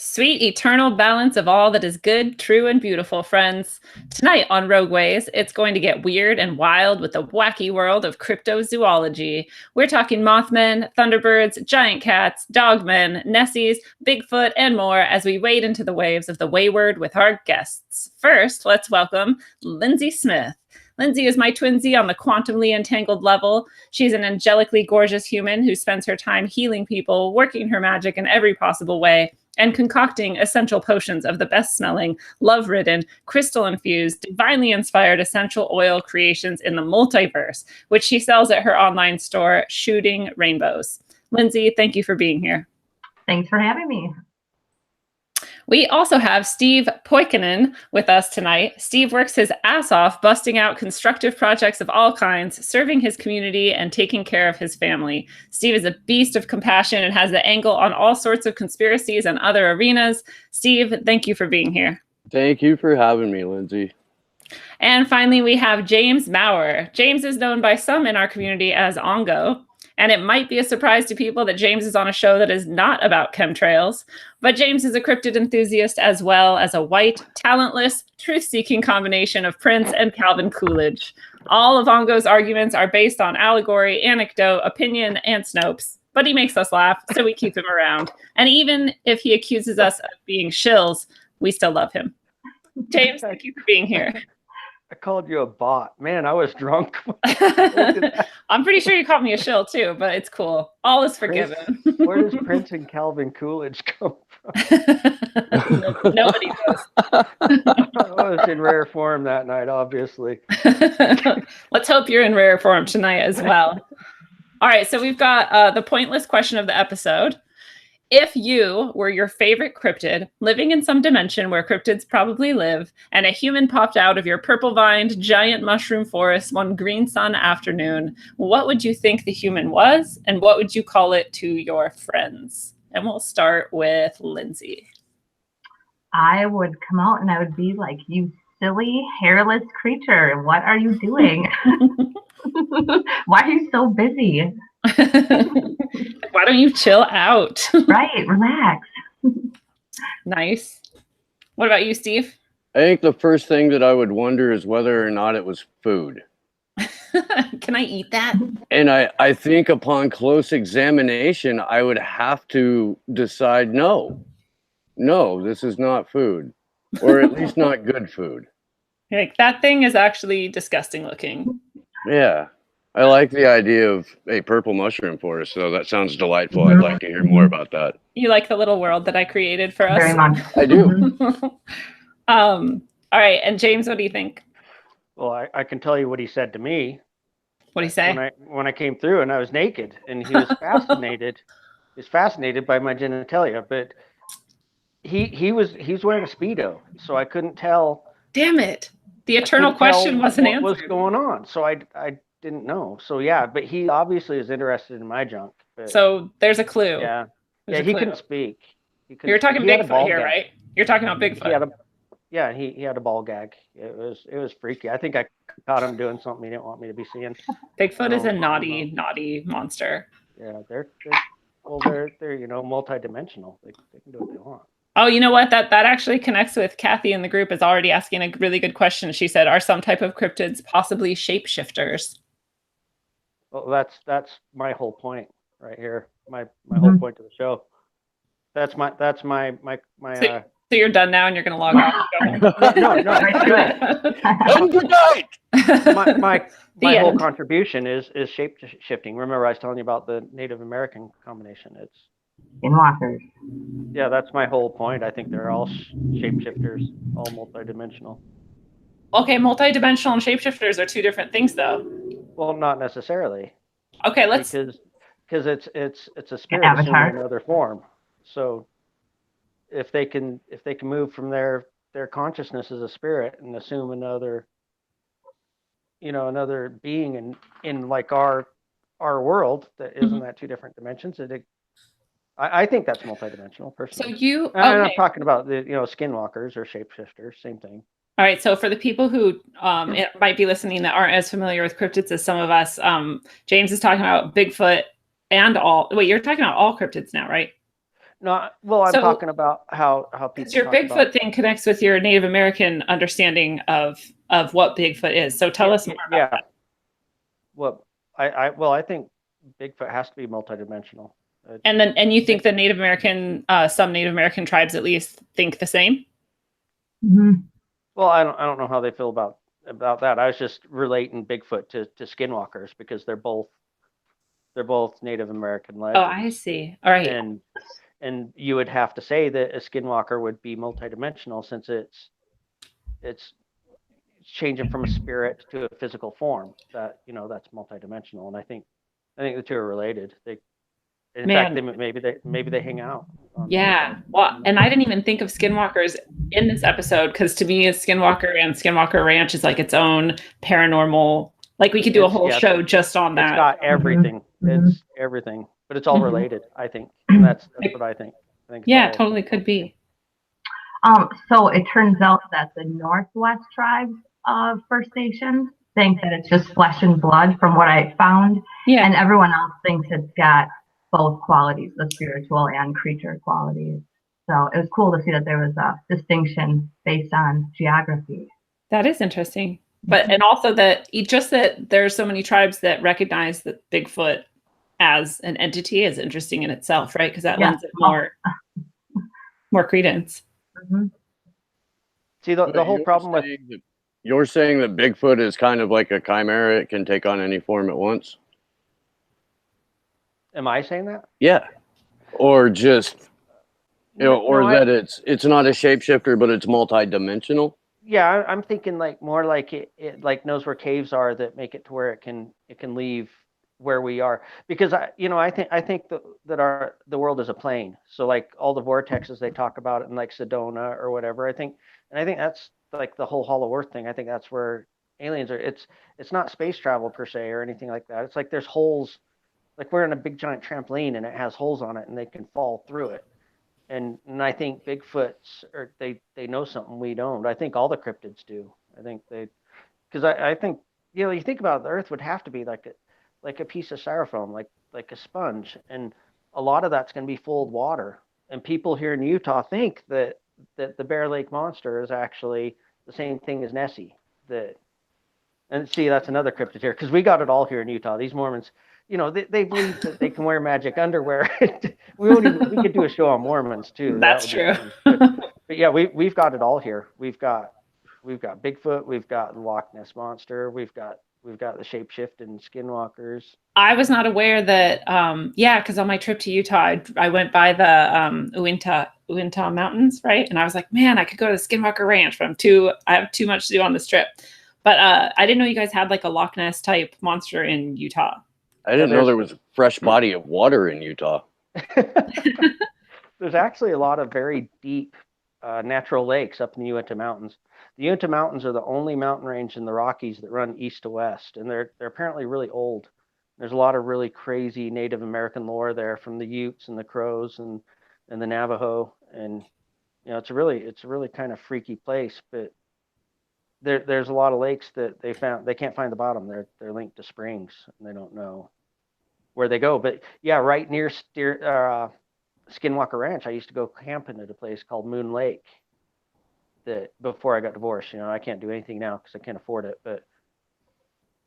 Sweet eternal balance of all that is good, true, and beautiful, friends. Tonight on Rogue Ways, it's going to get weird and wild with the wacky world of cryptozoology. We're talking mothmen, thunderbirds, giant cats, dogmen, nessies, Bigfoot, and more as we wade into the waves of the wayward with our guests. First, let's welcome Lindsay Smith. Lindsay is my twinsy on the quantumly entangled level. She's an angelically gorgeous human who spends her time healing people, working her magic in every possible way, and concocting essential potions of the best-smelling, love-ridden, crystal-infused, divinely inspired essential oil creations in the multiverse, which she sells at her online store, Shooting Rainbows. Lindsay, thank you for being here. Thanks for having me. We also have Steve Poikinen with us tonight. Steve works his ass off busting out constructive projects of all kinds, serving his community and taking care of his family. Steve is a beast of compassion and has the angle on all sorts of conspiracies and other arenas. Steve, thank you for being here. Thank you for having me, Lindsay. And finally, we have James Maurer. James is known by some in our community as Ongo. And it might be a surprise to people that James is on a show that is not about chemtrails. But James is a cryptid enthusiast as well as a white, talentless, truth-seeking combination of Prince and Calvin Coolidge. All of Ongo's arguments are based on allegory, anecdote, opinion, and Snopes. But he makes us laugh, so we keep him around. And even if he accuses us of being shills, we still love him. James, thank you for being here. I called you a bot. Man, I was drunk. I'm pretty sure you called me a shill too, but it's cool. All is forgiven. Where does Prince and Calvin Coolidge come from? Nobody knows. I was in rare form that night, obviously. Let's hope you're in rare form tonight as well. All right, so we've got the pointless question of the episode. If you were your favorite cryptid, living in some dimension where cryptids probably live, and a human popped out of your purple-vined giant mushroom forest one green sun afternoon, what would you think the human was, and what would you call it to your friends? And we'll start with Lindsay. I would come out and I would be like, you silly, hairless creature. What are you doing? Why are you so busy? Why don't you chill out? Right, relax. Nice. What about you, Steve? I think the first thing that I would wonder is whether or not it was food. Can I eat that? And I think upon close examination, I would have to decide, no, this is not food, or at least not good food. Like, that thing is actually disgusting looking. Yeah. I like the idea of a purple mushroom forest, so that sounds delightful. I'd like to hear more about that. You like the little world that I created for us? Very much. I do. All right, and James, what do you think? Well, I can tell you what he said to me. What did he say? When I came through and I was naked, and he was fascinated. He's fascinated by my genitalia, but he was wearing a Speedo, so I couldn't tell. Damn it! The eternal question wasn't answered. What was going on? So I didn't know. So yeah, but he obviously is interested in my junk. So there's a clue. Yeah, he couldn't speak. You're talking Bigfoot here, right? You're talking about Bigfoot. He had a ball gag. It was freaky. I think I caught him doing something he didn't want me to be seeing. Bigfoot is a naughty monster. Yeah, they're multidimensional. They can do what they want. Oh, you know what? That actually connects with Kathy in the group is already asking a really good question. She said, "Are some type of cryptids possibly shapeshifters?" Well, that's my whole point right here. My whole point to the show. That's my. So you're done now, and you're going to log off. No. Good night. My whole contribution is shape shifting. Remember, I was telling you about the Native American combination. It's Skinwalkers. Yeah, that's my whole point. I think they're all shapeshifters, all multidimensional. Okay, multidimensional and shapeshifters are two different things, though. Well, not necessarily. Okay, let's. Because it's a spirit assuming another form. So if they can move from their consciousness as a spirit and assume another being in like our world that isn't that two different dimensions, I think that's multidimensional personally. I'm not talking about the skinwalkers or shapeshifters, same thing. All right, so for the people who might be listening that aren't as familiar with cryptids as some of us, James is talking about Bigfoot and all. Wait, you're talking about all cryptids now, right? No, well, I'm talking about how people. Your Bigfoot thing connects with your Native American understanding of what Bigfoot is. So tell us more about that. Well, I think Bigfoot has to be multidimensional. And you think the Native American, some Native American tribes at least, think the same? Mm-hmm. Well, I don't know how they feel about that. I was just relating Bigfoot to skinwalkers because they're both Native American legends. Oh, I see. All right. And you would have to say that a skinwalker would be multidimensional since it's changing from a spirit to a physical form. That's multidimensional, and I think the two are related. In fact, maybe they hang out. Yeah. Well, and I didn't even think of skinwalkers in this episode because to me, a skinwalker and Skinwalker Ranch is like its own paranormal. Like we could do a whole show just on that. It's got everything. Mm-hmm. It's everything, but it's all related. I think, and that's what I think. Yeah, totally could be. So it turns out that the Northwest tribes of First Nations think that it's just flesh and blood, from what I found. Yeah. And everyone else thinks it's got both qualities, the spiritual and creature qualities. So it was cool to see that there was a distinction based on geography. That is interesting. But and also that there's so many tribes that recognize that Bigfoot as an entity is interesting in itself, right? Because that lends it more credence. Mm-hmm. See, the whole problem with you're saying that Bigfoot is kind of like a chimera; it can take on any form at once. Am I saying that? Yeah, or just that it's not a shapeshifter, but it's multi-dimensional. Yeah, I'm thinking like more like it like knows where caves are that make it to where it can leave where we are, because I think that the world is a plane. So like all the vortexes they talk about it in like Sedona or whatever. I think that's like the whole Hollow Earth thing. I think that's where aliens are. It's not space travel per se or anything like that. It's like there's holes. Like we're in a big giant trampoline and it has holes on it and they can fall through it. And I think Bigfoots they know something we don't. I think all the cryptids do. I think because I think you think about it, the Earth would have to be like a piece of styrofoam, like a sponge, and a lot of that's going to be full of water. And people here in Utah think that the Bear Lake monster is actually the same thing as Nessie. And see, that's another cryptid here because we got it all here in Utah. These Mormons. They believe that they can wear magic underwear. we could do a show on Mormons too. That's true. But yeah, we've got it all here. We've got Bigfoot. We've got the Loch Ness monster. We've got the shape-shifting skinwalkers. I was not aware that. Because on my trip to Utah, I went by the Uinta Mountains, right? And I was like, man, I could go to the Skinwalker Ranch, but I have too much to do on this trip. But I didn't know you guys had like a Loch Ness type monster in Utah. I didn't know there was a fresh body of water in Utah. There's actually a lot of very deep natural lakes up in the Uinta Mountains. The Uinta Mountains are the only mountain range in the Rockies that run east to west, and they're apparently really old. There's a lot of really crazy Native American lore there from the Utes and the Crows and the Navajo, and it's a really kind of freaky place. But there's a lot of lakes that they can't find the bottom. They're linked to springs, and they don't know where they go. But yeah, right near Skinwalker Ranch, I used to go camping at a place called Moon Lake. That before I got divorced, I can't do anything now because I can't afford it. But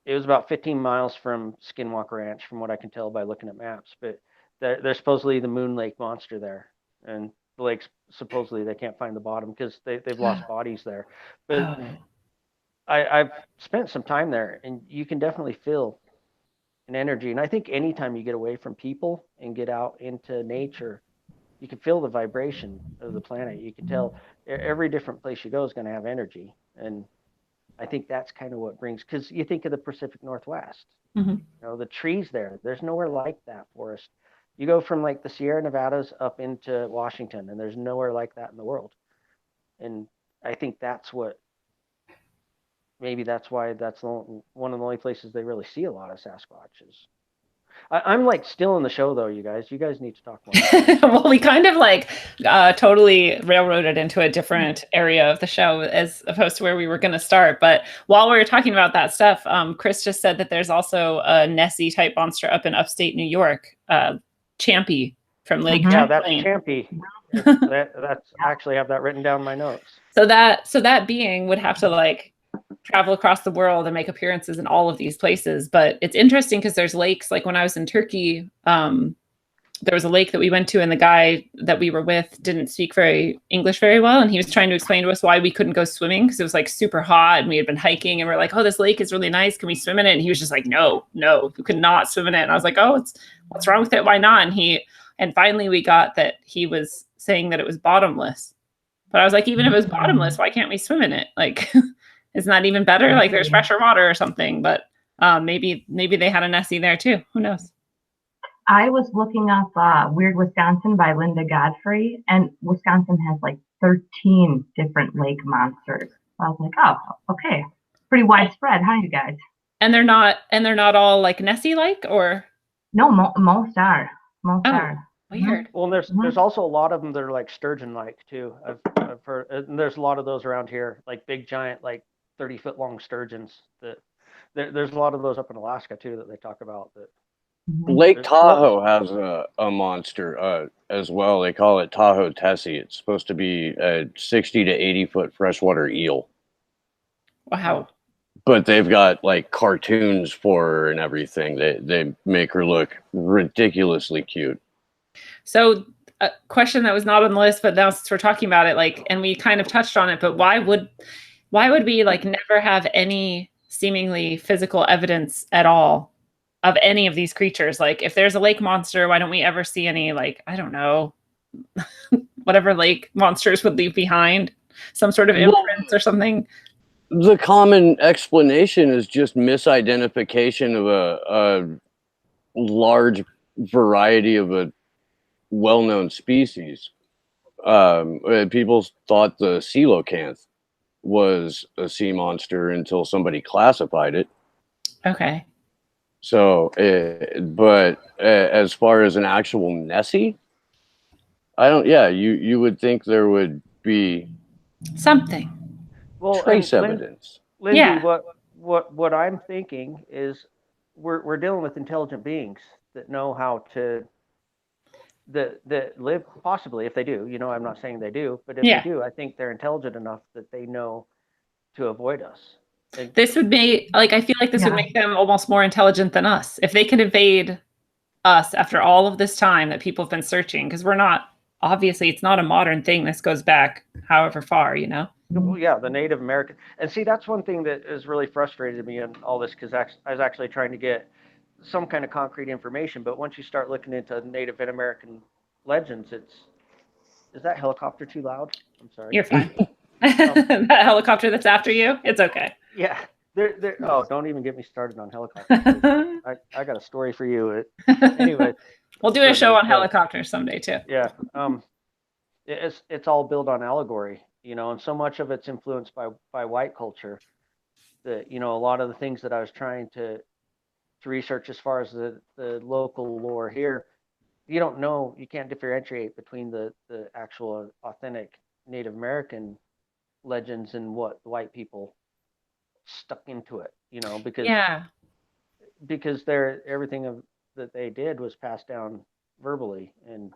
it was about 15 miles from Skinwalker Ranch, from what I can tell by looking at maps. But there's supposedly the Moon Lake monster there, and the lakes supposedly they can't find the bottom because they've lost bodies there. But I've spent some time there, and you can definitely feel an energy. And I think anytime you get away from people and get out into nature, you can feel the vibration of the planet. You can tell every different place you go is going to have energy. And I think that's kind of what brings, because you think of the Pacific Northwest, the trees there's nowhere like that forest. You go from like the Sierra Nevadas up into Washington, and there's nowhere like that in the world. And I think maybe that's why that's one of the only places they really see a lot of Sasquatches. I'm like still in the show though, you guys. You guys need to talk more. Well, we kind of like totally railroaded into a different area of the show as opposed to where we were going to start. But while we were talking about that stuff, Chris just said that there's also a Nessie type monster up in upstate New York, Champy. from Lake Yeah, that's Champlain. Champy. That's actually have that written down in my notes. So that being would have to like travel across the world and make appearances in all of these places. But it's interesting because there's lakes. Like when I was in Turkey, there was a lake that we went to, and the guy that we were with didn't speak English very well, and he was trying to explain to us why we couldn't go swimming because it was like super hot, and we had been hiking, and we're like, "Oh, this lake is really nice. Can we swim in it?" And he was just like, "No, you could not swim in it." And I was like, "Oh, what's wrong with it? Why not?" And finally we got that he was saying that it was bottomless. But I was like, even if it was bottomless, why can't we swim in it? Like, isn't that even better? Like, there's fresher water or something. But maybe they had a Nessie there too. Who knows? I was looking up Weird Wisconsin by Linda Godfrey, and Wisconsin has like 13 different lake monsters. I was like, oh, okay, pretty widespread, huh, you guys? And they're not all like Nessie-like, or no, most are. Most are. Weird. Well, there's also a lot of them that are like sturgeon-like too. I've heard, and there's a lot of those around here, like big giant, like 30-foot long sturgeons. There's a lot of those up in Alaska too that they talk about. That Lake Tahoe has a monster as well. They call it Tahoe Tessie. It's supposed to be a 60 to 80-foot freshwater eel. Wow. But they've got like cartoons for her and everything. They make her look ridiculously cute. So a question that was not on the list, but now since we're talking about it, like, and we kind of touched on it, but why would we like never have any seemingly physical evidence at all of any of these creatures? Like, if there's a lake monster, why don't we ever see any, like, I don't know, whatever lake monsters would leave behind, some sort of imprints or something? The common explanation is just misidentification of a large variety of a well-known species. People thought the coelacanth was a sea monster until somebody classified it. Okay. So, but as far as an actual Nessie, you would think there would be something. Well, trace evidence. Lindsay, yeah. What I'm thinking is we're dealing with intelligent beings that know how to that live, possibly, if they do. You know, I'm not saying they do, but if they do, I think they're intelligent enough that they know to avoid us. This would be like, I feel like this would make them almost more intelligent than us if they could evade us after all of this time that people have been searching, because we're not, obviously it's not a modern thing. This goes back however far, you know. Well, yeah, the Native American, and see, that's one thing that has really frustrated me in all this, because I was actually trying to get some kind of concrete information, but once you start looking into Native American legends, is that helicopter too loud? I'm sorry. You're fine. That helicopter that's after you, it's okay. Yeah. Oh, don't even get me started on helicopters. I got a story for you. Anyway, we'll do a show on helicopters someday too. Yeah. It's all built on allegory, you know, and so much of it's influenced by white culture that, you know, a lot of the things that I was trying to research as far as the local lore here, you can't differentiate between the actual authentic Native American legends and what white people stuck into it, you know, because everything that they did was passed down verbally, and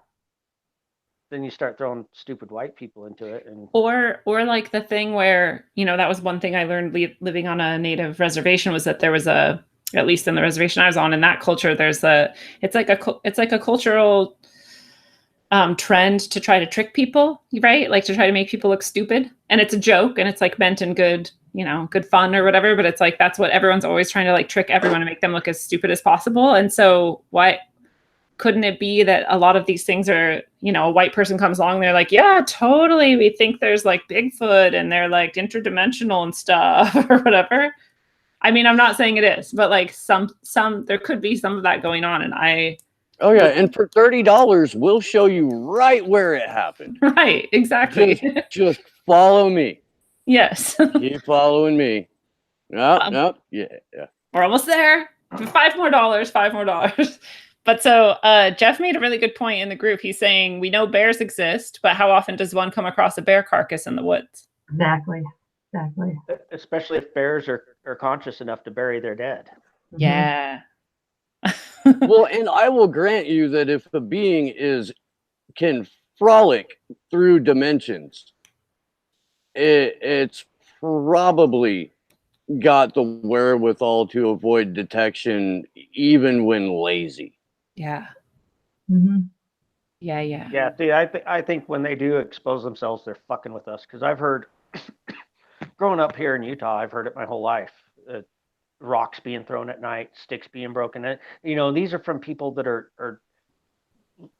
then you start throwing stupid white people into it. And or like the thing where, you know, that was one thing I learned living on a Native reservation, was that there was at least in the reservation I was on, in that culture, it's like a cultural trend to try to trick people, right? Like to try to make people look stupid, and it's a joke, and it's like meant in good, you know, good fun or whatever, but it's like, that's what everyone's always trying to like trick everyone and make them look as stupid as possible. And so why couldn't it be that a lot of these things are, you know, a white person comes along, they're like, yeah, totally, we think there's like Bigfoot and they're like interdimensional and stuff or whatever. I mean, I'm not saying it is, but like some there could be some of that going on. And oh yeah, and for $30, we'll show you right where it happened. Right, exactly. Just follow me. Yes. Keep following me. No, yeah. We're almost there. $5 more. But so Jeff made a really good point in the group. He's saying, we know bears exist, but how often does one come across a bear carcass in the woods? Exactly. Especially if bears are conscious enough to bury their dead. Yeah. Well, and I will grant you that if a being can frolic through dimensions, it's probably got the wherewithal to avoid detection even when lazy. Yeah. Mm-hmm. Yeah. Yeah. See, I think when they do expose themselves, they're fucking with us. Because I've heard, growing up here in Utah, I've heard it my whole life. Rocks being thrown at night, sticks being broken. These are from people that are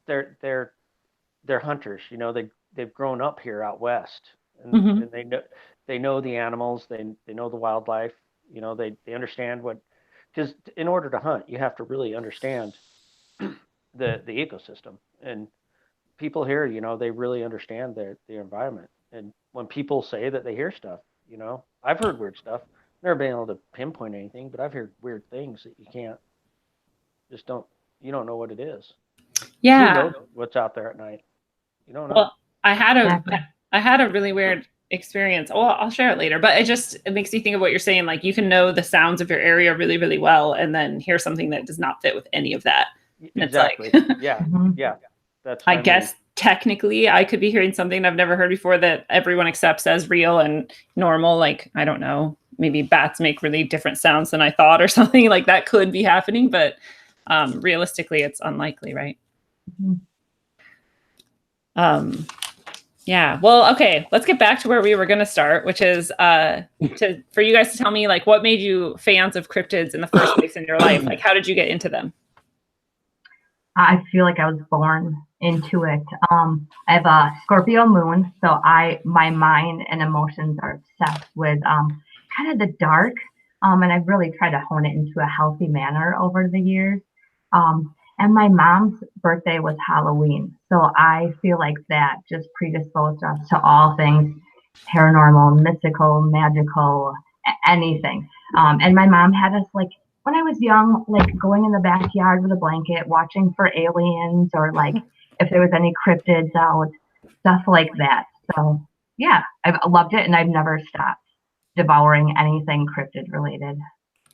they're hunters. They've grown up here out west, and they know the animals. They know the wildlife. They understand what, because in order to hunt, you have to really understand the ecosystem. And people here, they really understand the environment. And when people say that they hear stuff, I've heard weird stuff. Never been able to pinpoint anything, but I've heard weird things that you don't know what it is. Yeah. You know what's out there at night. You don't know. Well, I had a really weird experience. Well, I'll share it later, but it makes me think of what you're saying. Like, you can know the sounds of your area really, really well, and then hear something that does not fit with any of that. And exactly. It's like, yeah. That's. I guess technically I could be hearing something I've never heard before that everyone accepts as real and normal. Like, I don't know, maybe bats make really different sounds than I thought, or something like that could be happening, but realistically, it's unlikely, right? Yeah. Well, okay. Let's get back to where we were going to start, which is for you guys to tell me, like, what made you fans of cryptids in the first place in your life? Like, how did you get into them? I feel like I was born into it. I have a Scorpio moon, so my mind and emotions are obsessed with kind of the dark, and I've really tried to hone it into a healthy manner over the years. And my mom's birthday was Halloween, so I feel like that just predisposed us to all things paranormal, mystical, magical, anything. And my mom had us, like, when I was young, like, going in the backyard with a blanket, watching for aliens, or like if there was any cryptids out, stuff like that. So yeah, I've loved it, and I've never stopped devouring anything cryptid related,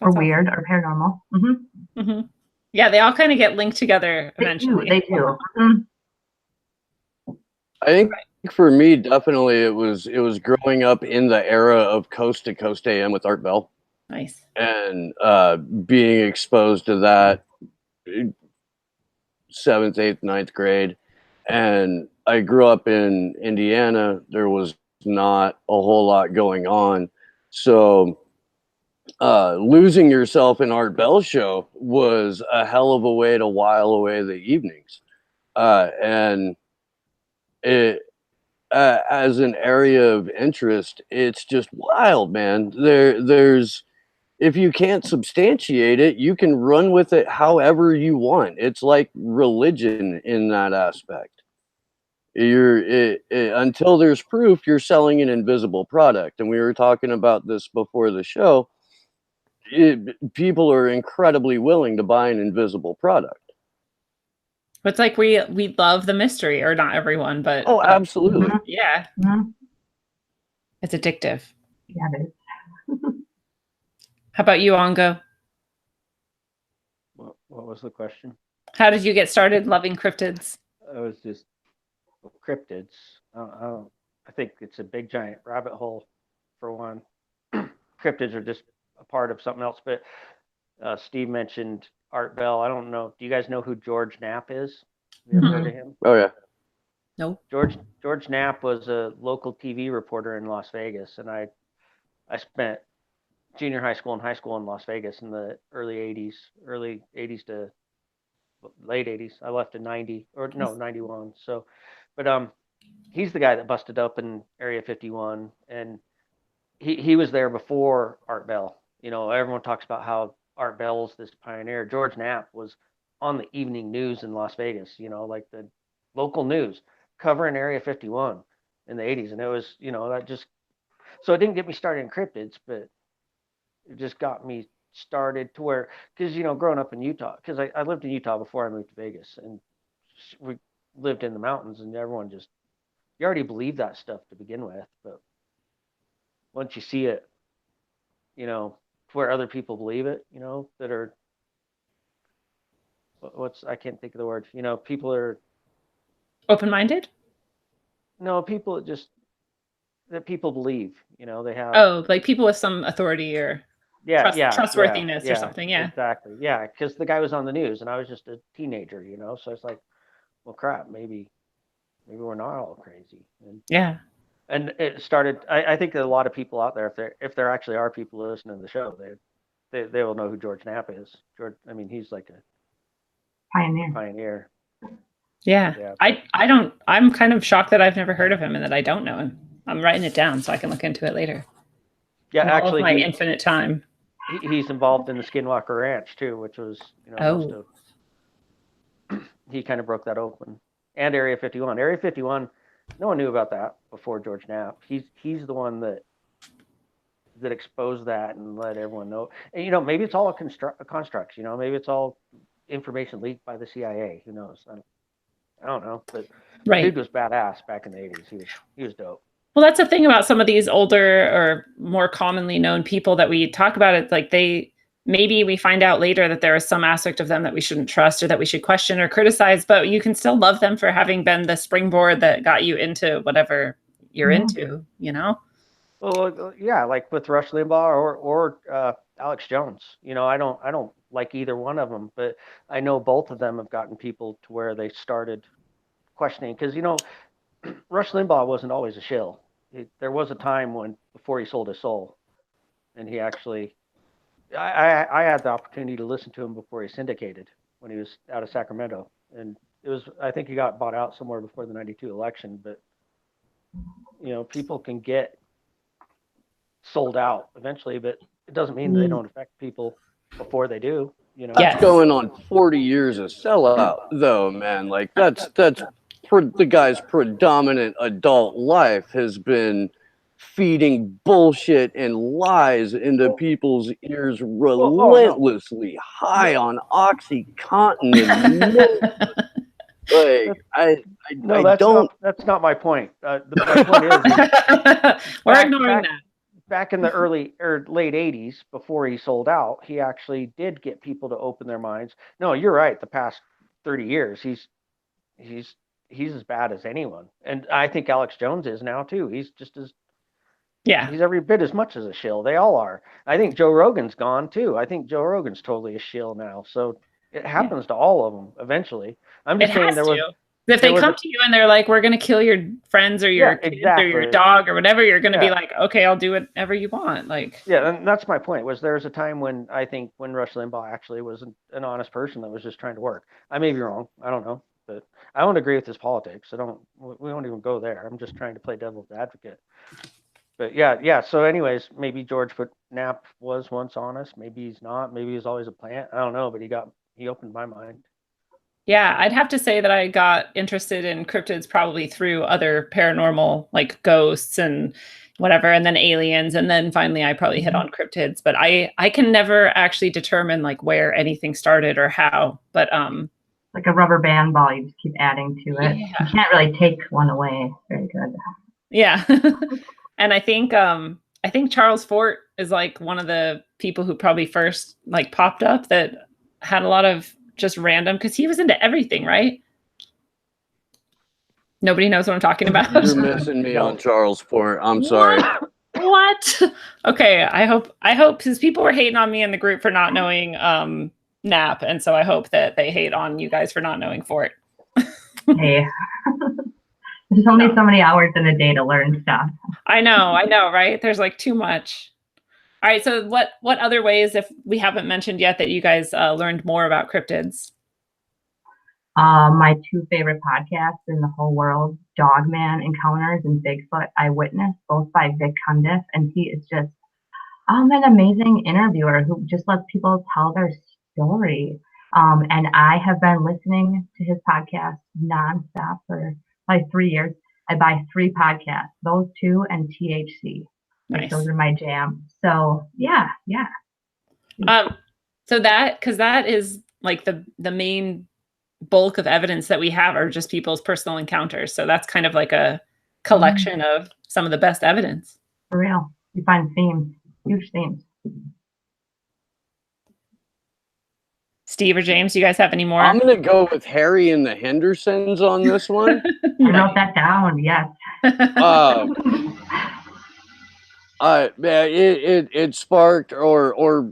or weird, or paranormal. Yeah, they all kind of get linked together eventually. They do. I think for me, definitely it was growing up in the era of Coast to Coast AM with Art Bell. Nice. And being exposed to that 7th, 8th, 9th grade. And I grew up in Indiana. There was not a whole lot going on. So losing yourself in Art Bell's show was a hell of a way to while away the evenings. And it, as an area of interest, it's just wild, man. There's if you can't substantiate it, you can run with it however you want. It's like religion in that aspect. Until there's proof, you're selling an invisible product. And we were talking about this before the show. People are incredibly willing to buy an invisible product. It's like we love the mystery, or not everyone, but absolutely. Yeah. It's addictive. Yeah, it is. How about you, Ongo? What was the question? How did you get started loving cryptids? I was just cryptids. I think it's a big giant rabbit hole, for one. Cryptids are just a part of something else. But Steve mentioned Art Bell. I don't know. Do you guys know who George Knapp is? Have you ever heard of him? Oh yeah. No. George Knapp was a local TV reporter in Las Vegas, and I spent junior high school and high school in Las Vegas in the early 80s to late 80s. I left in 91. So, but he's the guy that busted up in Area 51, and he was there before Art Bell. Everyone talks about how Art Bell's this pioneer. George Knapp was on the evening news in Las Vegas, like the local news, covering Area 51 in the 80s. And it was, that just, so it didn't get me started in cryptids, but it just got me started to where, because, growing up in Utah, because I lived in Utah before I moved to Vegas, and we lived in the mountains, and everyone just, you already believe that stuff to begin with, but once you see it, where other people believe it, that are I can't think of the word. People are open-minded. No, people that people believe. They have. Oh, like people with some authority or trustworthiness or something. Yeah, exactly. Yeah, because the guy was on the news, and I was just a teenager. So it's like, well, crap, maybe we're not all crazy. And it started. I think that a lot of people out there, if there actually are people listening to the show, they will know who George Knapp is. George, I mean, he's like a pioneer. Yeah. I'm kind of shocked that I've never heard of him and that I don't know him. I'm writing it down so I can look into it later. Yeah, actually, my infinite time. He's involved in the Skinwalker Ranch too, which was he kind of broke that open. And Area 51. Area 51, no one knew about that before George Knapp. He's the one that exposed that and let everyone know. And maybe it's all a construct. Maybe it's all information leaked by the CIA. Who knows? I don't know, but the dude was badass back in the 80s. He was dope. Well, that's the thing about some of these older or more commonly known people that we talk about. It's like maybe we find out later that there is some aspect of them that we shouldn't trust or that we should question or criticize, but you can still love them for having been the springboard that got you into whatever you're into, Well, yeah, like with Rush Limbaugh or Alex Jones. I don't like either one of them, but I know both of them have gotten people to where they started questioning. Because Rush Limbaugh wasn't always a shill. There was a time before he sold his soul, and he actually, I had the opportunity to listen to him before he syndicated when he was out of Sacramento, and I think he got bought out somewhere before the '92 election. But people can get sold out eventually, but it doesn't mean they don't affect people before they do. That's going on 40 years of sellout, though, man. Like that's the guy's predominant adult life has been feeding bullshit and lies into people's ears relentlessly, high on OxyContin and that's not my point. My point is we're ignoring that. Back in the early or late 80s, before he sold out, he actually did get people to open their minds. No, you're right. The past 30 years, he's as bad as anyone. And I think Alex Jones is now too. He's just as he's every bit as much as a shill. They all are. I think Joe Rogan's gone too. I think Joe Rogan's totally a shill now. So it happens to all of them eventually. I'm just saying if they come to you and they're like, we're going to kill your friends or your kids or your dog or whatever, you're going to be like, okay, I'll do whatever you want. And that's my point. There's a time when I think when Rush Limbaugh actually was an honest person that was just trying to work. I may be wrong. I don't know, but I don't agree with his politics. We don't even go there. I'm just trying to play devil's advocate. But yeah. So anyways, maybe George Knapp was once honest. Maybe he's not. Maybe he's always a plant. I don't know, but he opened my mind. Yeah, I'd have to say that I got interested in cryptids probably through other paranormal, like ghosts and whatever, and then aliens, and then finally I probably hit on cryptids. But I can never actually determine like where anything started or how. But like a rubber band ball, you just keep adding to it. Yeah. You can't really take one away. Very good. Yeah, and I think Charles Fort is like one of the people who probably first like popped up that had a lot of just random, because he was into everything, right? Nobody knows what I'm talking about. You're missing me on Charles Fort. I'm sorry. What? Okay, I hope because people were hating on me in the group for not knowing Knapp, and so I hope that they hate on you guys for not knowing Fort. Hey, there's only so many hours in a day to learn stuff. I know, right? There's like too much. All right, so what other ways, if we haven't mentioned yet, that you guys learned more about cryptids? My two favorite podcasts in the whole world, Dogman Encounters and Bigfoot Eyewitness, both by Vic Cundiff. And he is just an amazing interviewer who just lets people tell their story. And I have been listening to his podcast nonstop for like 3 years. I buy 3 podcasts, those 2 and THC. Nice. Those are my jam. So yeah. So because that is like the main bulk of evidence that we have are just people's personal encounters. So that's kind of like a collection of some of the best evidence. For real. You find themes, huge themes. Steve or James, do you guys have any more? I'm going to go with Harry and the Hendersons on this one. I wrote that down, yes. It sparked or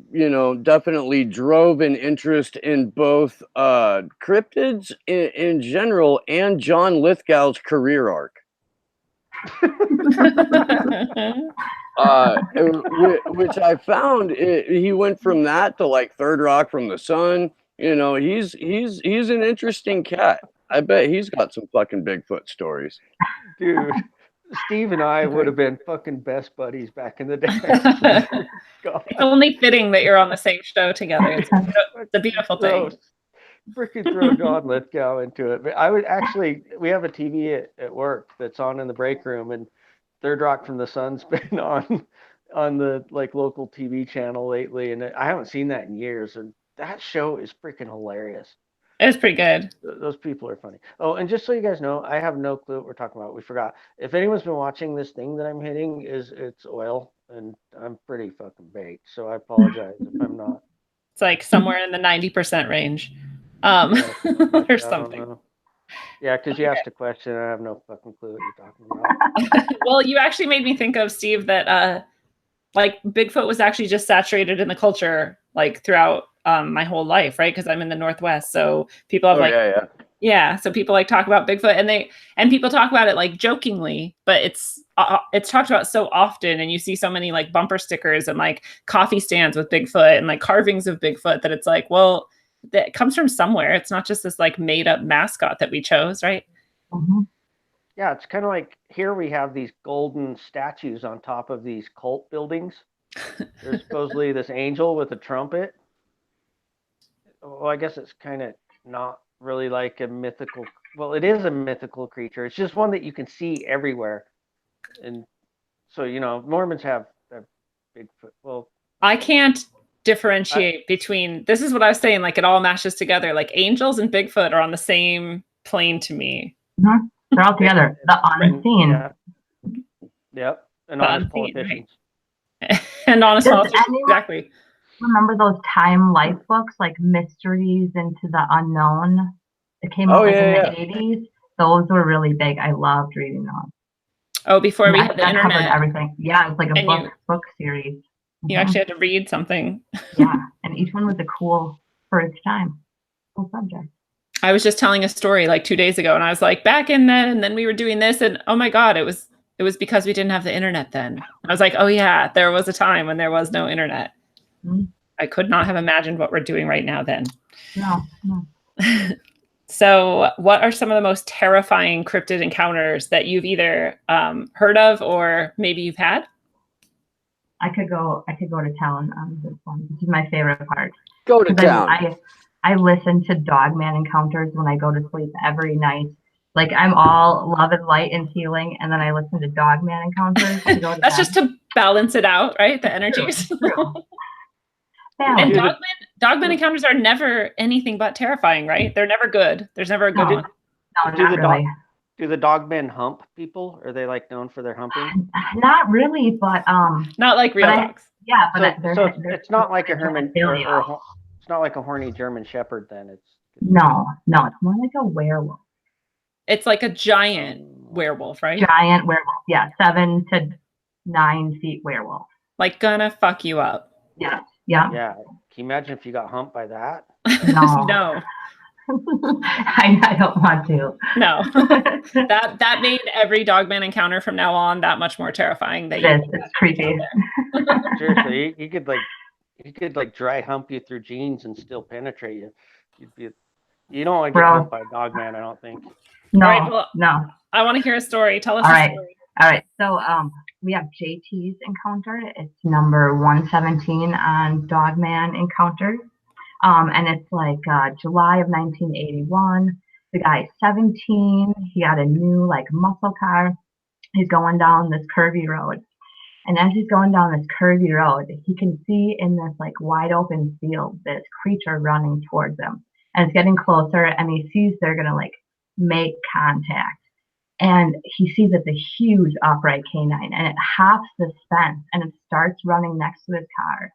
definitely drove an interest in both cryptids in general and John Lithgow's career arc. Which I found he went from that to like Third Rock from the Sun. He's an interesting cat. I bet he's got some fucking Bigfoot stories. Dude, Steve and I would have been fucking best buddies back in the day. It's only fitting that you're on the same show together. It's a beautiful thing. Freaking throw John Lithgow into it. But we have a TV at work that's on in the break room, and Third Rock from the Sun's been on the like local TV channel lately, and I haven't seen that in years, and that show is freaking hilarious. It was pretty good. Those people are funny. Oh, and just so you guys know, I have no clue what we're talking about. We forgot. If anyone's been watching, this thing that I'm hitting it's oil, and I'm pretty fucking baked, so I apologize if I'm not. It's like somewhere in the 90% range, or something. Yeah, because you asked a question, I have no fucking clue what you're talking about. Well, you actually made me think of, Steve, that like Bigfoot was actually just saturated in the culture like throughout my whole life, right? Because I'm in the Northwest, so people have so people like talk about Bigfoot, and people talk about it like jokingly, but it's talked about so often, and you see so many like bumper stickers and like coffee stands with Bigfoot and like carvings of Bigfoot that it's like, well, that comes from somewhere. It's not just this like made up mascot that we chose, right? Mm-hmm. Yeah, it's kind of like here we have these golden statues on top of these cult buildings. There's supposedly this angel with a trumpet. Well, I guess it's kind of not really like a mythical. Well, it is a mythical creature. It's just one that you can see everywhere. And so, Mormons have Bigfoot. Well, I can't differentiate between, this is what I was saying, like it all mashes together. Like angels and Bigfoot are on the same plane to me. Mm-hmm. They're all together. The unseen. Yeah. Yep. And honest politicians. Right? And honest politicians, exactly. Remember those Time Life books, like Mysteries into the Unknown? It came out in the 80s. Those were really big. I loved reading them. Oh, before we had the internet. Covered everything. Yeah, it was like a book series. You actually had to read something. Yeah, and each one was for its time. Cool subject. I was just telling a story like 2 days ago, and I was like, back in then, and then we were doing this, and oh my God, it was because we didn't have the internet then. I was like, oh yeah, there was a time when there was no internet. Mm-hmm. I could not have imagined what we're doing right now then. No. So what are some of the most terrifying cryptid encounters that you've either heard of or maybe you've had? I could go to town on this one. This is my favorite part. Go to town. I listen to Dogman encounters when I go to sleep every night. Like I'm all love and light and healing, and then I listen to Dogman encounters to go to That's just to balance it out, right? The energies. True. And Dogmen encounters are never anything but terrifying, right? They're never good. There's never a good one. No, not really. Do the Dogmen hump people? Are they like known for their humping? Not really, but not like real dogs. Yeah, but so it's not like a Herman. It's not like a horny German Shepherd. Then it's no. It's more like a werewolf. It's like a giant werewolf, right? Giant werewolf. Yeah, 7 to 9 feet werewolf. Like gonna fuck you up. Yeah. Yeah. Can you imagine if you got humped by that? No. No. I don't want to. No. that made every Dogman encounter from now on that much more terrifying. It's creepy. Seriously, he could like dry hump you through jeans and still penetrate you. You don't want to get humped by a Dogman, I don't think. No. All right, well, no. I want to hear a story. Tell us a story. All right. So we have JT's encounter. It's number 117 on Dogman Encounters. And it's like July of 1981. The guy's 17. He got a new like muscle car. He's going down this curvy road. And as he's going down this curvy road, he can see in this like wide open field this creature running towards him. And it's getting closer, and he sees they're gonna like make contact. And he sees it's a huge upright canine, and it hops this fence and it starts running next to his car.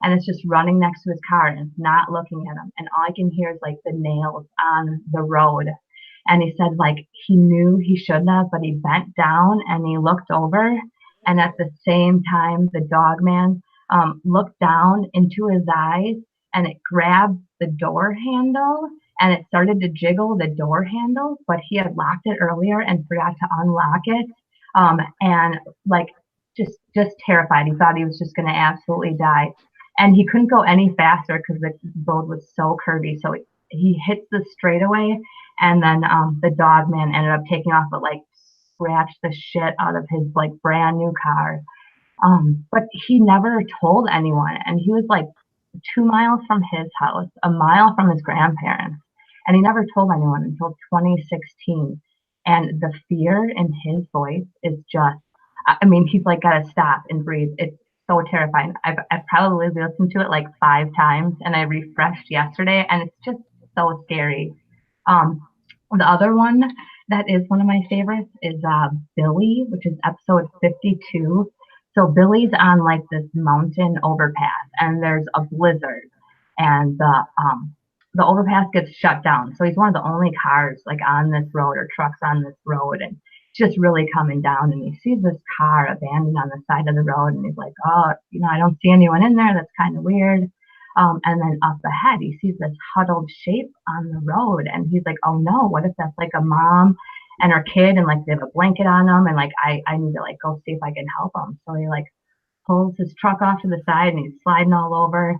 and it's just running next to his car and it's not looking at him. And all I can hear is like the nails on the road. And he said like he knew he shouldn't have, but he bent down and he looked over. And at the same time, the dog man looked down into his eyes and it grabbed the door handle and it started to jiggle the door handle, but he had locked it earlier and forgot to unlock it. And like just terrified. He thought he was just going to absolutely die. And he couldn't go any faster because the road was so curvy. So he hits the straightaway, and then the dog man ended up taking off, but like scratched the shit out of his like brand new car. But he never told anyone, and he was like 2 miles from his house, a mile from his grandparents, and he never told anyone until 2016. And the fear in his voice is just, I mean, he's like got to stop and breathe. It's so terrifying. I've probably listened to it like 5 times, and I refreshed yesterday, and it's just so scary. The other one that is one of my favorites is Billy, which is episode 52. So Billy's on like this mountain overpass, and there's a blizzard, and the overpass gets shut down. So he's one of the only cars like on this road or trucks on this road, and it's just really coming down. And he sees this car abandoned on the side of the road, and he's like, oh, you know, I don't see anyone in there. That's kind of weird. And then up ahead, he sees this huddled shape on the road, and he's like, oh no, what if that's like a mom and her kid, and like they have a blanket on them, and like I need to like go see if I can help them. So he like pulls his truck off to the side, and he's sliding all over.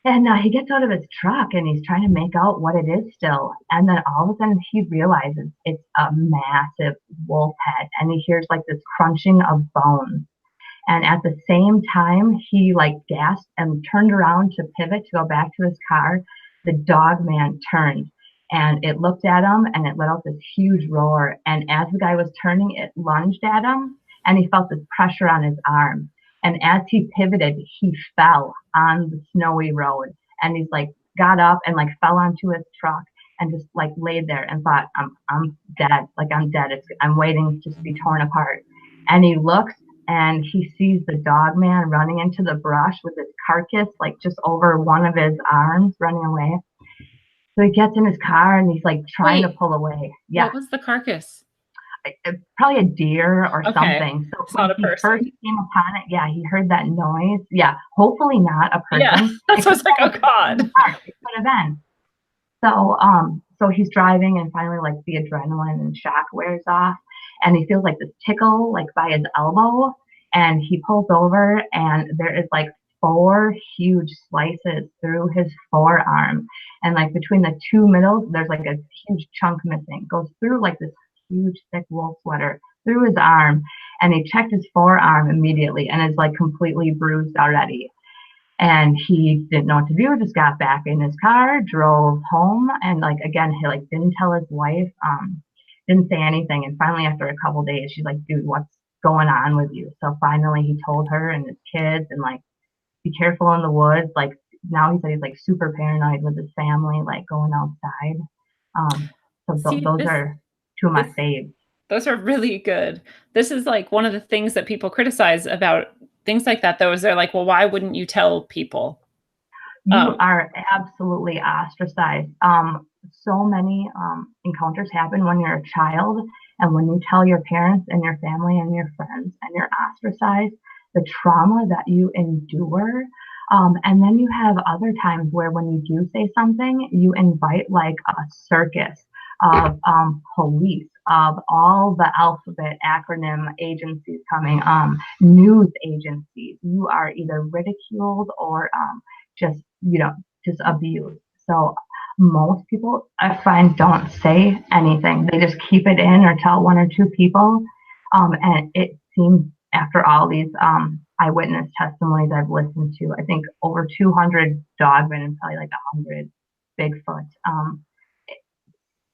And he gets out of his truck and he's trying to make out what it is still. And then all of a sudden he realizes it's a massive wolf head, and he hears like this crunching of bones. And at the same time, he like gasped and turned around to pivot to go back to his car. The dog man turned and it looked at him and it let out this huge roar. And as the guy was turning, it lunged at him and he felt this pressure on his arm. And as he pivoted, he fell on the snowy road, and he's like got up and like fell onto his truck and just like laid there and thought, I'm dead. Like I'm dead. I'm waiting just to be torn apart. And he looks and he sees the dog man running into the brush with his carcass, like just over one of his arms, running away. So he gets in his car and he's like trying to pull away. Yeah. What was the carcass? Probably a deer or something. So it's not a person. First came upon it, he heard that noise. Yeah, hopefully not a person. Yeah, that's what I was like, oh God. It could have been. So he's driving, and finally like the adrenaline and shock wears off, and he feels like this tickle like by his elbow, and he pulls over, and there is like 4 huge slices through his forearm, and like between the 2 middles there's like a huge chunk missing. Goes through like this huge thick wool sweater through his arm, and he checked his forearm immediately and is like completely bruised already. And he didn't know what to do, just got back in his car, drove home, and like again he like didn't tell his wife, didn't say anything. And finally after a couple days she's like, dude, what's going on with you? So finally he told her and his kids, and like, be careful in the woods. Like now he said he's like super paranoid with his family, like going outside. Those are 2 of my faves. Those are really good. This is like one of the things that people criticize about things like that, though, is they're like, well, why wouldn't you tell people? You are absolutely ostracized. So many encounters happen when you're a child, and when you tell your parents and your family and your friends, and you're ostracized, the trauma that you endure. And then you have other times where when you do say something, you invite like a circus of police, of all the alphabet acronym agencies coming, news agencies. You are either ridiculed or just abused. So most people, I find, don't say anything. They just keep it in or tell 1 or 2 people. And it seems after all these eyewitness testimonies I've listened to, I think over 200 Dogmen and probably like 100 Bigfoot.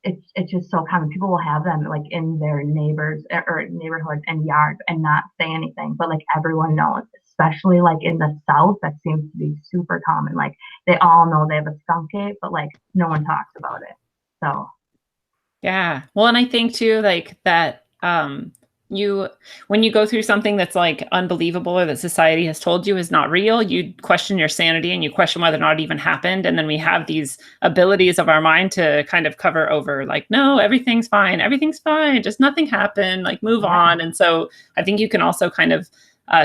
It's just so common. People will have them like in their neighbors or neighborhoods and yards and not say anything, but like everyone knows, especially like in the South, that seems to be super common. Like they all know they have a skunk ape, but like no one talks about it. So yeah. Well, and I think too, like that, when you go through something that's like unbelievable or that society has told you is not real, you question your sanity and you question whether or not it even happened. And then we have these abilities of our mind to kind of cover over like, no, everything's fine, just nothing happened, like move on. And so I think you can also kind of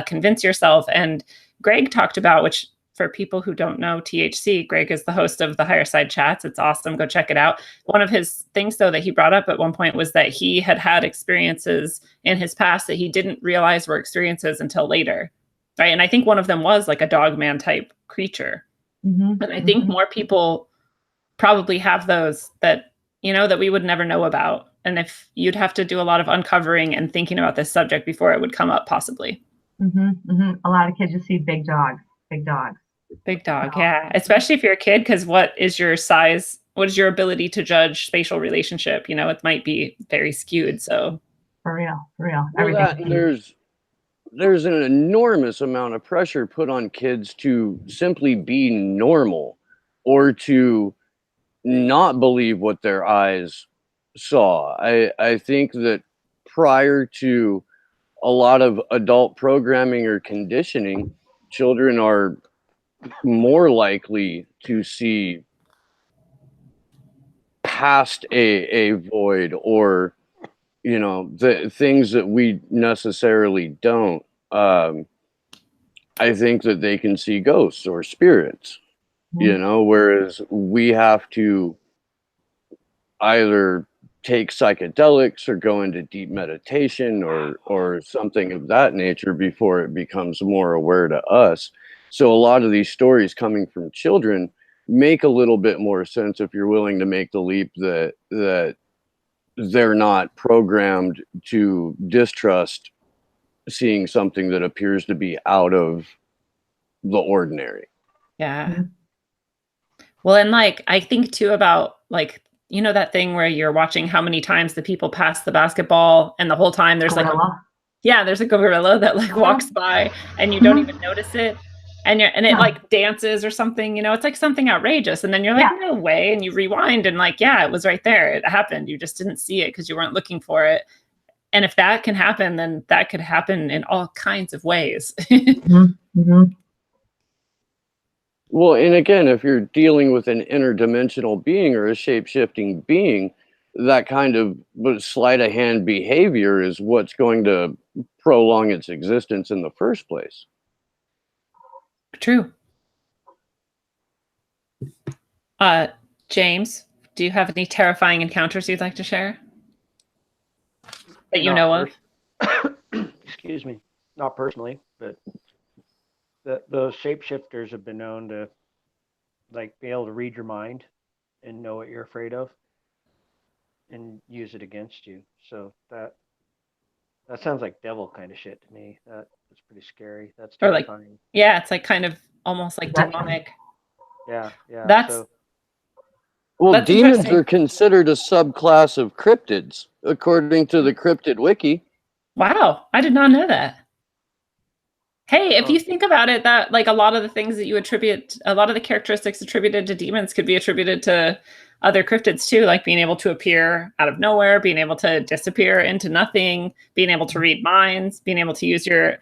convince yourself. And Greg talked about, which for people who don't know THC, Greg is the host of the Higher Side Chats. It's awesome. Go check it out. One of his things, though, that he brought up at one point was that he had experiences in his past that he didn't realize were experiences until later. Right. And I think one of them was like a dogman type creature. And I think more people probably have those that, you know, that we would never know about. And if you'd have to do a lot of uncovering and thinking about this subject before it would come up, possibly. A lot of kids just see big dogs. Big dog, yeah. Especially if you're a kid, because what is your size? What is your ability to judge spatial relationship? You know, it might be very skewed. So for real. Well, there's an enormous amount of pressure put on kids to simply be normal or to not believe what their eyes saw. I think that prior to a lot of adult programming or conditioning, children are more likely to see past a void or, you know, the things that we necessarily don't. I think that they can see ghosts or spirits, you know, whereas we have to either take psychedelics or go into deep meditation or something of that nature before it becomes more aware to us. So a lot of these stories coming from children make a little bit more sense if you're willing to make the leap that they're not programmed to distrust seeing something that appears to be out of the ordinary. Yeah. Well, and like, I think too about like, you know, that thing where you're watching how many times the people pass the basketball and the whole time there's gorilla. There's a gorilla that like walks by and you don't even notice it. And it like dances or something, you know, it's like something outrageous. And then you're like, no way. And you rewind and like, it was right there. It happened. You just didn't see it because you weren't looking for it. And if that can happen, then that could happen in all kinds of ways. Well, and again, if you're dealing with an interdimensional being or a shape-shifting being, that kind of sleight of hand behavior is what's going to prolong its existence in the first place. True. James, do you have any terrifying encounters you'd like to share that you know of? Excuse me. Not personally, but those shapeshifters have been known to like be able to read your mind and know what you're afraid of and use it against you. So that sounds like devil kind of shit to me. That's pretty scary. That's terrifying. Or like, it's like kind of almost like demonic. Yeah. Well, demons are considered a subclass of cryptids, according to the Cryptid Wiki. Wow, I did not know that. Hey, if you think about it, that like a lot of the things that you attribute, a lot of the characteristics attributed to demons could be attributed to other cryptids too, like being able to appear out of nowhere, being able to disappear into nothing, being able to read minds, being able to use your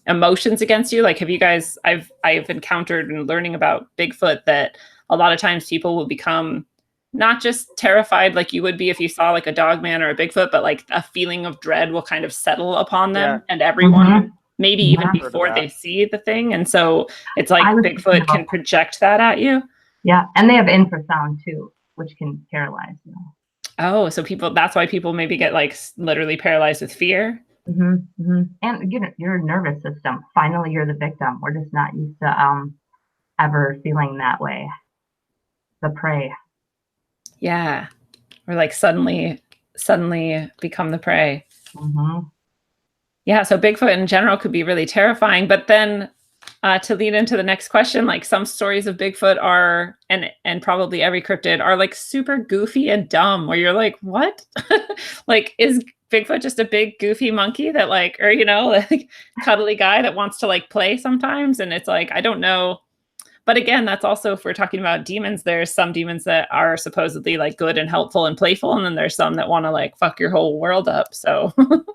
emotions against you. Like, have you guys, I've encountered in learning about Bigfoot that a lot of times people will become not just terrified like you would be if you saw like a dogman or a Bigfoot, but like a feeling of dread will kind of settle upon them and everyone, maybe even before they see the thing. And so it's like Bigfoot can project that at you. Yeah, and they have infrasound too, which can paralyze you. Oh, so that's why people maybe get like literally paralyzed with fear. And your nervous system. Finally, you're the victim. We're just not used to ever feeling that way. The prey. Yeah, or like suddenly become the prey. Yeah, so Bigfoot in general could be really terrifying, but then to lead into the next question, like some stories of Bigfoot are, and probably every cryptid are like super goofy and dumb, where you're like, what? Like, is Bigfoot just a big goofy monkey that like, or, you know, like cuddly guy that wants to like play sometimes? And it's like, I don't know But again, that's also, if we're talking about demons, there's some demons that are supposedly like good and helpful and playful, and then there's some that want to like fuck your whole world up. So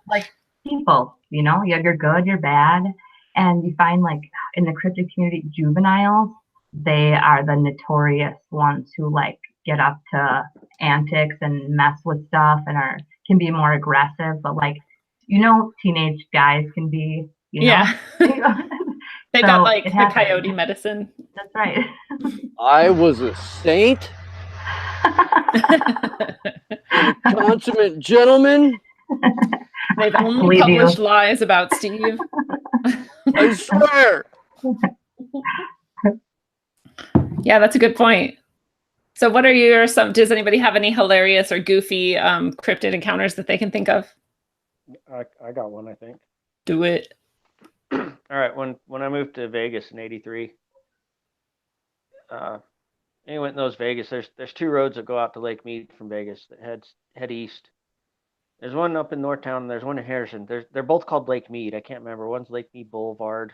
like people, you know, you're good, you're bad. And you find like in the cryptid community, juveniles, they are the notorious ones who like get up to antics and mess with stuff and can be more aggressive. But like, you know, teenage guys can be, you know. Yeah. They got like the coyote medicine. That's right. I was a saint. And a consummate gentleman. They've only published lies about Steve. I swear. Yeah, that's a good point. So what are does anybody have any hilarious or goofy cryptid encounters that they can think of? I got one, I think. Do it. All right, when I moved to Vegas in '83, and you went in those Vegas, there's two roads that go out to Lake Mead from Vegas that head east. There's one up in Northtown, and there's one in Henderson. They're both called Lake Mead. I can't remember. One's Lake Mead Boulevard.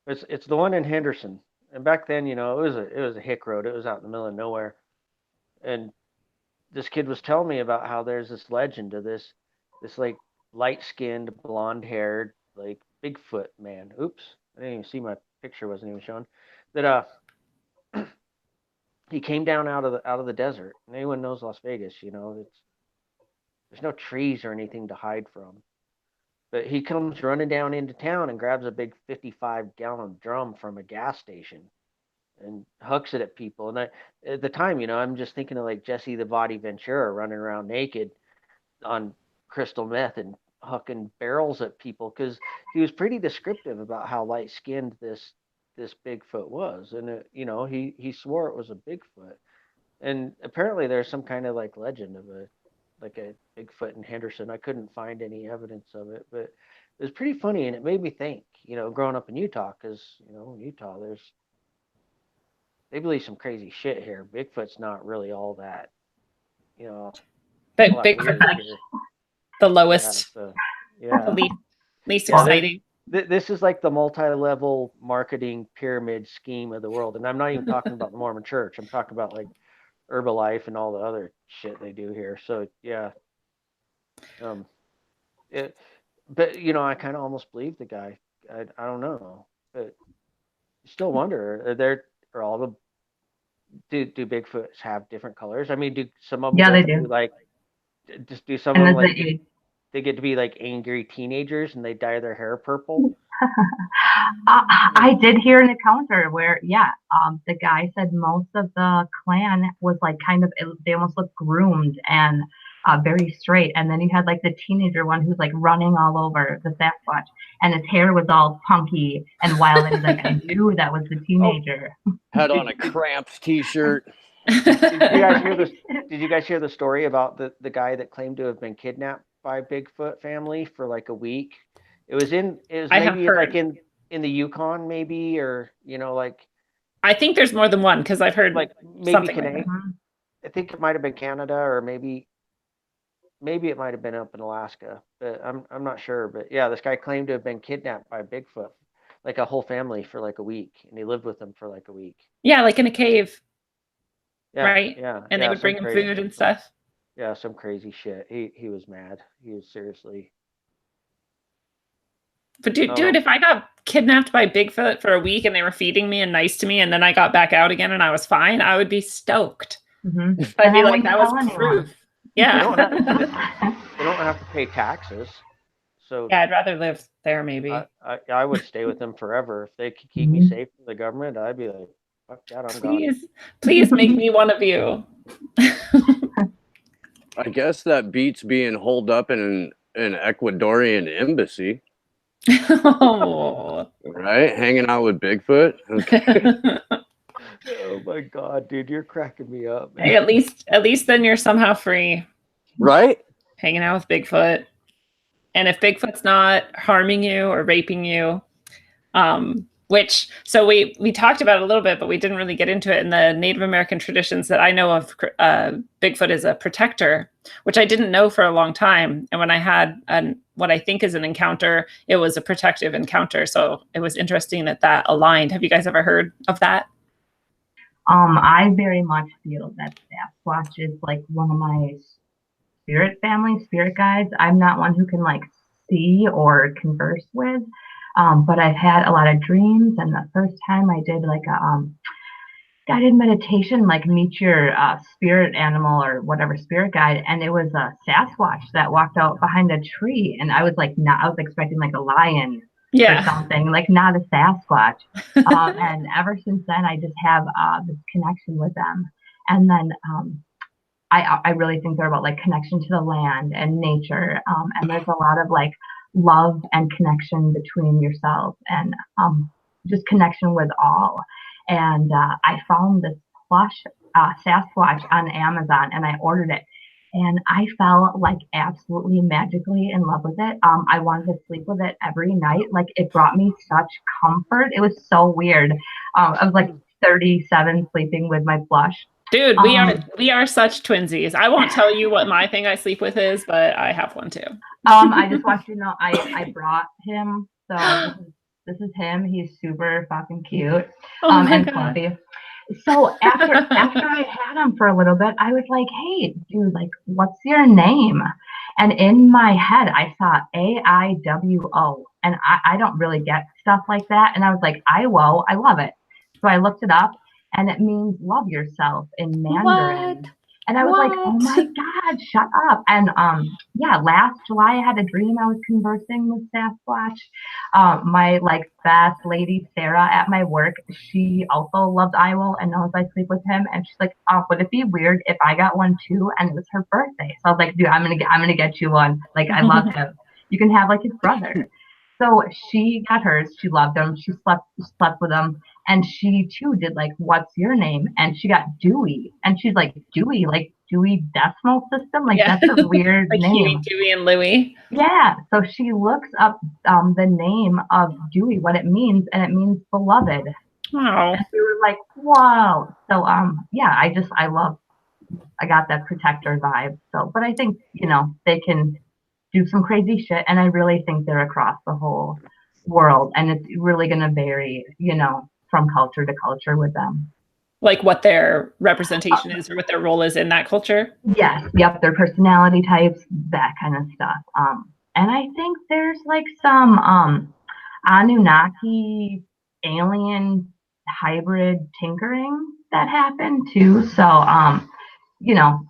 It's the one in Henderson. And back then, you know, it was a hick road. It was out in the middle of nowhere. And this kid was telling me about how there's this legend of this like light-skinned, blonde-haired, like Bigfoot man. Oops, I didn't even see my picture. Wasn't even shown. That he came down out of the desert. And anyone knows Las Vegas, you know, there's no trees or anything to hide from. But he comes running down into town and grabs a big 55-gallon drum from a gas station and hucks it at people. And at the time, you know, I'm just thinking of like Jesse the Body Ventura running around naked on crystal meth and hucking barrels at people, because he was pretty descriptive about how light-skinned this Bigfoot was. And you know, he swore it was a Bigfoot. And apparently there's some kind of like legend of a Bigfoot in Henderson. I couldn't find any evidence of it, but it was pretty funny, and it made me think, you know, growing up in Utah, because, you know, in Utah they believe some crazy shit here. Bigfoot's not really all that, you know. But Bigfoot, the lowest, the least exciting. This is like the multi-level marketing pyramid scheme of the world, and I'm not even talking about the Mormon Church. I'm talking about like Herbalife and all the other shit they do here. So yeah, but you know, I kind of almost believe the guy. I don't know, but still wonder, are all the do Bigfoots have different colors? I mean, do some of them? Yeah, they do. Like, just do some of them like they get to be like angry teenagers and they dye their hair purple? I did hear an encounter where, the guy said most of the clan was like they almost looked groomed and very straight. And then you had like the teenager one who's like running all over the Sasquatch, and his hair was all punky and wild. And he's like, I knew that was the teenager. Had on a Cramps t-shirt. Did you guys hear the story about the guy that claimed to have been kidnapped by Bigfoot family for like a week? It was maybe like in the Yukon, maybe, or, you know, like, I think there's more than one, because I've heard like maybe something Canada. I think it might have been Canada, or maybe it might have been up in Alaska, but I'm not sure. But yeah, this guy claimed to have been kidnapped by Bigfoot, like a whole family, for like a week, and he lived with them for like a week. Yeah, like in a cave. Yeah, right. Yeah, and they would bring him food and stuff. Yeah, some crazy shit. He was mad. He was seriously. But dude, if I got kidnapped by Bigfoot for a week and they were feeding me and nice to me, and then I got back out again and I was fine, I would be stoked. Mm-hmm. I'd be like, that was proof. Yeah. They don't have to pay taxes. So yeah, I'd rather live there maybe. I would stay with them forever. If they could keep me safe from the government, I'd be like, fuck that, I'm gone. Please make me one of you. I guess that beats being holed up in an Ecuadorian embassy. Oh. Right? Hanging out with Bigfoot. Okay. Oh my God, dude, you're cracking me up, man. Hey, at least then you're somehow free. Right? Hanging out with Bigfoot. And if Bigfoot's not harming you or raping you, so we talked about it a little bit, but we didn't really get into it. In the Native American traditions that I know of, Bigfoot is a protector, which I didn't know for a long time. And when I had what I think is an encounter, it was a protective encounter. So it was interesting that aligned. Have you guys ever heard of that? I very much feel that Sasquatch is like one of my spirit guides. I'm not one who can like see or converse with, but I've had a lot of dreams. And the first time I did like a guided meditation, like meet your spirit animal or whatever spirit guide, and it was a Sasquatch that walked out behind a tree, and I was like, I was expecting like a lion or something, like not a Sasquatch. And ever since then, I just have this connection with them. And then I really think they're about like connection to the land and nature. And there's a lot of like love and connection between yourself and just connection with all. And I found this plush Sasquatch on Amazon, and I ordered it. And I fell like absolutely magically in love with it. I wanted to sleep with it every night. Like it brought me such comfort. It was so weird. I was like 37 sleeping with my plush. Dude, we are such twinsies. I won't tell you what my thing I sleep with is, but I have one too. I just want you to know I brought him. So this is him. He's super fucking cute. And fluffy. So after I had him for a little bit, I was like, hey, dude, like, what's your name? And in my head, I saw AIWO. And I don't really get stuff like that. And I was like, Iwo, I love it. So I looked it up, and it means love yourself in Mandarin. What? And I was like, oh my God, shut up. And yeah, last July I had a dream I was conversing with Sasquatch. My like best lady, Sarah, at my work, she also loves Iwo and knows I sleep with him. And she's like, oh, would it be weird if I got one too? And it was her birthday. So I was like, dude, I'm gonna get you one. Like, I love him. You can have like his brother. So she got hers. She loved him. She slept with him. And she too did like, what's your name? And she got Dewey. And she's like, Dewey, like Dewey Decimal System? Like that's a weird like name. Huey, Dewey, and Louie. Yeah. So she looks up the name of Dewey, what it means, and it means beloved. Wow. And we were like, wow. So yeah, I got that protector vibe. So, but I think, they can do some crazy shit, and I really think they're across the whole world, and it's really going to vary, from culture to culture with them. Like what their representation is or what their role is in that culture? Yes. Yep. Their personality types, that kind of stuff. And I think there's like some Anunnaki alien hybrid tinkering that happened too. So,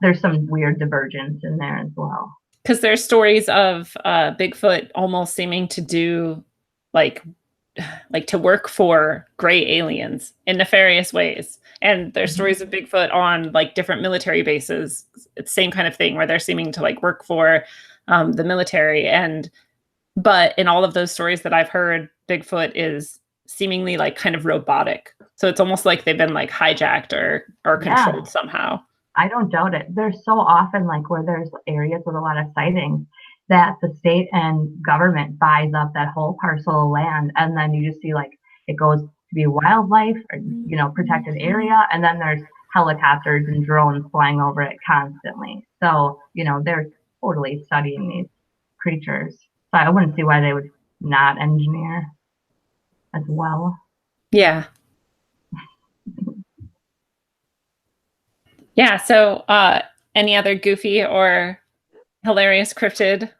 there's some weird divergence in there as well. Because there's stories of Bigfoot almost seeming to do like to work for gray aliens in nefarious ways. And there's stories of Bigfoot on like different military bases. It's the same kind of thing where they're seeming to like work for the military. But in all of those stories that I've heard, Bigfoot is seemingly like kind of robotic. So it's almost like they've been like hijacked or controlled somehow. I don't doubt it. There's so often like where there's areas with a lot of sightings that the state and government buys up that whole parcel of land, and then you just see like it goes to be wildlife or protected area, and then there's helicopters and drones flying over it constantly. So they're totally studying these creatures. So I wouldn't see why they would not engineer as well. Yeah. Yeah. So any other goofy or hilarious cryptid?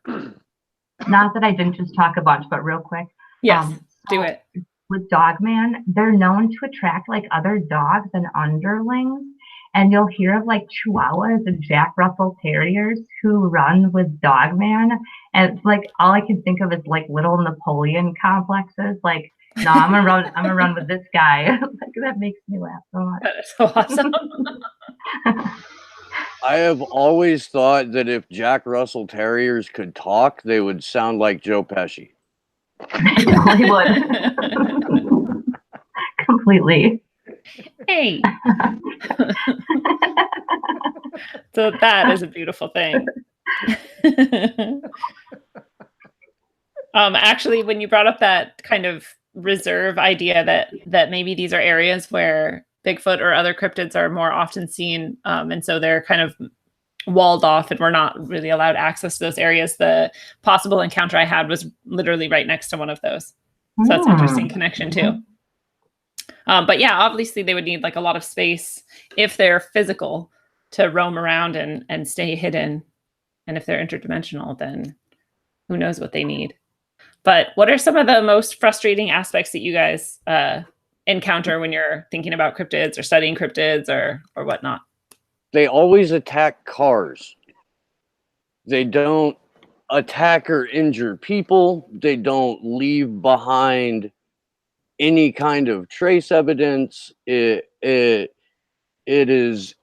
Not that I didn't just talk a bunch, but real quick. Yes, do it. With Dogman, they're known to attract like other dogs and underlings. And you'll hear of like Chihuahuas and Jack Russell Terriers who run with Dogman. And it's like all I can think of is like little Napoleon complexes. Like, no, I'm gonna run with this guy. Like, that makes me laugh so much. That is so awesome. I have always thought that if Jack Russell Terriers could talk, they would sound like Joe Pesci. They would. Completely. Hey. So that is a beautiful thing. Actually, when you brought up that kind of reserve idea that maybe these are areas where Bigfoot or other cryptids are more often seen, and so they're kind of walled off and we're not really allowed access to those areas. The possible encounter I had was literally right next to one of those. So that's an interesting connection too. But yeah, obviously they would need like a lot of space if they're physical to roam around and stay hidden. And if they're interdimensional, then who knows what they need. But what are some of the most frustrating aspects that you guys encounter when you're thinking about cryptids or studying cryptids or whatnot? They always attack cars. They don't attack or injure people. They don't leave behind any kind of trace evidence. It is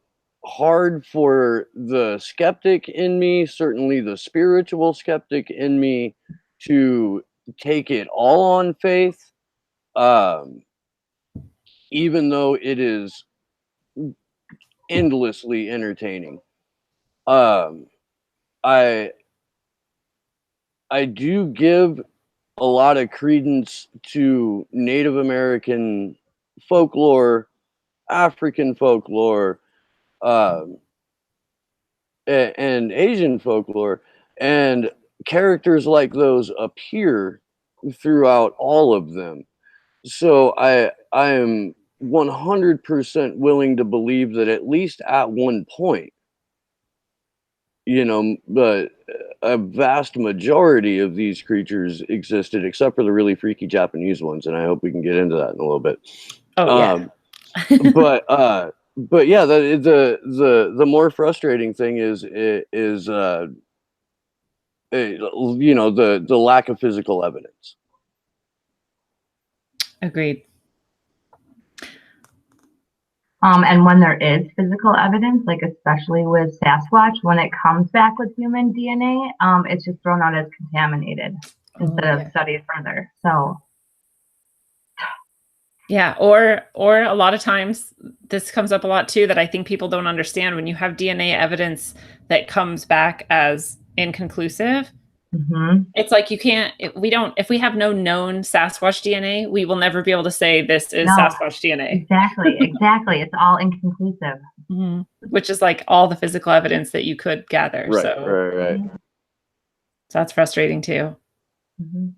hard for the skeptic in me, certainly the spiritual skeptic in me, to take it all on faith, even though it is endlessly entertaining. I do give a lot of credence to Native American folklore, African folklore, and Asian folklore, and characters like those appear throughout all of them. So I am 100% willing to believe that at least at one point, but a vast majority of these creatures existed, except for the really freaky Japanese ones, and I hope we can get into that in a little bit. Oh yeah. But yeah, the more frustrating thing is the lack of physical evidence. Agreed. And when there is physical evidence, like especially with Sasquatch, when it comes back with human DNA, it's just thrown out as contaminated instead of studied further. So yeah, or a lot of times this comes up a lot too, that I think people don't understand. When you have DNA evidence that comes back as inconclusive, it's like you can't, if we have no known Sasquatch DNA, we will never be able to say this is Sasquatch DNA. Exactly. It's all inconclusive. Which is like all the physical evidence that you could gather. Right. So that's frustrating too. You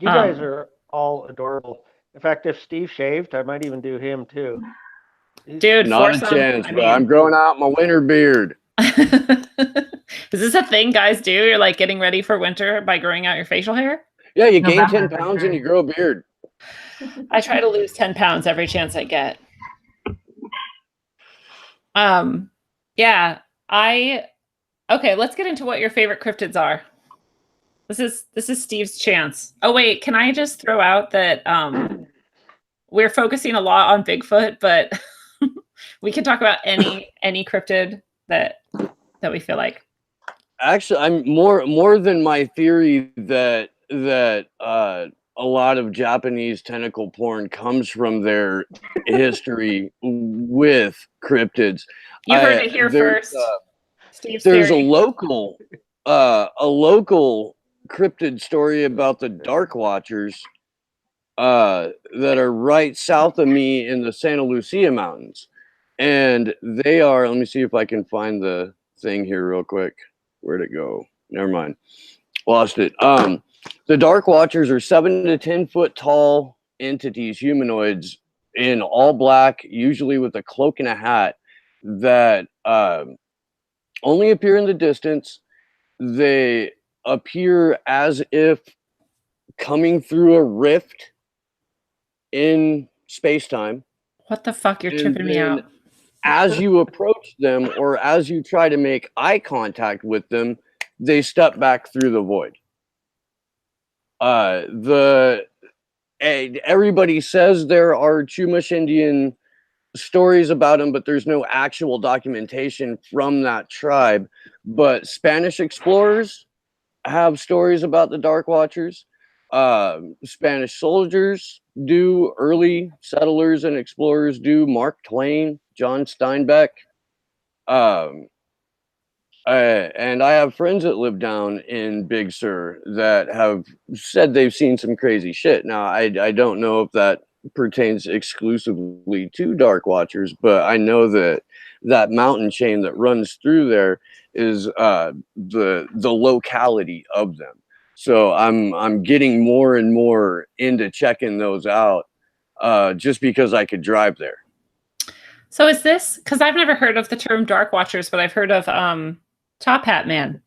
guys are all adorable. In fact, if Steve shaved, I might even do him too. Dude, not a chance, but I'm growing out my winter beard. Is this a thing guys do? You're like getting ready for winter by growing out your facial hair? Yeah, you gain 10 pounds and you grow a beard. I try to lose 10 pounds every chance I get. Yeah, okay, let's get into what your favorite cryptids are. This is Steve's chance. Oh wait, can I just throw out that we're focusing a lot on Bigfoot, but we can talk about any cryptid that we feel like. Actually, I'm more than my theory that a lot of Japanese tentacle porn comes from their history with cryptids. You heard it here first. Steve's there's theory. a local cryptid story about the Dark Watchers that are right south of me in the Santa Lucia Mountains, and they are. Let me see if I can find the thing here real quick. Where'd it go? Never mind. Lost it. The Dark Watchers are 7 to 10 foot tall entities, humanoids in all black, usually with a cloak and a hat, that only appear in the distance. They appear as if coming through a rift in space-time. What the fuck? You're tripping me out. As you approach them or as you try to make eye contact with them, they step back through the void. Everybody says there are Chumash Indian stories about them, but there's no actual documentation from that tribe. But Spanish explorers have stories about the Dark Watchers. Spanish soldiers do, early settlers and explorers do, Mark Twain, John Steinbeck. And I have friends that live down in Big Sur that have said they've seen some crazy shit. Now, I don't know if that pertains exclusively to Dark Watchers, but I know that mountain chain that runs through there is the locality of them. So I'm getting more and more into checking those out. just because I could drive there. So is this, because I've never heard of the term dark watchers, but I've heard of Top Hat Man.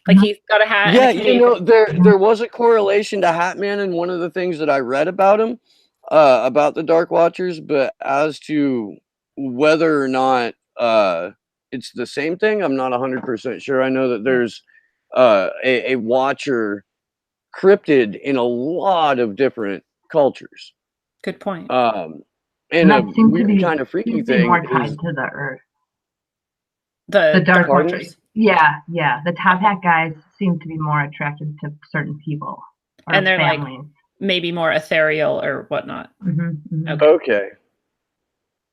Like he's got a hat. Yeah, and a cape. there was a correlation to Hat Man in one of the things that I read about him, about the Dark Watchers, but as to whether or not it's the same thing, I'm not 100% sure. I know that there's a Watcher cryptid in a lot of different cultures. Good point. And a weird kind of freaky thing more tied to the earth. The Dark Watchers. Yeah. The Top Hat guys seem to be more attracted to certain people. And they're families. like maybe more ethereal or whatnot. Okay.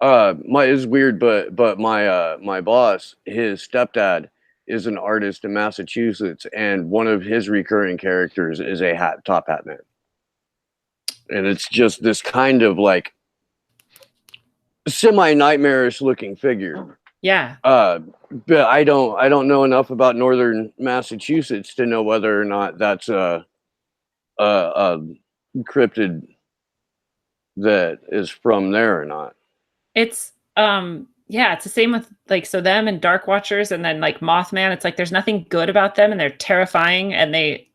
It's weird, but my boss, his stepdad, is an artist in Massachusetts, and one of his recurring characters is a top hat man. And it's just this kind of like semi-nightmarish looking figure. Yeah. But I don't know enough about northern Massachusetts to know whether or not that's a cryptid that is from there or not. It's it's the same with like, so them and Dark Watchers, and then like Mothman, it's like there's nothing good about them and they're terrifying, and they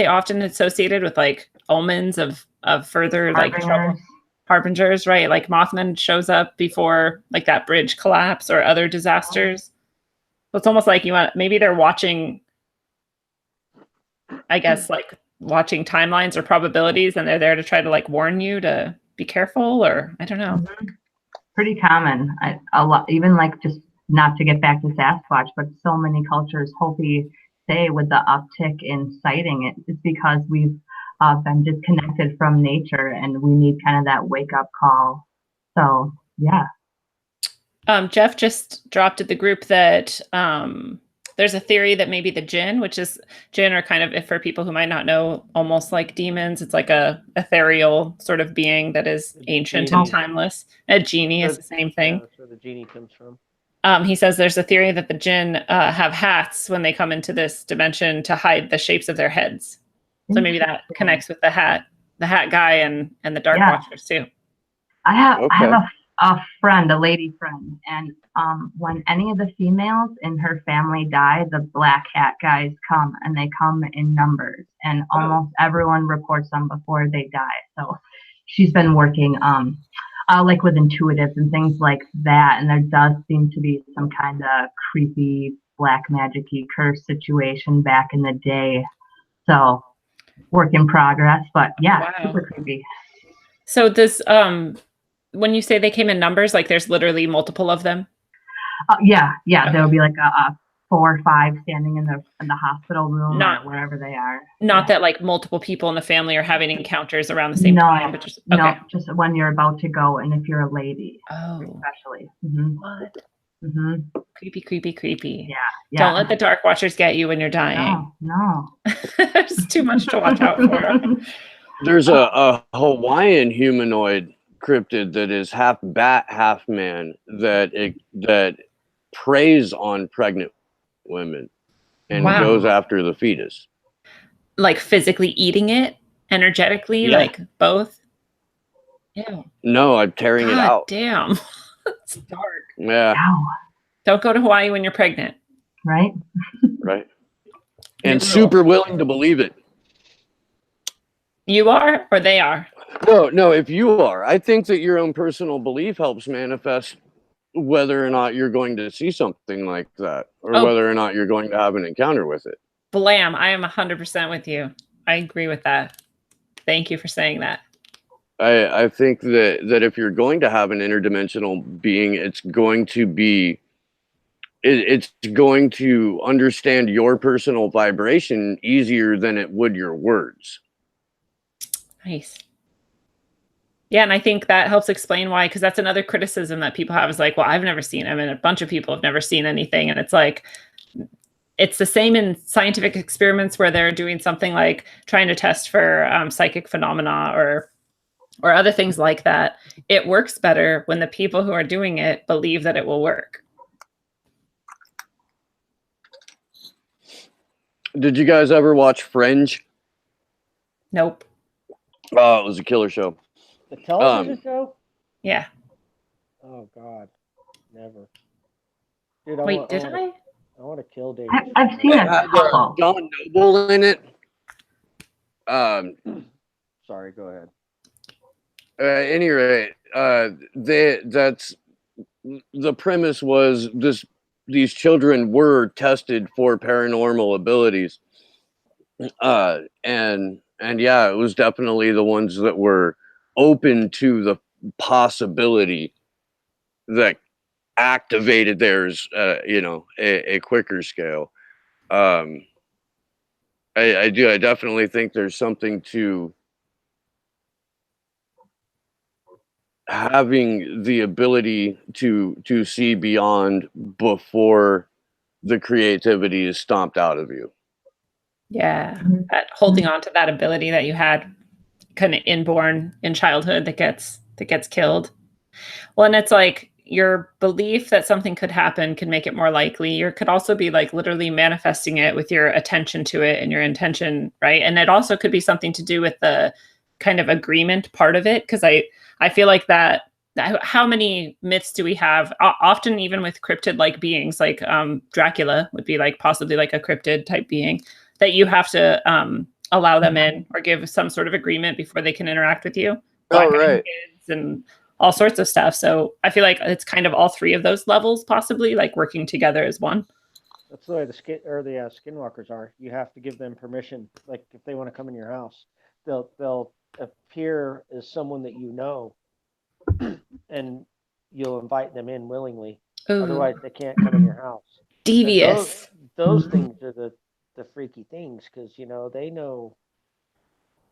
often associated with like omens of further like trouble. Harbingers, right? Like Mothman shows up before like that bridge collapse or other disasters. So it's almost like maybe they're watching, I guess, like watching timelines or probabilities, and they're there to try to like warn you to be careful, or I don't know. Pretty common. A lot, even like, just not to get back to Sasquatch, but so many cultures, Hopi say with the uptick in sighting, it's because we've been disconnected from nature, and we need kind of that wake up call. So yeah. Jeff just dropped at the group that there's a theory that maybe the jinn are kind of, if for people who might not know, almost like demons. It's like a ethereal sort of being that is ancient and timeless. A genie is the same thing. That's where the genie comes from. He says there's a theory that the jinn have hats when they come into this dimension to hide the shapes of their heads. So maybe that connects with the hat guy and the Dark Watchers too. I have a friend, a lady friend, and when any of the females in her family die, the black hat guys come, and they come in numbers, and almost everyone reports them before they die. So she's been working like with intuitives and things like that, and there does seem to be some kind of creepy black magic-y curse situation back in the day. So work in progress, but super creepy. So this when you say they came in numbers, like there's literally multiple of them? Yeah. There'll be like a 4 or 5 standing in the hospital room or wherever they are. Not that like multiple people in the family are having encounters around the same time, but just just when you're about to go, and if you're a lady, especially. What? Creepy. Yeah. Don't let the Dark Watchers get you when you're dying. No. There's too much to watch out for. There's a Hawaiian humanoid cryptid that is half bat, half man, that preys on pregnant women and goes after the fetus. Like physically eating it, energetically, like both? Yeah. No, I'm tearing it out. Damn. It's dark. Yeah. Ow. Don't go to Hawaii when you're pregnant. Right? Right. And super willing to believe it. You are, or they are? No, if you are. I think that your own personal belief helps manifest whether or not you're going to see something like that, or whether or not you're going to have an encounter with it. Blam, I am 100% with you. I agree with that. Thank you for saying that. I think that if you're going to have an interdimensional being, it's going to understand your personal vibration easier than it would your words. Nice. Yeah, and I think that helps explain why, because that's another criticism that people have is like, well, I've never seen him, and a bunch of people have never seen anything. And it's like, it's the same in scientific experiments where they're doing something like trying to test for psychic phenomena or other things like that. It works better when the people who are doing it believe that it will work. Did you guys ever watch Fringe? Nope. Oh, it was a killer show. The television show? Yeah. Oh God, never. Dude, I want to kill Dave. I've seen a couple. John Noble in it. Sorry, go ahead. At any rate, that's the premise was these children were tested for paranormal abilities. And yeah, it was definitely the ones that were open to the possibility that activated theirs, a quicker scale. I definitely think there's something to having the ability to see beyond before the creativity is stomped out of you. Yeah, holding on to that ability that you had kind of inborn in childhood that gets killed. Well, and it's like your belief that something could happen can make it more likely. You could also be like literally manifesting it with your attention to it and your intention, right? And it also could be something to do with the kind of agreement part of it, because I feel like that how many myths do we have? Often even with cryptid like beings, like Dracula would be like possibly like a cryptid type being that you have to allow them in or give some sort of agreement before they can interact with you. Oh, right. Kids and all sorts of stuff. So I feel like it's kind of all three of those levels possibly like working together as one. That's the way the skinwalkers are. You have to give them permission. Like if they want to come in your house, they'll appear as someone that you know, and you'll invite them in willingly. Ooh. Otherwise, they can't come in your house. Devious. Those things are the freaky things, because they know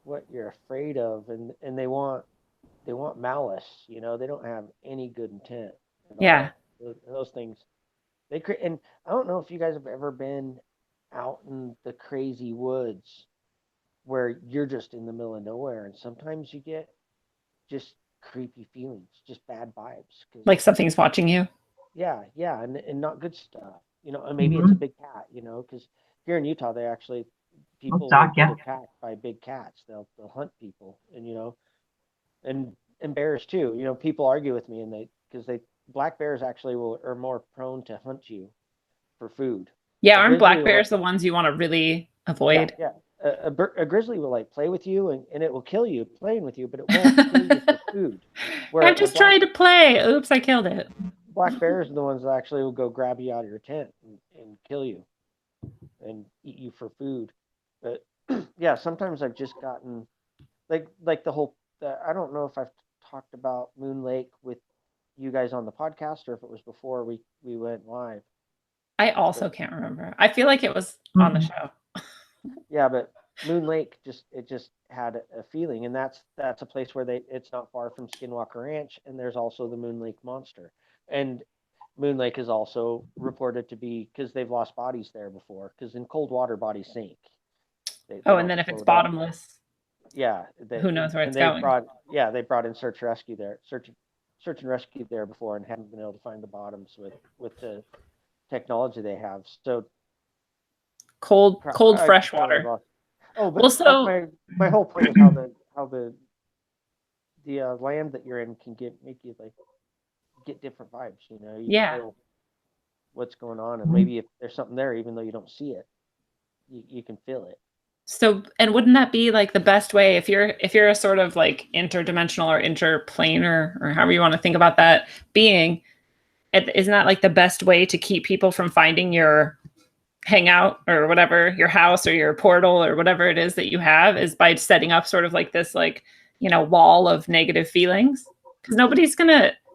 what you're afraid of, and they want malice. They don't have any good intent. Yeah. Those things. They create, and I don't know if you guys have ever been out in the crazy woods where you're just in the middle of nowhere, and sometimes you get just creepy feelings, just bad vibes. Like something's watching you. Yeah, and not good stuff. And maybe it's a big cat. Because here in Utah, people get attacked by big cats. They'll hunt people, and bears too. People argue with me, because black bears actually are more prone to hunt you for food. Yeah, aren't black bears the ones you want to really avoid? Yeah. A grizzly will like play with you and it will kill you playing with you, but it won't kill you for food. I'm just trying to play. Oops, I killed it. Black bears are the ones that actually will go grab you out of your tent and kill you and eat you for food. But yeah, sometimes I've just gotten like the whole. I don't know if I've talked about Moon Lake with you guys on the podcast or if it was before we went live. I also can't remember. I feel like it was on the show. Yeah, but Moon Lake just had a feeling, and that's a place where it's not far from Skinwalker Ranch, and there's also the Moon Lake monster. And Moon Lake is also reported to be, because they've lost bodies there before, because in cold water bodies sink. They and then if it's bottomless, yeah, who knows where it's going? They brought in search and rescue there before, and haven't been able to find the bottoms with the technology they have. So cold fresh water. Oh, but well, my whole point is how the land that you're in can make you like get different vibes. You feel what's going on, and maybe if there's something there, even though you don't see it, you can feel it. So, and wouldn't that be like the best way if you're a sort of like interdimensional or interplanar or however you want to think about that being? Isn't that like the best way to keep people from finding your hangout or whatever, your house or your portal or whatever it is that you have, is by setting up sort of like this like wall of negative feelings? Because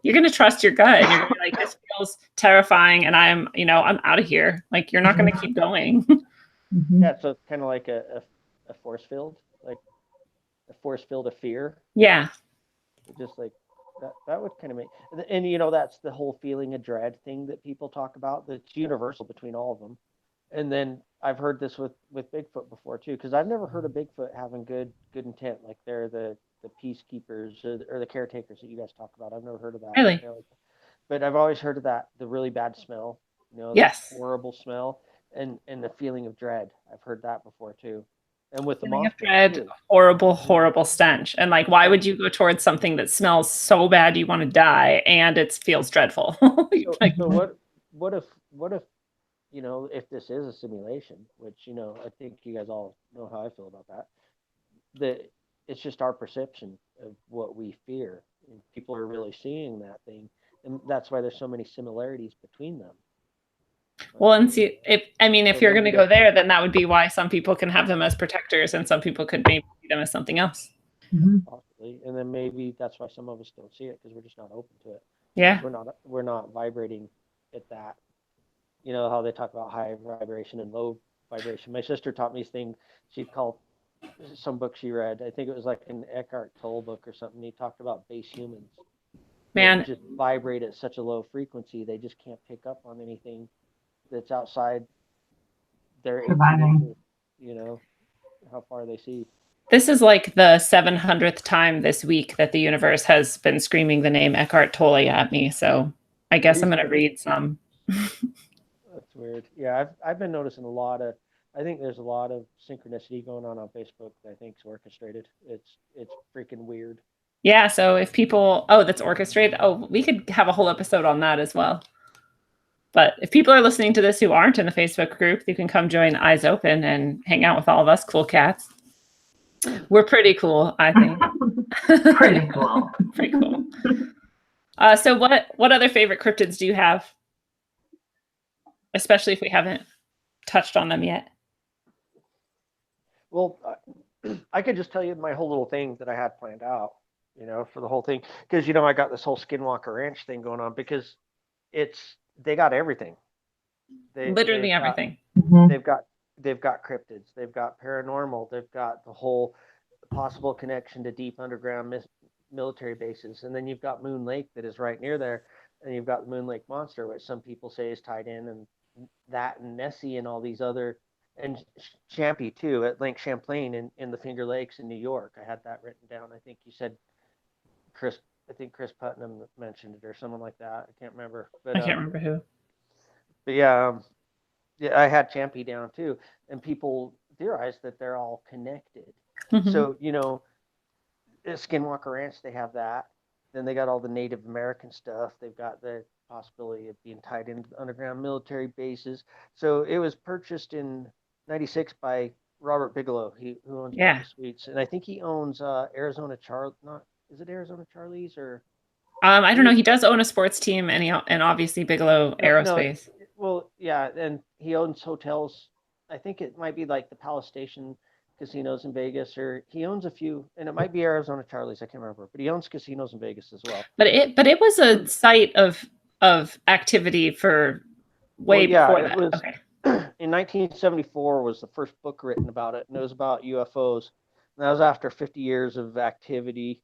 you're gonna trust your gut and you're gonna be like, this feels terrifying and I'm out of here. Like you're not gonna keep going. Yeah, so it's kind of like a force field, like a force field of fear. Yeah, just like that would kind of make, and that's the whole feeling of dread thing that people talk about. That's universal between all of them. And then I've heard this with Bigfoot before too, because I've never heard of Bigfoot having good intent, like they're the peacekeepers or the caretakers that you guys talk about. I've never heard of that. Really? But I've always heard of that, the really bad smell, yes, the horrible smell, and the feeling of dread. I've heard that before too. And with the Feeling moth, of dread, horrible stench. And like, why would you go towards something that smells so bad you want to die and it feels dreadful? Like, so what if if this is a simulation, which I think you guys all know how I feel about that, that it's just our perception of what we fear, and people are really seeing that thing, and that's why there's so many similarities between them. Well, and see, if you're going to go there, then that would be why some people can have them as protectors and some people could maybe see them as something else. Possibly. And then maybe that's why some of us don't see it, because we're just not open to it. Yeah. We're not vibrating at that. You know how they talk about high vibration and low vibration. My sister taught me this thing. She called some book she read. I think it was like an Eckhart Tolle book or something. He talked about base humans. Man, they just vibrate at such a low frequency, they just can't pick up on anything that's outside their surviving. How far they see. This is like the 700th time this week that the universe has been screaming the name Eckhart Tolle at me. So I guess I'm going to read some. That's weird. Yeah, I've been noticing I think there's a lot of synchronicity going on Facebook that I think is orchestrated. It's freaking weird. Yeah, so if people, that's orchestrated. Oh, we could have a whole episode on that as well. But if people are listening to this who aren't in the Facebook group, you can come join Eyes Open and hang out with all of us cool cats. We're pretty cool, I think. Pretty cool. Pretty cool. So what other favorite cryptids do you have? Especially if we haven't touched on them yet. Well, I could just tell you my whole little thing that I had planned out, for the whole thing. Because, I got this whole Skinwalker Ranch thing going on, because they got everything. Literally everything. They've got cryptids, they've got paranormal, they've got the whole possible connection to deep underground military bases, and then you've got Moon Lake that is right near there, and you've got the Moon Lake Monster, which some people say is tied in, and that and Nessie and all these other, and Champy too at Lake Champlain in the Finger Lakes in New York. I had that written down. I think you said Chris Putnam mentioned it or someone like that. I can't remember. But I can't remember who. But yeah, I had Champy down too, and people theorize that they're all connected. So at Skinwalker Ranch, they have that. Then they got all the Native American stuff. They've got the possibility of being tied into underground military bases. So it was purchased in '96 by Robert Bigelow, who owns the Suites, and I think he owns Arizona is it Arizona Charlie's or? I don't know. He does own a sports team, and obviously Bigelow Aerospace. Well, yeah, and he owns hotels. I think it might be like the Palace Station casinos in Vegas, or he owns a few, and it might be Arizona Charlie's. I can't remember, but he owns casinos in Vegas as well. But it was a site of activity for way before that. Was, okay. In 1974 was the first book written about it, and it was about UFOs. And that was after 50 years of activity.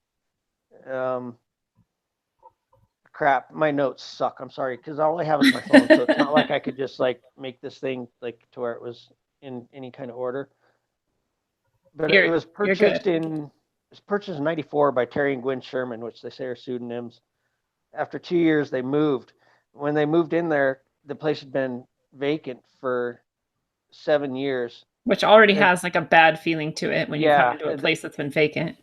Crap, my notes suck. I'm sorry, because all I have is my phone, so it's not like I could just like make this thing like to where it was in any kind of order. But it was purchased in '94 by Terry and Gwen Sherman, which they say are pseudonyms. After 2 years, they moved. When they moved in there, the place had been vacant for 7 years. Which already has like a bad feeling to it when you come into a place that's been vacant.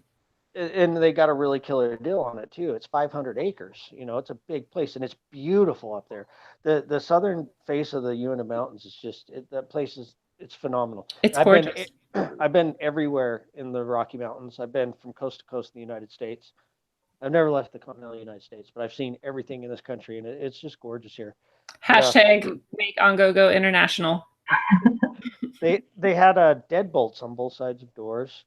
And they got a really killer deal on it too. It's 500 acres. It's a big place, and it's beautiful up there. The southern face of the Uinta Mountains is just that place it's phenomenal. It's gorgeous. I've been everywhere in the Rocky Mountains. I've been from coast to coast in the United States. I've never left the continental United States, but I've seen everything in this country, and it's just gorgeous here. Hashtag make Ongogo international. They had deadbolts on both sides of doors.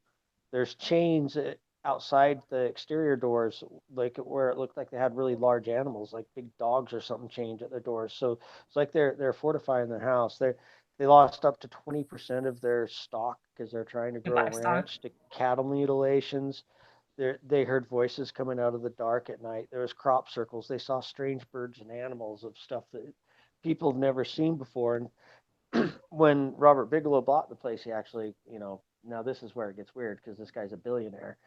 There's chains outside the exterior doors, like where it looked like they had really large animals, like big dogs or something, chained at their doors. So it's like they're fortifying their house. They lost up to 20% of their stock because they're trying to grow a ranch to cattle mutilations. They heard voices coming out of the dark at night. There was crop circles. They saw strange birds and animals of stuff that people have never seen before. And when Robert Bigelow bought the place, he actually, now this is where it gets weird because this guy's a billionaire,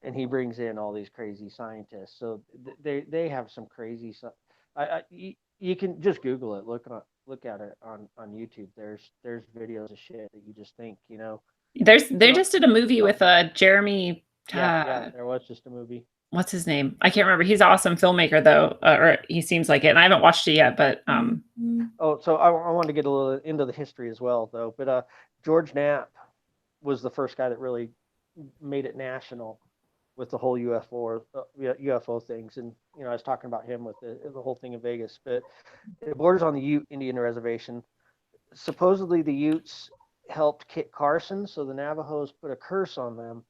and he brings in all these crazy scientists. So they have some crazy stuff. You can just Google it, look at it on YouTube. There's videos of shit that you just think, They just did a movie with Jeremy. Yeah, there was just a movie. What's his name? I can't remember. He's an awesome filmmaker, though, or he seems like it. And I haven't watched it yet, but so I want to get a little into the history as well, though. But George Knapp was the first guy that really made it national with the whole UFO things. And I was talking about him with the whole thing in Vegas. But it borders on the Ute Indian Reservation. Supposedly, the Utes helped Kit Carson, so the Navajos put a curse on them.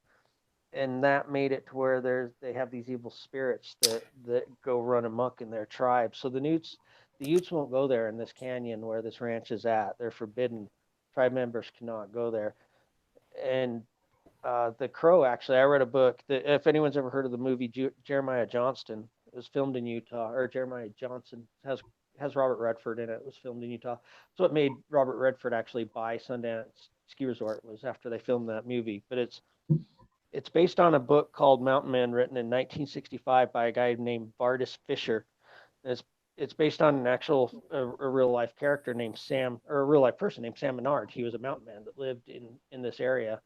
And that made it to where they have these evil spirits that go run amok in their tribe. So the Utes won't go there in this canyon where this ranch is at. They're forbidden. Tribe members cannot go there. And the Crow, actually, I read a book that, if anyone's ever heard of the movie Jeremiah Johnston, it was filmed in Utah, or Jeremiah Johnson has Robert Redford in it. It was filmed in Utah. So what made Robert Redford actually buy Sundance Ski Resort was after they filmed that movie. But it's based on a book called Mountain Men, written in 1965 by a guy named Vardis Fisher. It's based on an actual a real life character named Sam, or a real life person named Sam Menard. He was a mountain man that lived in this area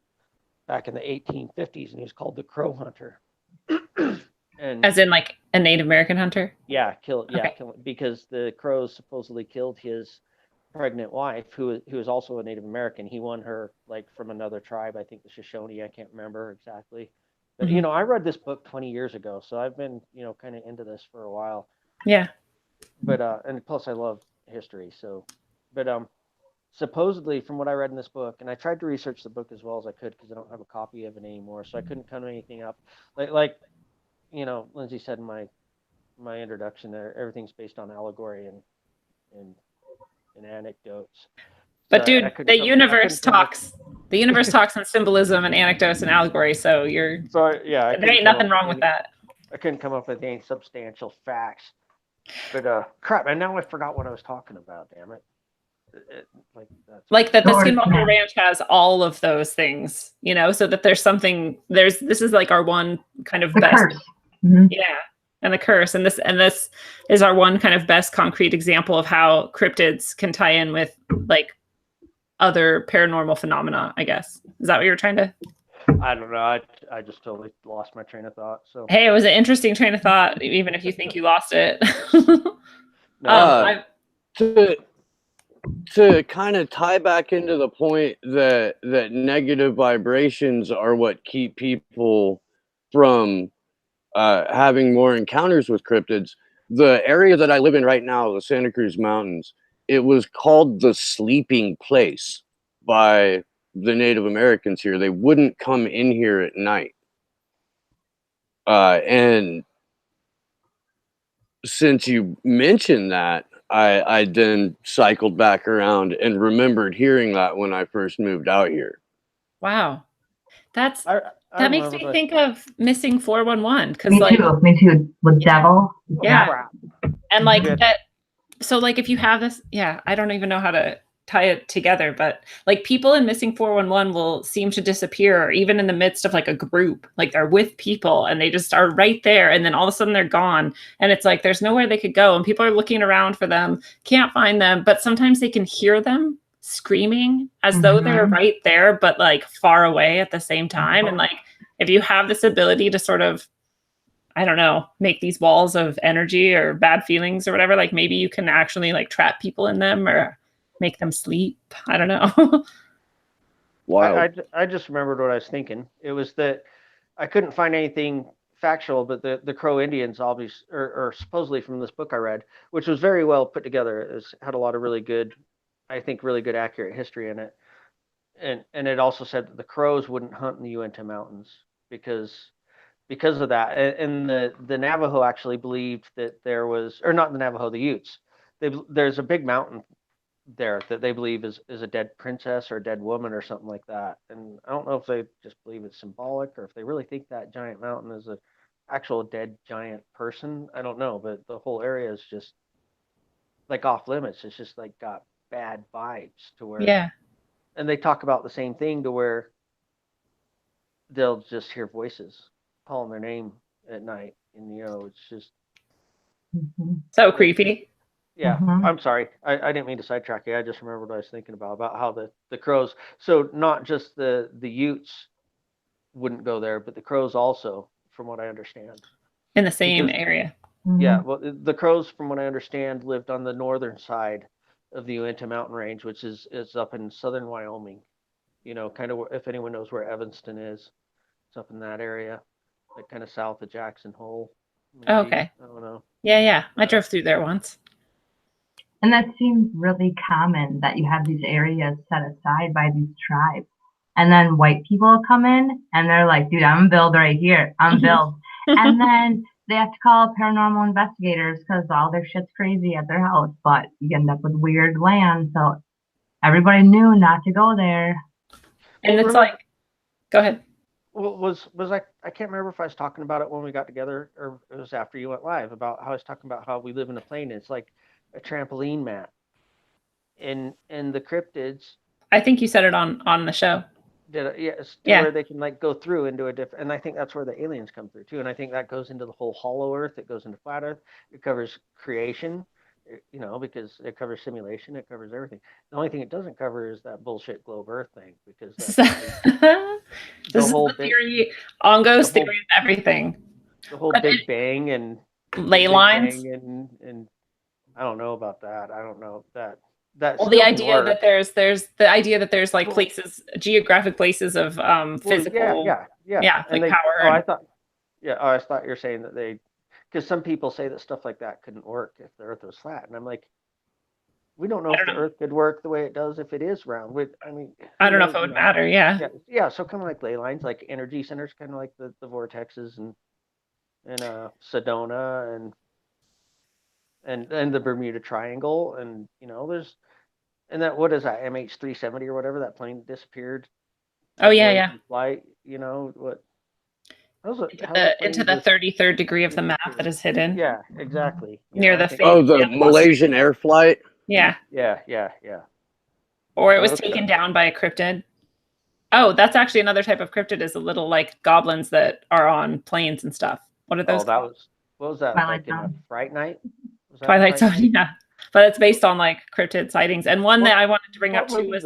back in the 1850s, and he was called the Crow Hunter. And as in like a Native American hunter? Yeah, because the Crows supposedly killed his pregnant wife, who was also a Native American. He won her like from another tribe, I think the Shoshone. I can't remember exactly, but I read this book 20 years ago, so I've been kind of into this for a while. Yeah. But and plus I love history, so but supposedly from what I read in this book, and I tried to research the book as well as I could because I don't have a copy of it anymore, so I couldn't come anything up. Like Lindsay said in my introduction there, everything's based on allegory and anecdotes. But so dude, the universe talks in symbolism and anecdotes and allegory. So there ain't nothing wrong with that. I couldn't come up with any substantial facts. But crap, and now I forgot what I was talking about. Damn it! That the Skinwalker Ranch has all of those things, so that there's something. This is like our one kind of best. Curse. Mm-hmm. Yeah. And the curse, and this is our one kind of best concrete example of how cryptids can tie in with like other paranormal phenomena, I guess. Is that what you're trying to? I don't know. I just totally lost my train of thought. So hey, it was an interesting train of thought, even if you think you lost it. To kind of tie back into the point that negative vibrations are what keep people from having more encounters with cryptids. The area that I live in right now, the Santa Cruz Mountains, it was called the sleeping place by the Native Americans here. They wouldn't come in here at night. And since you mentioned that, I then cycled back around and remembered hearing that when I first moved out here. Wow. That makes me think of Missing 411 because me too with Devil. Yeah. And like that. So like if you have this, I don't even know how to tie it together, but like people in Missing 411 will seem to disappear even in the midst of like a group, like they're with people and they just are right there. And then all of a sudden they're gone. And it's like, there's nowhere they could go. And people are looking around for them, can't find them, but sometimes they can hear them screaming as though they're right there, but like far away at the same time. And like, if you have this ability to sort of, I don't know, make these walls of energy or bad feelings or whatever, like maybe you can actually like trap people in them or make them sleep. I don't know. Wow. I just remembered what I was thinking. It was that I couldn't find anything factual, but the Crow Indians obviously, or supposedly from this book I read, which was very well put together. It had a lot of really good accurate history in it. And it also said that the Crows wouldn't hunt in the Uinta Mountains because of that. And the Navajo actually believed that there was, or not the Navajo, the Utes. There's a big mountain there that they believe is a dead princess or a dead woman or something like that. And I don't know if they just believe it's symbolic or if they really think that giant mountain is an actual dead giant person. I don't know, but the whole area is just like off limits. It's just like got bad vibes to where and they talk about the same thing to where they'll just hear voices calling their name at night, and it's just so creepy. Yeah, I'm sorry. I didn't mean to sidetrack you. I just remembered what I was thinking about how the crows. So not just the Utes wouldn't go there, but the crows also, from what I understand. In the same area. Yeah, well, the crows, from what I understand, lived on the northern side of the Uinta Mountain Range, which is up in southern Wyoming. You know, kind of if anyone knows where Evanston is, it's up in that area, like kind of south of Jackson Hole. Maybe. Oh, okay. I don't know. Yeah. I drove through there once. And that seems really common that you have these areas set aside by these tribes. And then white people come in and they're like, dude, I'm billed right here. I'm billed. And then they have to call paranormal investigators because all their shit's crazy at their house. But you end up with weird land. So everybody knew not to go there. And it's like, go ahead. Well, was I can't remember if I was talking about it when we got together or it was after you went live about how I was talking about how we live in a plane. It's like a trampoline mat. In the cryptids. I think you said it on the show. Yes, where they can like go through into a different, and I think that's where the aliens come through too. And I think that goes into the whole hollow earth. It goes into flat earth. It covers creation, you know, because it covers simulation. It covers everything. The only thing it doesn't cover is that bullshit globe earth thing, because that's this whole is the theory, Ongo's theory of everything. The whole Big Bang and ley lines and I don't know about that. I don't know that. Well, the idea that there's the idea that there's like places, geographic places of physical, like power. I thought you were saying that because some people say that stuff like that couldn't work if the Earth was flat, and I'm like, we don't know if the Earth could work the way it does if it is round. I don't know if it would matter. Yeah. So kind of like ley lines, like energy centers, kind of like the vortexes and Sedona and the Bermuda Triangle, and you know, there's. And that, what is that, MH370 or whatever, that plane disappeared? Oh, yeah. Flight, you know, what? Into the 33rd degree of the map that is hidden. Yeah, exactly. Near the the Malaysian air flight? Yeah. Or it was taken down by a cryptid. Oh, that's actually another type of cryptid, is the little, like, goblins that are on planes and stuff. What are those called? What was that? Twilight like Zone. Fright Night? Twilight Zone, yeah. But it's based on like cryptid sightings. And one that I wanted to bring up too was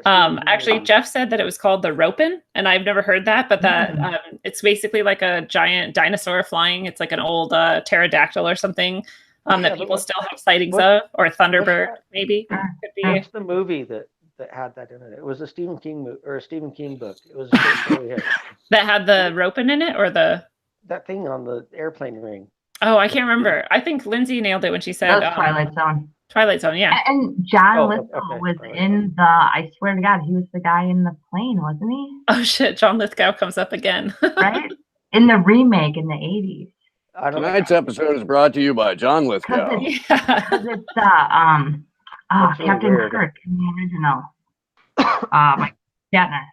actually Jeff said that it was called the Ropin, and I've never heard that, but that it's basically like a giant dinosaur flying. It's like an old pterodactyl or something that people still have sightings of, or a thunderbird maybe. Could be. What's the movie that had that in it? It was a Stephen King book. It was a short story hit. That had the Ropin in it, or that thing on the airplane ring. Oh, I can't remember. I think Lindsay nailed it when she said Twilight Zone. Twilight Zone, yeah. And John Lithgow was in the, I swear to God, he was the guy in the plane, wasn't he? Oh shit, John Lithgow comes up again. Right? In the remake in the 80s. Tonight's episode is brought to you by John Lithgow. Because it's Captain Kirk in the original. Mike Shatner.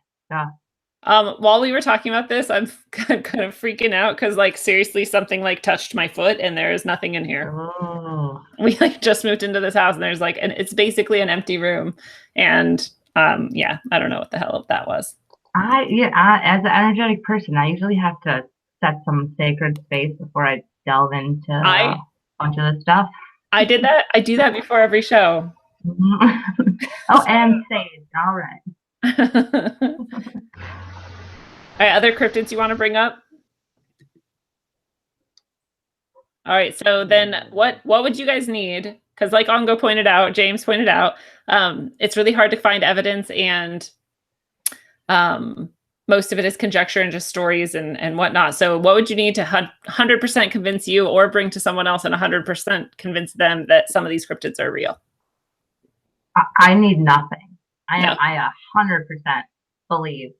While we were talking about this, I'm kind of freaking out because, like, seriously, something like touched my foot and there is nothing in here. Oh. We like just moved into this house and there's like, and it's basically an empty room. And I don't know what the hell that was. As an energetic person, I usually have to set some sacred space before I delve into a bunch of this stuff. I did that. I do that before every show. And saved. All right. All right, other cryptids you want to bring up? All right, so then what would you guys need? Because like Ongo pointed out, James pointed out, it's really hard to find evidence, and most of it is conjecture and just stories and whatnot. So what would you need to 100% convince you or bring to someone else and 100% convince them that some of these cryptids are real? I need nothing. I 100% believe.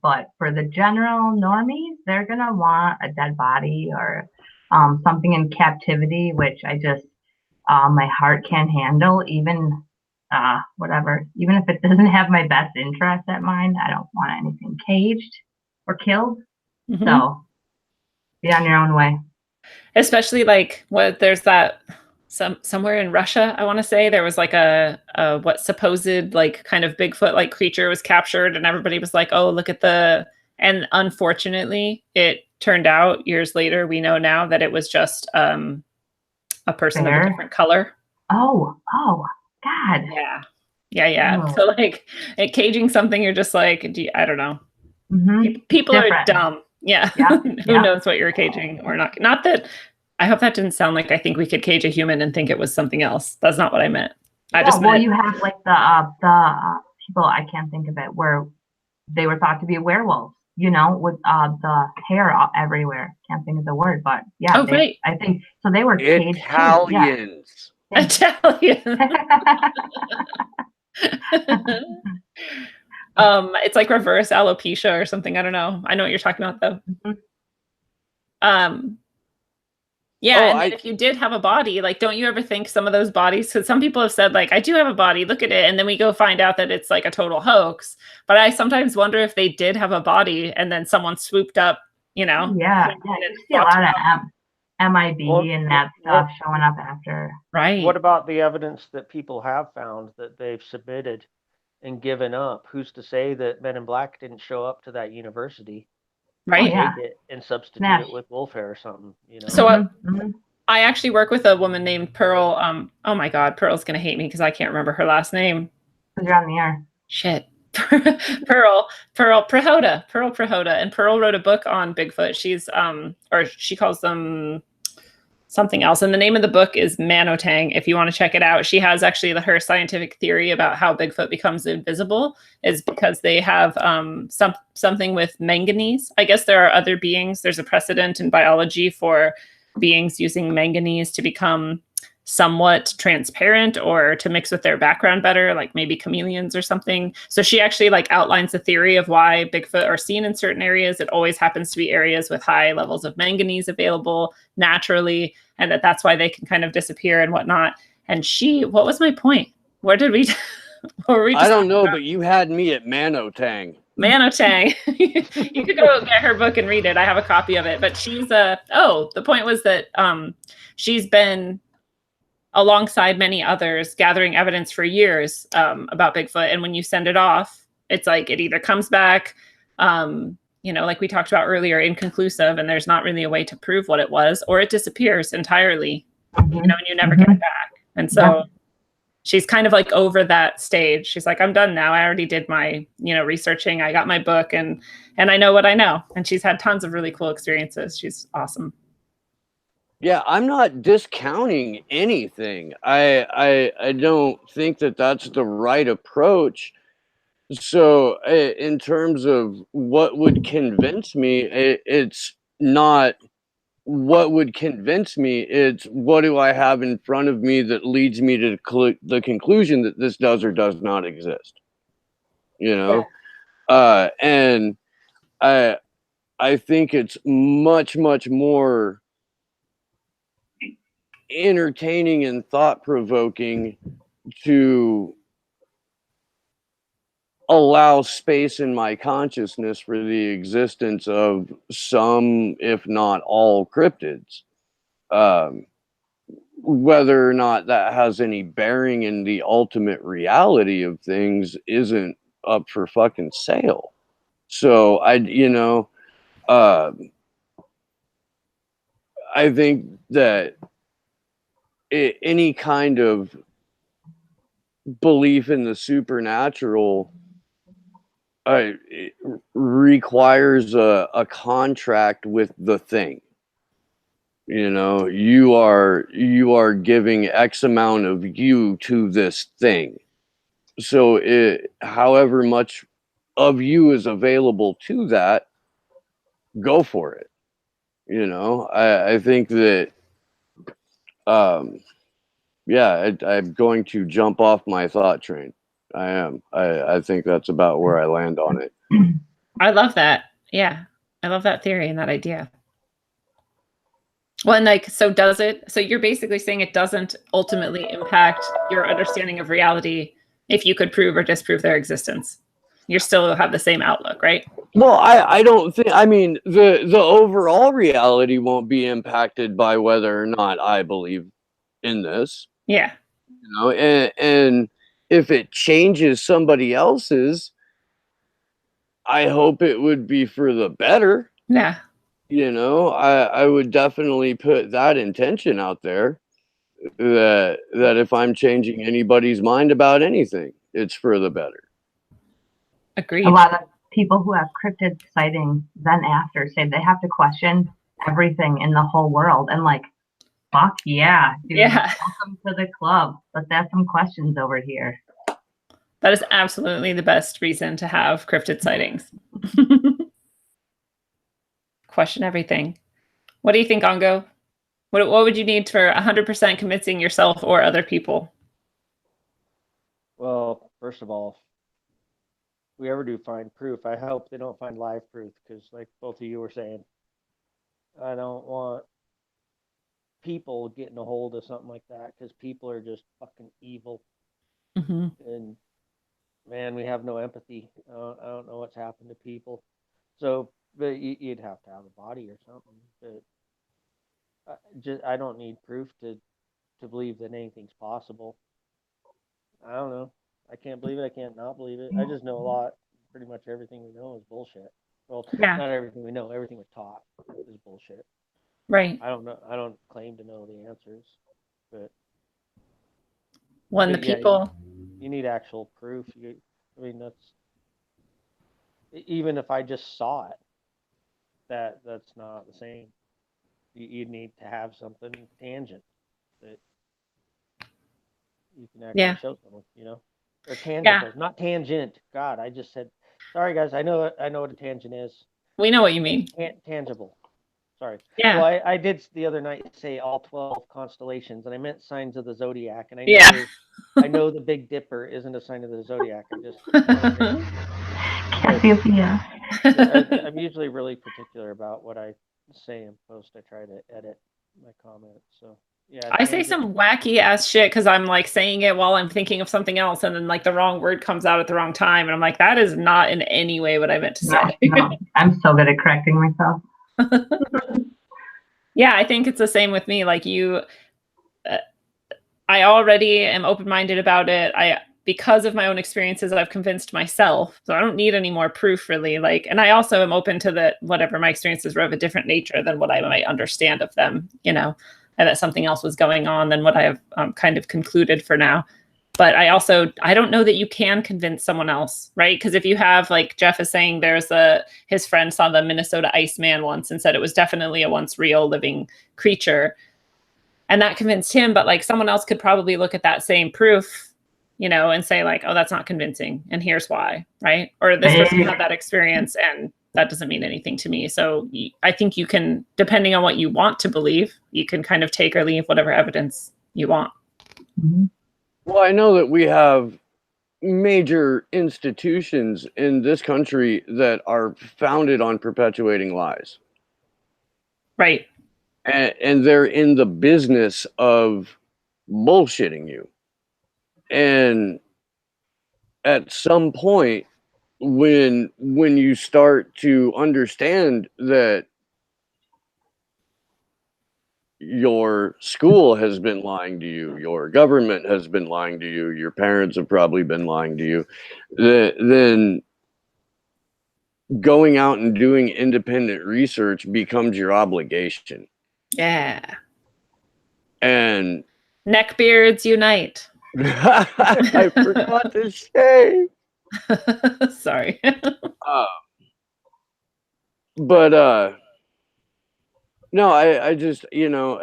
But for the general normies, they're going to want a dead body or something in captivity, which I just, my heart can't handle, even whatever. Even if it doesn't have my best interest at mind, I don't want anything caged or killed. Mm-hmm. So be on your own way. Especially like there's that somewhere in Russia, I want to say, there was like a supposed like kind of Bigfoot like creature was captured, and everybody was like, oh, look at and unfortunately it turned out years later, we know now that it was just a person of a different color. Oh, God. Yeah. Oh. So like caging something, you're just like, I don't know. People are dumb. Yeah. Who knows what you're caging or not? Not that. I hope that didn't sound like I think we could cage a human and think it was something else. That's not what I meant. You have like the people, I can't think of it, where they were thought to be werewolves, with the hair everywhere. Can't think of the word, but yeah. Right. I think so. They were caged. Italians. Italian. It's like reverse alopecia or something. I don't know. I know what you're talking about though. Yeah, and if you did have a body, like, don't you ever think some of those bodies, because some people have said, like, I do have a body, look at it, and then we go find out that it's like a total hoax. But I sometimes wonder if they did have a body and then someone swooped up, Yeah, you see a lot of MIB and that stuff showing up after. Right. What about the evidence that people have found that they've submitted and given up? Who's to say that Men in Black didn't show up to that university? Right. Take it and substitute it with wolf hair or something, So I actually work with a woman named Pearl. Oh my God, Pearl's gonna hate me because I can't remember her last name. Because you're on the air. Shit. Pearl Prahota, and Pearl wrote a book on Bigfoot. She's or she calls them something else, and the name of the book is Manotang. If you want to check it out, she has actually her scientific theory about how Bigfoot becomes invisible is because they have something with manganese. I guess there are other beings. There's a precedent in biology for beings using manganese to become somewhat transparent or to mix with their background better, like maybe chameleons or something. So she actually outlines the theory of why Bigfoot are seen in certain areas. It always happens to be areas with high levels of manganese available naturally, and that's why they can kind of disappear and whatnot. And what was my point? Where did we? What were we I don't know, but you had me at Manotang. Manotang. You could go get her book and read it. I have a copy of it. But she's the point was that she's been alongside many others gathering evidence for years about Bigfoot. And when you send it off, it's like it either comes back, like we talked about earlier, inconclusive, and there's not really a way to prove what it was, or it disappears entirely, and you never get it back. And so she's kind of like over that stage. She's like, I'm done now. I already did my, researching. I got my book and I know what I know. And she's had tons of really cool experiences. She's awesome. Yeah, I'm not discounting anything. I don't think that that's the right approach. So in terms of what would convince me, it's not what would convince me. It's what do I have in front of me that leads me to the conclusion that this does or does not exist. And I think it's much, much more entertaining and thought-provoking to allow space in my consciousness for the existence of some, if not all, cryptids. Whether or not that has any bearing in the ultimate reality of things isn't up for fucking sale. So I think that any kind of belief in the supernatural requires a contract with the thing. You are giving X amount of you to this thing. So however much of you is available to that, go for it. I think that I'm going to jump off my thought train. I am. I think that's about where I land on it. I love that. Yeah. I love that theory and that idea. Well, and so you're basically saying it doesn't ultimately impact your understanding of reality if you could prove or disprove their existence. You still have the same outlook, right? Well, I don't think, the overall reality won't be impacted by whether or not I believe in this. Yeah. And if it changes somebody else's, I hope it would be for the better. Yeah. I would definitely put that intention out there. that if I'm changing anybody's mind about anything, it's for the better. Agreed. A lot of people who have cryptid sightings then after say they have to question everything in the whole world, and like, fuck yeah, dude, welcome to the club. Let's ask some questions over here. That is absolutely the best reason to have cryptid sightings. Question everything. What do you think, Ongo? What would you need for 100% convincing yourself or other people? Well, first of all, if we ever do find proof, I hope they don't find live proof, because like both of you were saying, I don't want people getting a hold of something like that, because people are just fucking evil. And man, we have no empathy. I don't know what's happened to people. So, but you'd have to have a body or something. But I don't need proof to believe that anything's possible. I don't know. I can't believe it. I can't not believe it. I just know a lot. Pretty much everything we know is bullshit. Well, not everything we know. Everything we're taught is bullshit. Right. I don't know. I don't claim to know the answers, but people, you need actual proof. I mean, that's, even if I just saw it, that's not the same. You need to have something tangent that you can actually show someone, you know, or tangible, not tangent. God, I just said, sorry guys. I know what a tangent is. We know what you mean. Tangible. Sorry. Yeah. Well, I did the other night say all 12 constellations, and I meant signs of the zodiac. And I know I know the Big Dipper isn't a sign of the zodiac. I just I'm usually really particular about what I say and post. I try to edit my comments. So yeah. I say some wacky ass shit because I'm like saying it while I'm thinking of something else, and then like the wrong word comes out at the wrong time, and I'm like, that is not in any way what I meant to say. No. I'm so good at correcting myself. Yeah, I think it's the same with me. Like I already am open-minded about it. Because of my own experiences, I've convinced myself, so I don't need any more proof really. Like, and I also am open to that whatever my experiences were of a different nature than what I might understand of them, you know, and that something else was going on than what I have kind of concluded for now. But I don't know that you can convince someone else, right? Because if you have, like Jeff is saying, his friend saw the Minnesota Iceman once and said it was definitely a once real living creature. And that convinced him, but like someone else could probably look at that same proof, you know, and say like, oh, that's not convincing. And here's why, right? Or this person had that experience and that doesn't mean anything to me. So I think you can, depending on what you want to believe, you can kind of take or leave whatever evidence you want. Well, I know that we have major institutions in this country that are founded on perpetuating lies. Right. And they're in the business of bullshitting you. And at some point, when you start to understand that your school has been lying to you, your government has been lying to you, your parents have probably been lying to you, then going out and doing independent research becomes your obligation. Yeah. And neckbeards unite. I forgot to say. Sorry. No, I just, you know,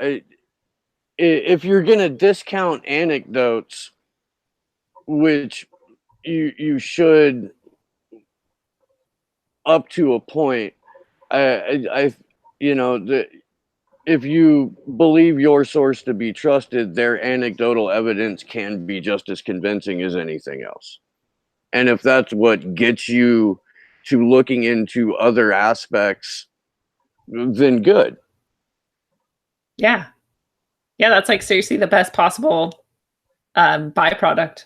if you're gonna discount anecdotes, which you should up to a point, I you know, if you believe your source to be trusted, their anecdotal evidence can be just as convincing as anything else. And if that's what gets you to looking into other aspects, then good. Yeah. Yeah, that's like seriously the best possible byproduct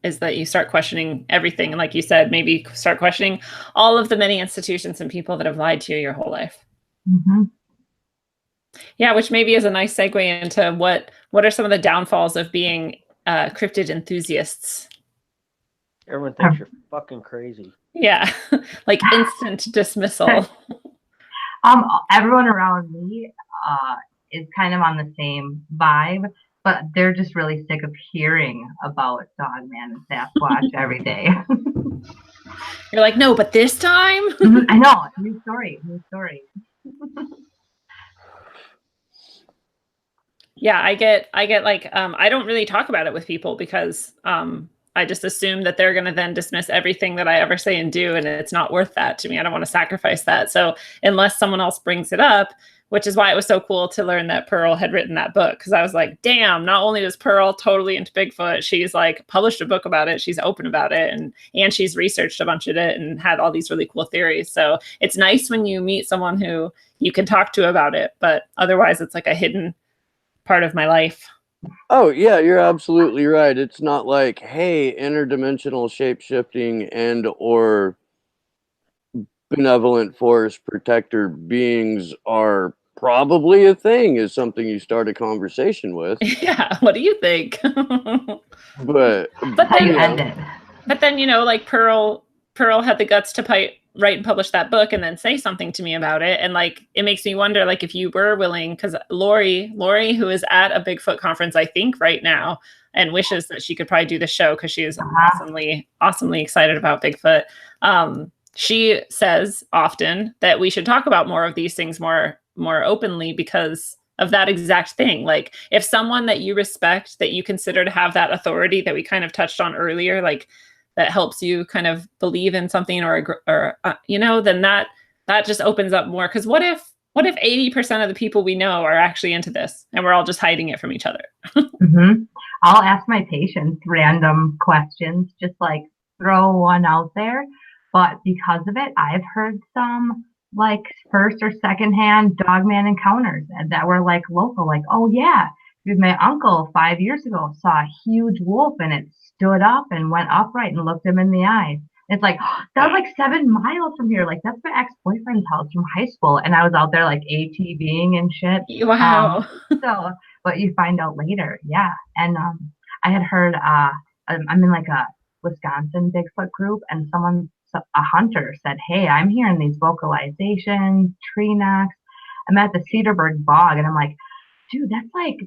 is that you start questioning everything. And like you said, maybe start questioning all of the many institutions and people that have lied to you your whole life. Yeah, which maybe is a nice segue into what are some of the downfalls of being cryptid enthusiasts? Everyone thinks you're fucking crazy. Yeah, like instant dismissal. Everyone around me is kind of on the same vibe. But they're just really sick of hearing about Dogman and Sasquatch every day. You're like, no, but this time? I know. New story. Yeah, I get like, I don't really talk about it with people because I just assume that they're going to then dismiss everything that I ever say and do. And it's not worth that to me. I don't want to sacrifice that. So unless someone else brings it up, which is why it was so cool to learn that Pearl had written that book. Because I was like, damn, not only is Pearl totally into Bigfoot, she's like published a book about it. She's open about it. And she's researched a bunch of it and had all these really cool theories. So it's nice when you meet someone who you can talk to about it. But otherwise, it's like a hidden part of my life. Oh yeah, you're absolutely right. It's not like, hey, interdimensional shape-shifting and or benevolent force protector beings are probably a thing is something you start a conversation with. Yeah, what do you think? but then you know, like Pearl had the guts to write and publish that book and then say something to me about it, and like it makes me wonder, like, if you were willing, because Lori, who is at a Bigfoot conference I think right now and wishes that she could probably do the show because she is awesomely excited about Bigfoot. She says often that we should talk about more of these things more openly because of that exact thing. Like if someone that you respect, that you consider to have that authority that we kind of touched on earlier, like that helps you kind of believe in something or you know, then that just opens up more. Because what if 80% of the people we know are actually into this and we're all just hiding it from each other? Mm-hmm. I'll ask my patients random questions, just like throw one out there. But because of it, I've heard some like first or secondhand Dogman encounters that were like local, like, oh yeah, my uncle 5 years ago saw a huge wolf and it stood up and went upright and looked him in the eyes. It's like, oh, that was like 7 miles from here. Like that's my ex-boyfriend's house from high school. And I was out there like ATVing and shit. Wow. So, but you find out later. Yeah. And I had heard, I'm in like a Wisconsin Bigfoot group, and a hunter said, hey, I'm hearing these vocalizations, tree knocks. I'm at the Cedarburg bog, and I'm like, dude, that's like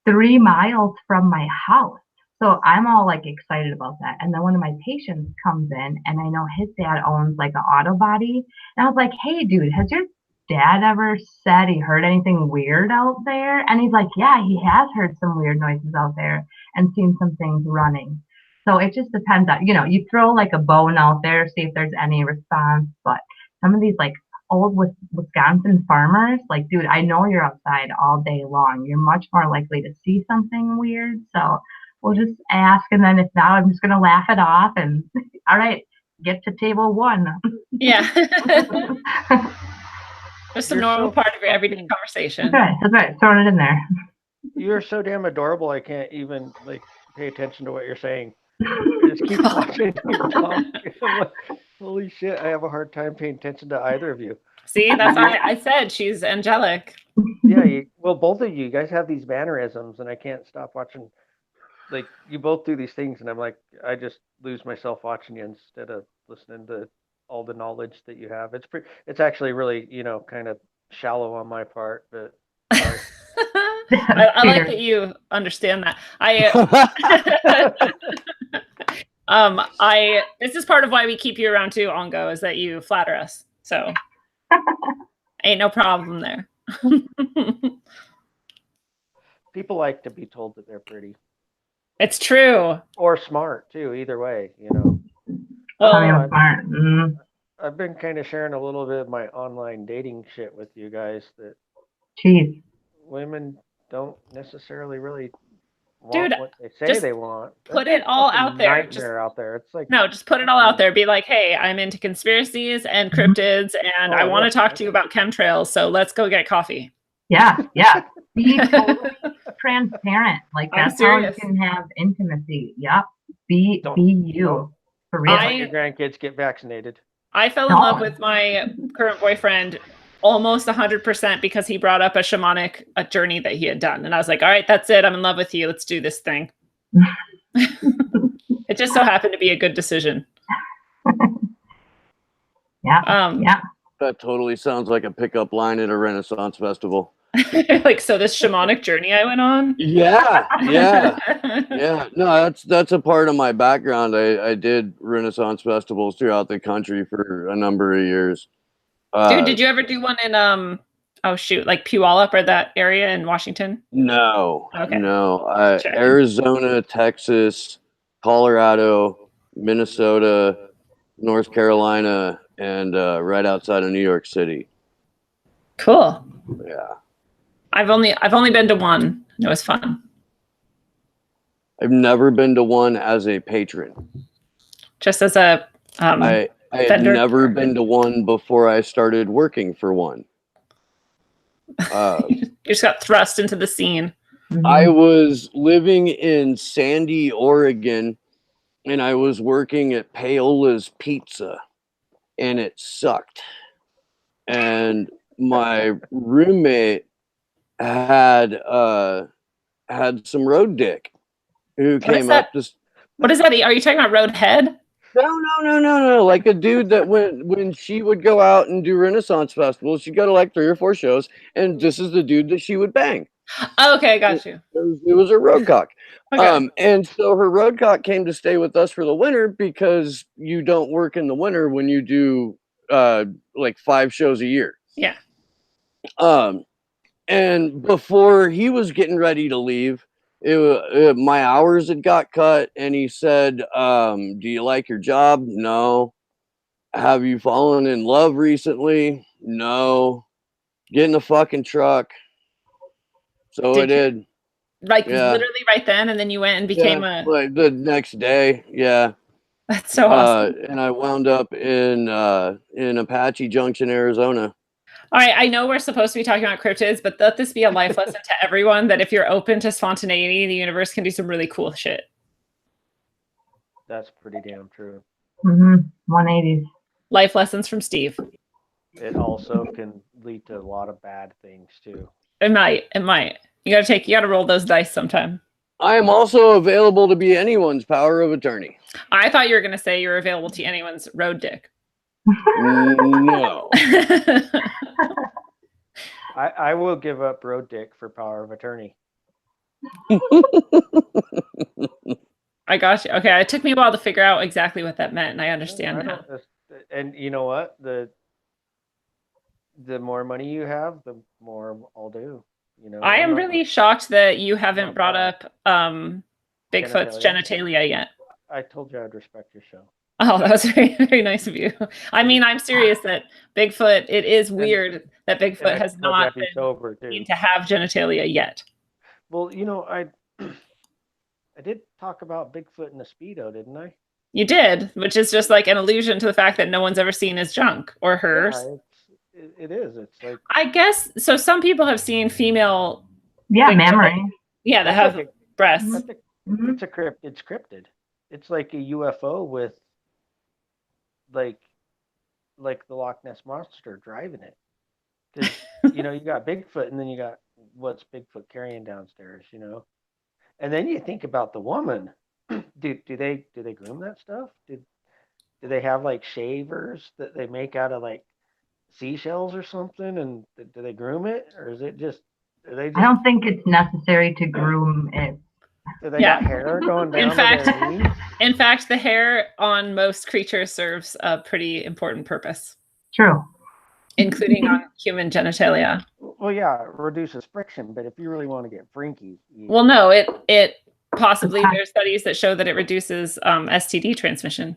3 miles from my house. So I'm all like excited about that. And then one of my patients comes in, and I know his dad owns like an auto body. And I was like, hey, dude, has your dad ever said he heard anything weird out there? And he's like, yeah, he has heard some weird noises out there and seen some things running. So it just depends on, you know, you throw like a bone out there, see if there's any response. But some of these like old Wisconsin farmers, like, dude, I know you're outside all day long. You're much more likely to see something weird. So we'll just ask. And then if not, I'm just going to laugh it off and all right, get to table 1. Yeah. Just a normal part of your everyday conversation. That's right. Throwing it in there. You're so damn adorable. I can't even like pay attention to what you're saying. Just keep watching you talk. Like, holy shit, I have a hard time paying attention to either of you. See, that's why I said she's angelic. Yeah, well, both of you guys have these mannerisms, and I can't stop watching. Like, you both do these things, and I'm like, I just lose myself watching you instead of listening to all the knowledge that you have. It's actually really, you know, kind of shallow on my part, but. I like that you understand that. This is part of why we keep you around too, Ongo, is that you flatter us. So ain't no problem there. People like to be told that they're pretty. It's true. Or smart too, either way, you know. Well, smart. I've been kind of sharing a little bit of my online dating shit with you guys that women don't necessarily really want what they say they want. Put it all out there. Out there. It's like just put it all out there. Be like, hey, I'm into conspiracies and cryptids, and I want to talk to you about chemtrails. So let's go get coffee. Yeah. Be totally transparent. Like that's how you can have intimacy. Yep. Be you. For real. Let your grandkids get vaccinated. I fell in love with my current boyfriend almost 100% because he brought up a shamanic journey that he had done. And I was like, all right, that's it. I'm in love with you. Let's do this thing. It just so happened to be a good decision. Yeah. That totally sounds like a pickup line at a Renaissance festival. Like, so this shamanic journey I went on. Yeah. No, that's a part of my background. I did Renaissance festivals throughout the country for a number of years. Dude, did you ever do one in oh shoot, like Puyallup or that area in Washington? No. Okay. No. Arizona, Texas, Colorado, Minnesota, North Carolina, and right outside of New York City. Cool. Yeah. I've only been to one. It was fun. I've never been to one as a patron. Just as a I had never been to one before I started working for one. You just got thrust into the scene. I was living in Sandy, Oregon, and I was working at Paola's Pizza, and it sucked. And my roommate had some road dick who came up to. What is that? Are you talking about Roadhead? No. Like a dude that when she would go out and do Renaissance festivals, she'd go to like 3 or 4 shows, and this is the dude that she would bang. Okay, got you. It was a roadcock. Okay. And so her roadcock came to stay with us for the winter because you don't work in the winter when you do like 5 shows a year. Yeah. And before he was getting ready to leave, my hours had got cut, and he said, do you like your job? No. Have you fallen in love recently? No. Get in the fucking truck. So I did. Like literally right then, and then you went and became like the next day. Yeah. That's so awesome. And I wound up in Apache Junction, Arizona. All right, I know we're supposed to be talking about cryptids, but let this be a life lesson to everyone that if you're open to spontaneity, the universe can do some really cool shit. That's pretty damn true. 180s. Life lessons from Steve. It also can lead to a lot of bad things too. It might. You gotta roll those dice sometime. I am also available to be anyone's power of attorney. I thought you were gonna say you're available to anyone's road dick. No. I will give up road dick for power of attorney. I got you. Okay, it took me a while to figure out exactly what that meant, and I understand now. And you know what? The more money you have, the more I'll do. You know. I am really shocked that you haven't brought up Bigfoot's genitalia yet. I told you I'd respect your show. Oh, that was very, very nice of you. I mean, I'm serious that Bigfoot, it is weird that Bigfoot has not been seen to have genitalia yet. Well, you know, I did talk about Bigfoot in a Speedo, didn't I? You did, which is just like an allusion to the fact that no one's ever seen his junk or hers. Yeah, it is. It's like, I guess, so some people have seen female. Yeah, mammary. Yeah, that have breasts. It's cryptid. It's like a UFO with like the Loch Ness Monster driving it. Because, you know, you got Bigfoot, and then you got what's Bigfoot carrying downstairs, you know? And then you think about the woman. Do they groom that stuff? Do they have like shavers that they make out of like seashells or something? And do they groom it, or is it just? I don't think it's necessary to groom it. Do they got hair going down? In fact, the hair on most creatures serves a pretty important purpose. True. Including on human genitalia. Well, yeah, it reduces friction, but if you really want to get freaky, well, no, it possibly there's studies that show that it reduces STD transmission.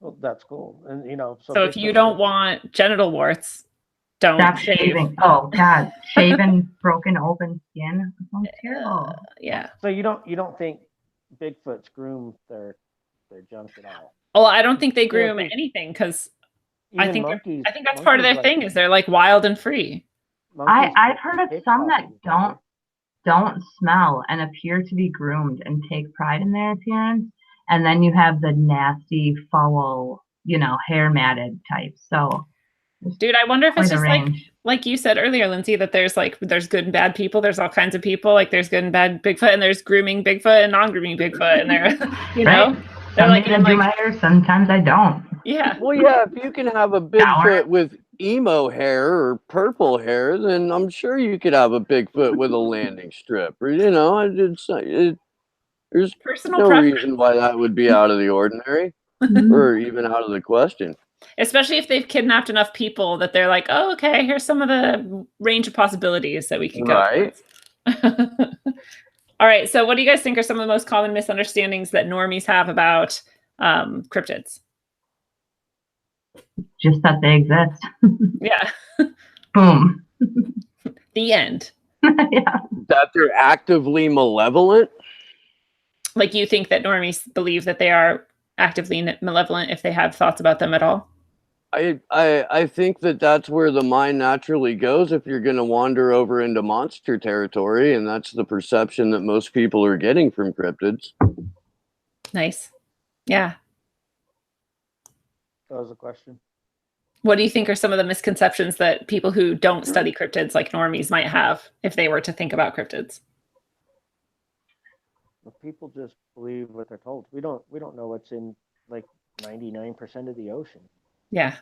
Well, that's cool, and you know. So if you don't want genital warts, don't stop shaving. Oh God, shaving broken open skin. Sounds terrible. Yeah. So you don't think Bigfoots groom their junk at all? Well, I don't think they groom anything because I think that's part of their thing is they're like wild and free. I've heard of some that don't smell and appear to be groomed and take pride in their appearance, and then you have the nasty, foul, you know, hair matted type. So. Dude, I wonder if it's just like you said earlier, Lindsay, that there's good and bad people. There's all kinds of people. Like there's good and bad Bigfoot, and there's grooming Bigfoot and non-grooming Bigfoot, and they're, you know, they're sometimes I do my hair, sometimes I don't. Yeah. Well, yeah, if you can have a Bigfoot with emo hair or purple hair, then I'm sure you could have a Bigfoot with a landing strip. Or, you know, there's personal no preference. reason why that would be out of the ordinary or even out of the question. Especially if they've kidnapped enough people that they're like, oh, okay, here's some of the range of possibilities that we could go towards. All right, so what do you guys think are some of the most common misunderstandings that normies have about cryptids? Just that they exist. Yeah. Boom. The end. Yeah. That they're actively malevolent? Like, you think that normies believe that they are actively malevolent if they have thoughts about them at all? I think that that's where the mind naturally goes if you're going to wander over into monster territory, and that's the perception that most people are getting from cryptids. Nice. Yeah. That was a question. What do you think are some of the misconceptions that people who don't study cryptids, like normies, might have if they were to think about cryptids? Well, people just believe what they're told. We don't know what's in like 99% of the ocean. Yeah.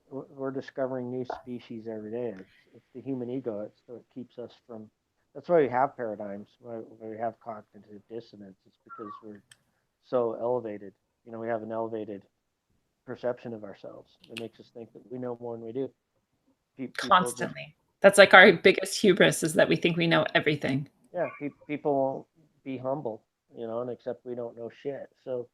We're discovering new species every day. It's the human ego. So it keeps us from. That's why we have paradigms. Why we have cognitive dissonance. It's because we're so elevated. You know, we have an elevated perception of ourselves. It makes us think that we know more than we do. Constantly. That's like our biggest hubris, is that we think we know everything. Yeah, people won't be humble, you know, and accept we don't know shit. So.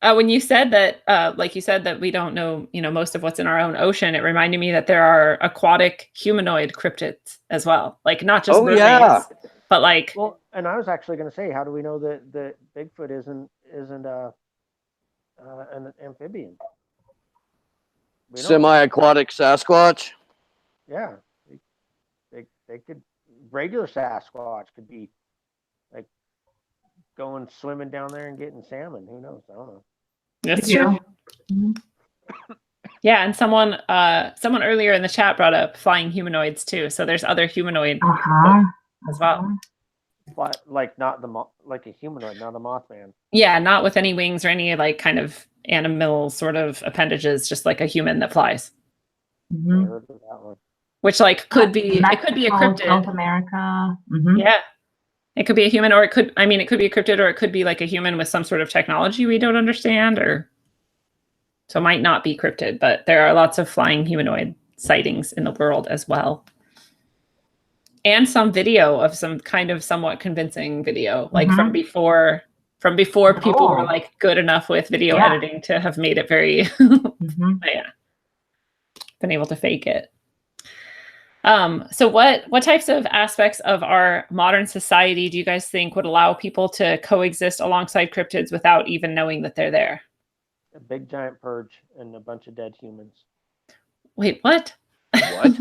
When you said that, like you said that we don't know, you know, most of what's in our own ocean, it reminded me that there are aquatic humanoid cryptids as well. Like, not just mermaids, but like. Well, and I was actually going to say, how do we know that Bigfoot isn't an amphibian? Semi-aquatic Sasquatch? Yeah, they could. Regular Sasquatch could be like going swimming down there and getting salmon. Who knows? I don't know. That's true. Yeah, and someone earlier in the chat brought up flying humanoids too. So there's other humanoid as well. Like not like a humanoid, not a Mothman. Yeah, not with any wings or any like kind of animal sort of appendages, just like a human that flies. I heard of that one. Which like could be Mexico, it could be a cryptid. South America. Yeah. It could be a human, or it could be a cryptid, or it could be like a human with some sort of technology we don't understand, or so it might not be cryptid, but there are lots of flying humanoid sightings in the world as well. And some video of some kind of somewhat convincing video, like from before people were like good enough with video editing to have made it very been able to fake it. So what types of aspects of our modern society do you guys think would allow people to coexist alongside cryptids without even knowing that they're there? A big giant purge and a bunch of dead humans. Wait, what? What?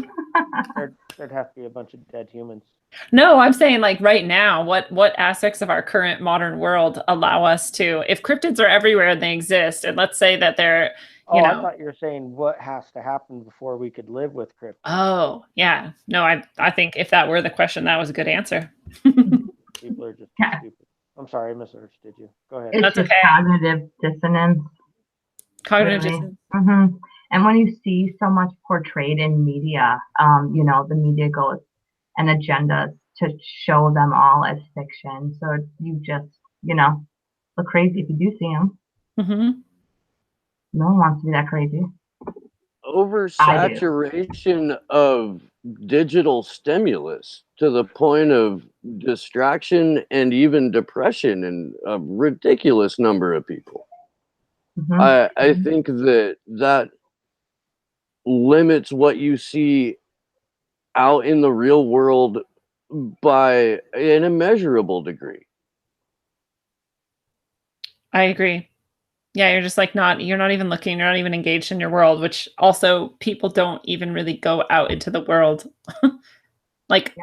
There'd have to be a bunch of dead humans. No, I'm saying like right now, what aspects of our current modern world allow us to, if cryptids are everywhere and they exist, and let's say that they're, you know. I thought you were saying what has to happen before we could live with cryptids. Oh, yeah. No, I think if that were the question, that was a good answer. People are just stupid. I'm sorry, I misunderstood you. Go ahead. It's just cognitive dissonance. Cognitive dissonance. And when you see so much portrayed in media, you know, the media goes and agendas to show them all as fiction. So you just, you know, look crazy if you do see them. No one wants to be that crazy. Oversaturation of digital stimulus to the point of distraction and even depression in a ridiculous number of people. I think that limits what you see out in the real world by an immeasurable degree. I agree. Yeah, you're just like you're not even looking, you're not even engaged in your world, which also people don't even really go out into the world. Like,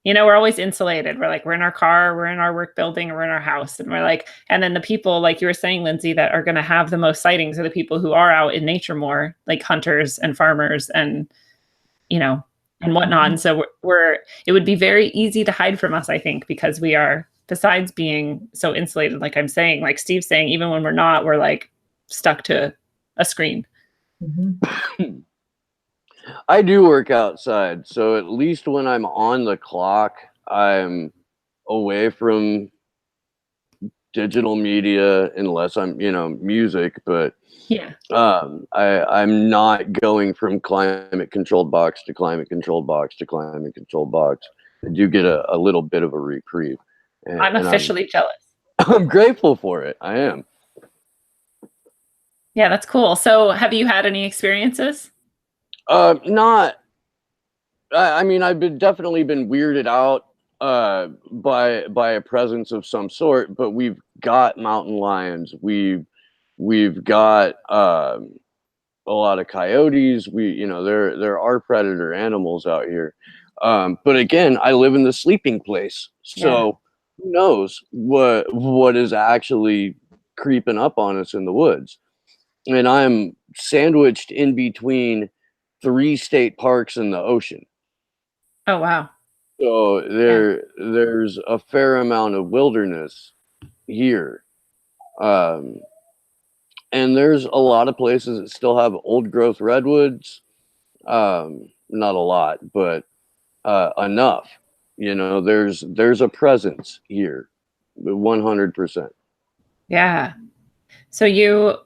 you know, we're always insulated. We're like, we're in our car, we're in our work building, or we're in our house. And we're like, and then the people, like you were saying, Lindsay, that are going to have the most sightings are the people who are out in nature more, like hunters and farmers and, you know, and whatnot. And so it would be very easy to hide from us, I think, because we are, besides being so insulated, like I'm saying, like Steve's saying, even when we're not, we're like stuck to a screen. I do work outside, so at least when I'm on the clock, I'm away from digital media unless I'm, music, but yeah. I'm not going from climate controlled box to climate controlled box to climate controlled box. I do get a little bit of a reprieve. I'm officially jealous. I'm grateful for it. I am. Yeah, that's cool. So have you had any experiences? Not. I mean, I've definitely been weirded out by a presence of some sort, but we've got mountain lions. We've got a lot of coyotes. There are predator animals out here. But again, I live in the sleeping place, so who knows what is actually creeping up on us in the woods. And I'm sandwiched in between 3 state parks and the ocean. Oh, wow. So there's a fair amount of wilderness here. And there's a lot of places that still have old growth redwoods. Not a lot, but enough. There's a presence here, 100%. Yeah. So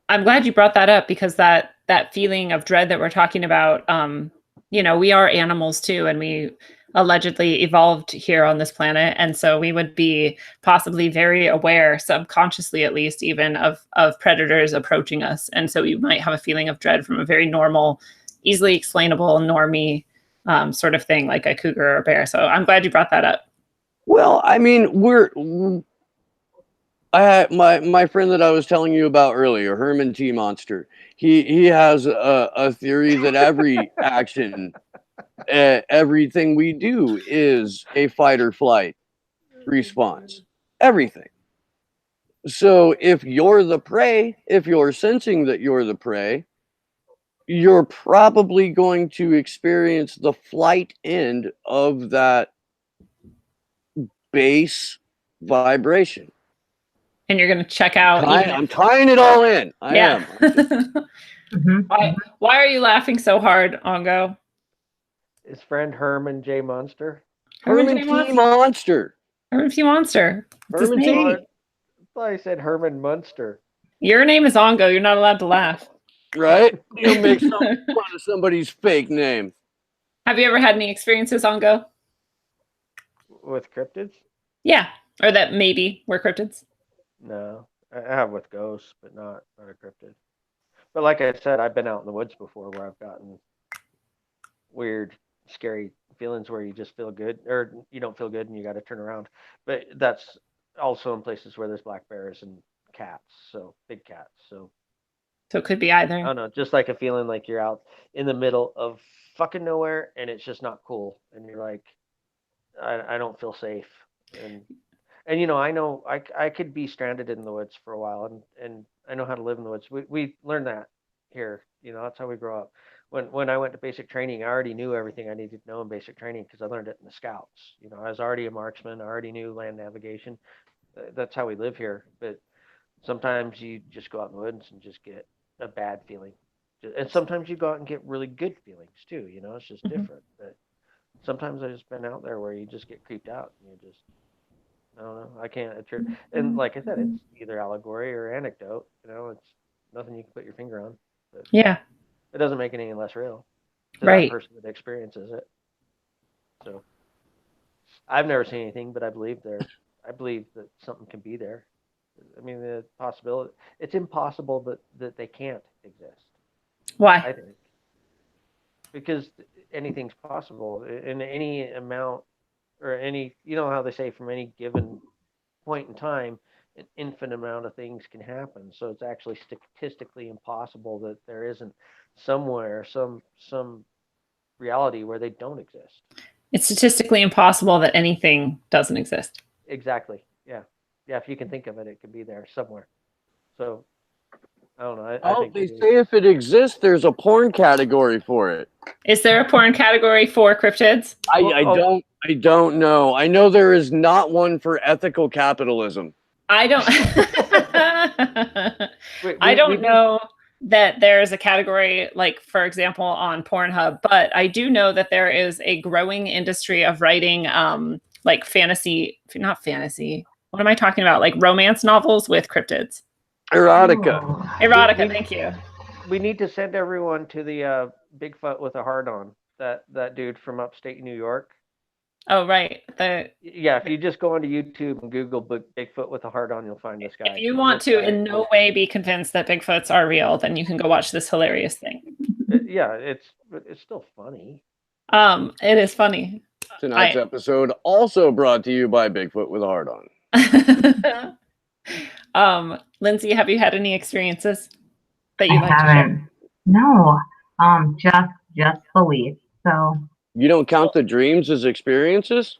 I'm glad you brought that up, because that feeling of dread that we're talking about, we are animals too, and we allegedly evolved here on this planet. And so we would be possibly very aware, subconsciously at least, even of predators approaching us. And so you might have a feeling of dread from a very normal, easily explainable, normie sort of thing, like a cougar or a bear. So I'm glad you brought that up. Well, I mean, my friend that I was telling you about earlier, Herman T. Monster, he has a theory that every action, everything we do is a fight or flight response. Everything. So if you're the prey, if you're sensing that you're the prey, you're probably going to experience the flight end of that base vibration. And you're going to check out. I'm tying it all in. I am. Why are you laughing so hard, Ongo? His friend Herman J. Monster. Herman T. Monster. Herman T. Monster. Herman T. I thought I said Herman Munster. Your name is Ongo. You're not allowed to laugh. Right? You'll make fun of somebody's fake name. Have you ever had any experiences, Ongo? With cryptids? Yeah. Or that maybe were cryptids? No. I have with ghosts, but not a cryptid. But like I said, I've been out in the woods before where I've gotten weird, scary feelings where you just feel good, or you don't feel good and you got to turn around. But that's also in places where there's black bears and cats, so big cats. So it could be either. I don't know, just like a feeling like you're out in the middle of fucking nowhere and it's just not cool, and you're like, I don't feel safe, and I know I could be stranded in the woods for a while, and I know how to live in the woods. We learned that here, that's how we grow up. When I went to basic training, I already knew everything I needed to know in basic training because I learned it in the scouts. I was already a marksman. I already knew land navigation. That's how we live here. But sometimes you just go out in the woods and just get a bad feeling. And sometimes you go out and get really good feelings too. It's just different. But sometimes I've just been out there where you just get creeped out and you just, I don't know. I can't attribute. And like I said, it's either allegory or anecdote. It's nothing you can put your finger on. But yeah. It doesn't make it any less real to that person that experiences it. So I've never seen anything, but I believe that something can be there. I mean, the possibility, it's impossible that they can't exist. Why? I think. Because anything's possible in any amount or any, how they say from any given point in time, an infinite amount of things can happen. So it's actually statistically impossible that there isn't somewhere some reality where they don't exist. It's statistically impossible that anything doesn't exist. Exactly. Yeah. If you can think of it, it could be there somewhere. So I don't know. I think they say if it exists, there's a porn category for it. Is there a porn category for cryptids? I don't know. I know there is not one for ethical capitalism. I don't. I don't know that there's a category, like, for example, on Pornhub, but I do know that there is a growing industry of writing like not fantasy. What am I talking about? Like romance novels with cryptids. Erotica. Erotica, thank you. We need to send everyone to the Bigfoot with a heart on. That dude from upstate New York. Oh, right. Yeah, if you just go onto YouTube and Google Bigfoot with a heart on, you'll find this guy. If you want to in no way be convinced that Bigfoots are real, then you can go watch this hilarious thing. Yeah, it's still funny. It is funny. Tonight's episode also brought to you by Bigfoot with a heart on. Lindsay, have you had any experiences that you like to share? No, just belief. So you don't count the dreams as experiences?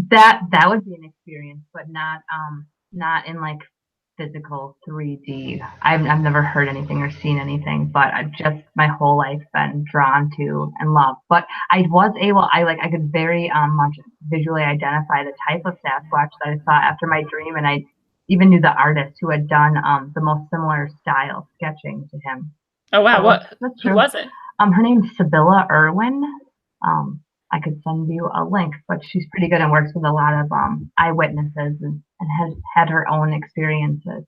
That would be an experience, but not in like physical 3D. I've never heard anything or seen anything, but I've just my whole life been drawn to and loved. But I could very much visually identify the type of Sasquatch that I saw after my dream, and I even knew the artist who had done the most similar style sketching to him. Oh wow, who was it? Her name's Sibylla Irwin. I could send you a link, but she's pretty good and works with a lot of eyewitnesses and has had her own experiences.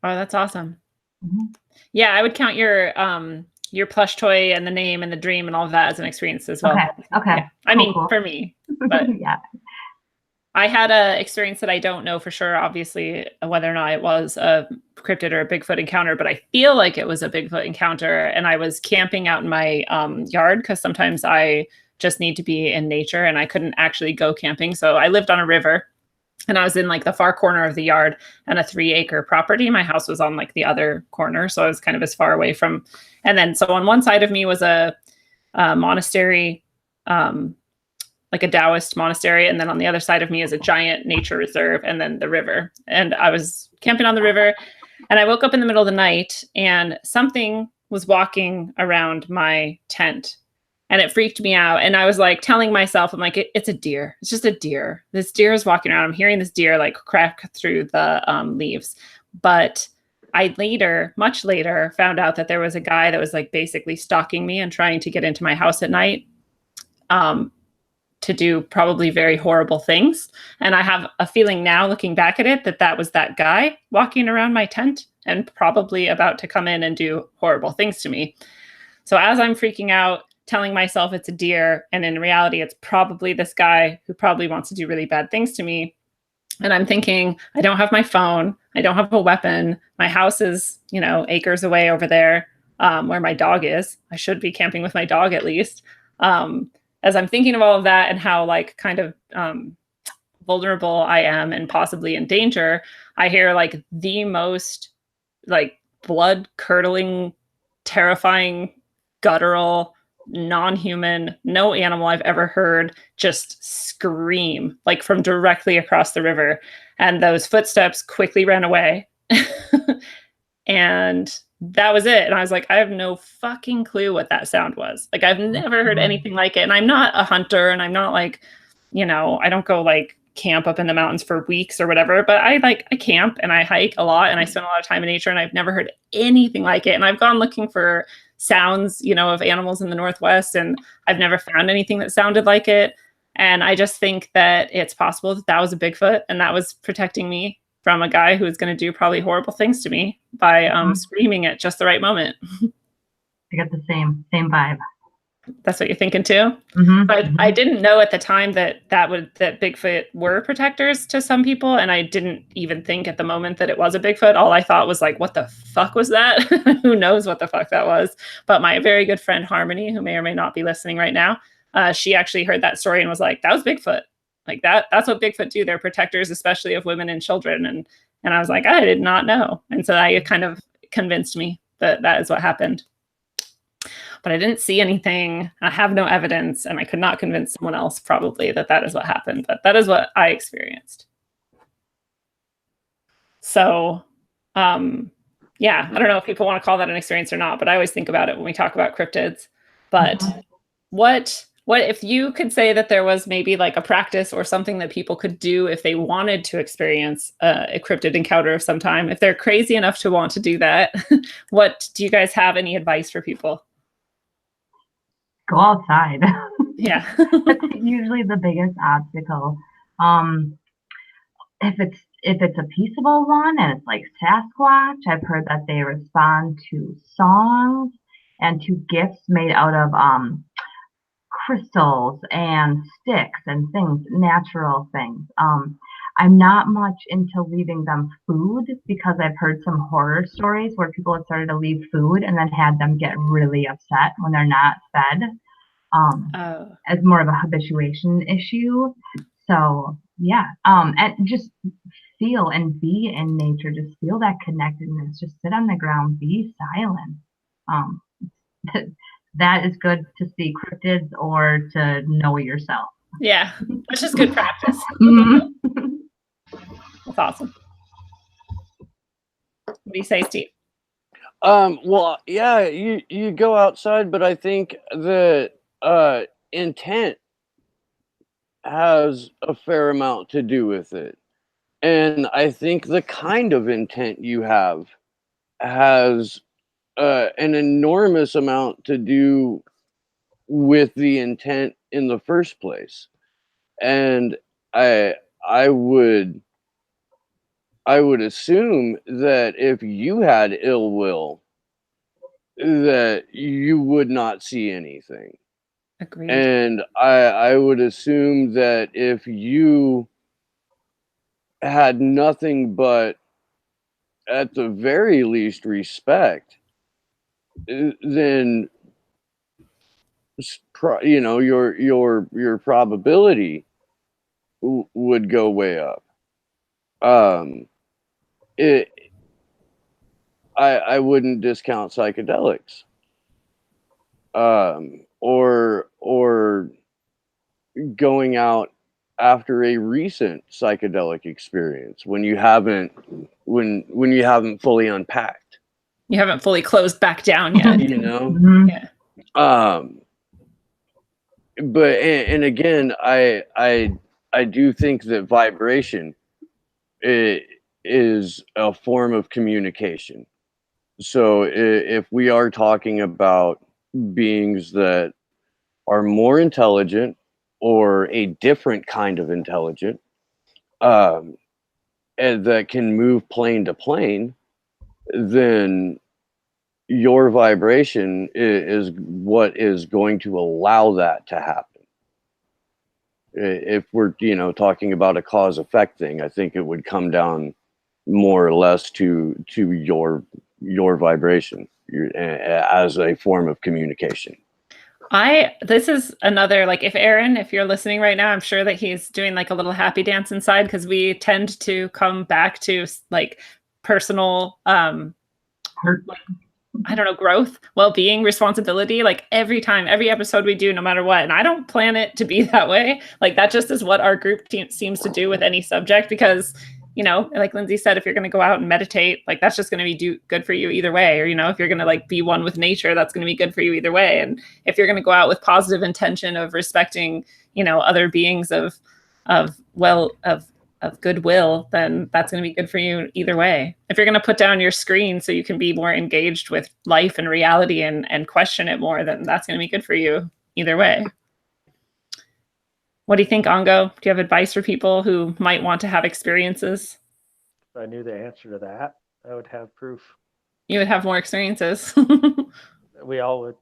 Oh, that's awesome. Mm-hmm. Yeah, I would count your plush toy and the name and the dream and all of that as an experience as well. Okay. Yeah. I mean, for me, but yeah. I had a experience that I don't know for sure, obviously, whether or not it was a cryptid or a Bigfoot encounter, but I feel like it was a Bigfoot encounter. And I was camping out in my yard because sometimes I just need to be in nature and I couldn't actually go camping. So I lived on a river and I was in like the far corner of the yard and a 3-acre property. My house was on like the other corner. So I was kind of as far away from, and then, so on one side of me was a monastery, like a Taoist monastery. And then on the other side of me is a giant nature reserve and then the river. And I was camping on the river and I woke up in the middle of the night and something was walking around my tent. And it freaked me out. And I was like telling myself, I'm like, it's a deer. It's just a deer. This deer is walking around. I'm hearing this deer like crack through the leaves. But I much later, found out that there was a guy that was like basically stalking me and trying to get into my house at night to do probably very horrible things. And I have a feeling now looking back at it that was that guy walking around my tent and probably about to come in and do horrible things to me. So as I'm freaking out, telling myself it's a deer, and in reality, it's probably this guy who probably wants to do really bad things to me. And I'm thinking, I don't have my phone. I don't have a weapon. My house is, acres away over there where my dog is. I should be camping with my dog at least. As I'm thinking of all of that and how like kind of vulnerable I am and possibly in danger, I hear like the most like blood curdling, terrifying, guttural, non-human, no animal I've ever heard just scream like from directly across the river. And those footsteps quickly ran away. And that was it. And I was like, I have no fucking clue what that sound was. Like, I've never heard anything like it. And I'm not a hunter and I'm not like, I don't go like camp up in the mountains for weeks or whatever, but I camp and I hike a lot and I spend a lot of time in nature and I've never heard anything like it. And I've gone looking for sounds, of animals in the Northwest, and I've never found anything that sounded like it. And I just think that it's possible that was a Bigfoot and that was protecting me from a guy who was going to do probably horrible things to me by screaming at just the right moment. I got the same vibe. That's what you're thinking too? Mm-hmm. But I didn't know at the time that Bigfoot were protectors to some people. And I didn't even think at the moment that it was a Bigfoot. All I thought was like, what the fuck was that? Who knows what the fuck that was? But my very good friend Harmony, who may or may not be listening right now, she actually heard that story and was like, that was Bigfoot. Like that's what Bigfoot do. They're protectors, especially of women and children. And I was like, I did not know. And so that kind of convinced me that is what happened. But I didn't see anything. I have no evidence, and I could not convince someone else probably that is what happened. But that is what I experienced. So, I don't know if people want to call that an experience or not, but I always think about it when we talk about cryptids. But what What if you could say that there was maybe like a practice or something that people could do if they wanted to experience a cryptid encounter of some time, if they're crazy enough to want to do that, what do you guys have any advice for people? Go outside. Yeah. That's usually the biggest obstacle. If it's a peaceable one and it's like Sasquatch, I've heard that they respond to songs and to gifts made out of crystals and sticks and things, natural things. I'm not much into leaving them food because I've heard some horror stories where people have started to leave food and then had them get really upset when they're not fed, as more of a habituation issue. So yeah, and just feel and be in nature, just feel that connectedness, just sit on the ground, be silent. That is good to see cryptids or to know yourself. Yeah, that's just good practice. That's awesome. What do you say, Steve? Well, yeah, you go outside, but I think the intent has a fair amount to do with it. And I think the kind of intent you have has an enormous amount to do with the intent in the first place. And I would assume that if you had ill will, that you would not see anything. Agreed. And I would assume that if you had nothing but, at the very least, respect, then your probability would go way up. I wouldn't discount psychedelics, or going out after a recent psychedelic experience when you haven't fully unpacked. You haven't fully closed back down yet. You know? Mm-hmm. Yeah. But and again, I do think that vibration is a form of communication. So if we are talking about beings that are more intelligent or a different kind of intelligent, and that can move plane to plane, then your vibration is what is going to allow that to happen. If we're talking about a cause effect thing, I think it would come down more or less to your vibration as a form of communication. This is another, like, if Aaron, if you're listening right now, I'm sure that he's doing like a little happy dance inside, because we tend to come back to like personal I don't know, growth, well-being, responsibility, like every time, every episode we do, no matter what. And I don't plan it to be that way. Like that just is what our group team seems to do with any subject, because, like Lindsay said, if you're going to go out and meditate, like that's just going to be good for you either way. Or, if you're going to like be one with nature, that's going to be good for you either way. And if you're going to go out with positive intention of respecting, other beings of goodwill, then that's going to be good for you either way. If you're going to put down your screen so you can be more engaged with life and reality and question it more, then that's going to be good for you either way. What do you think, Ongo? Do you have advice for people who might want to have experiences? If I knew the answer to that, I would have proof. You would have more experiences. We all would.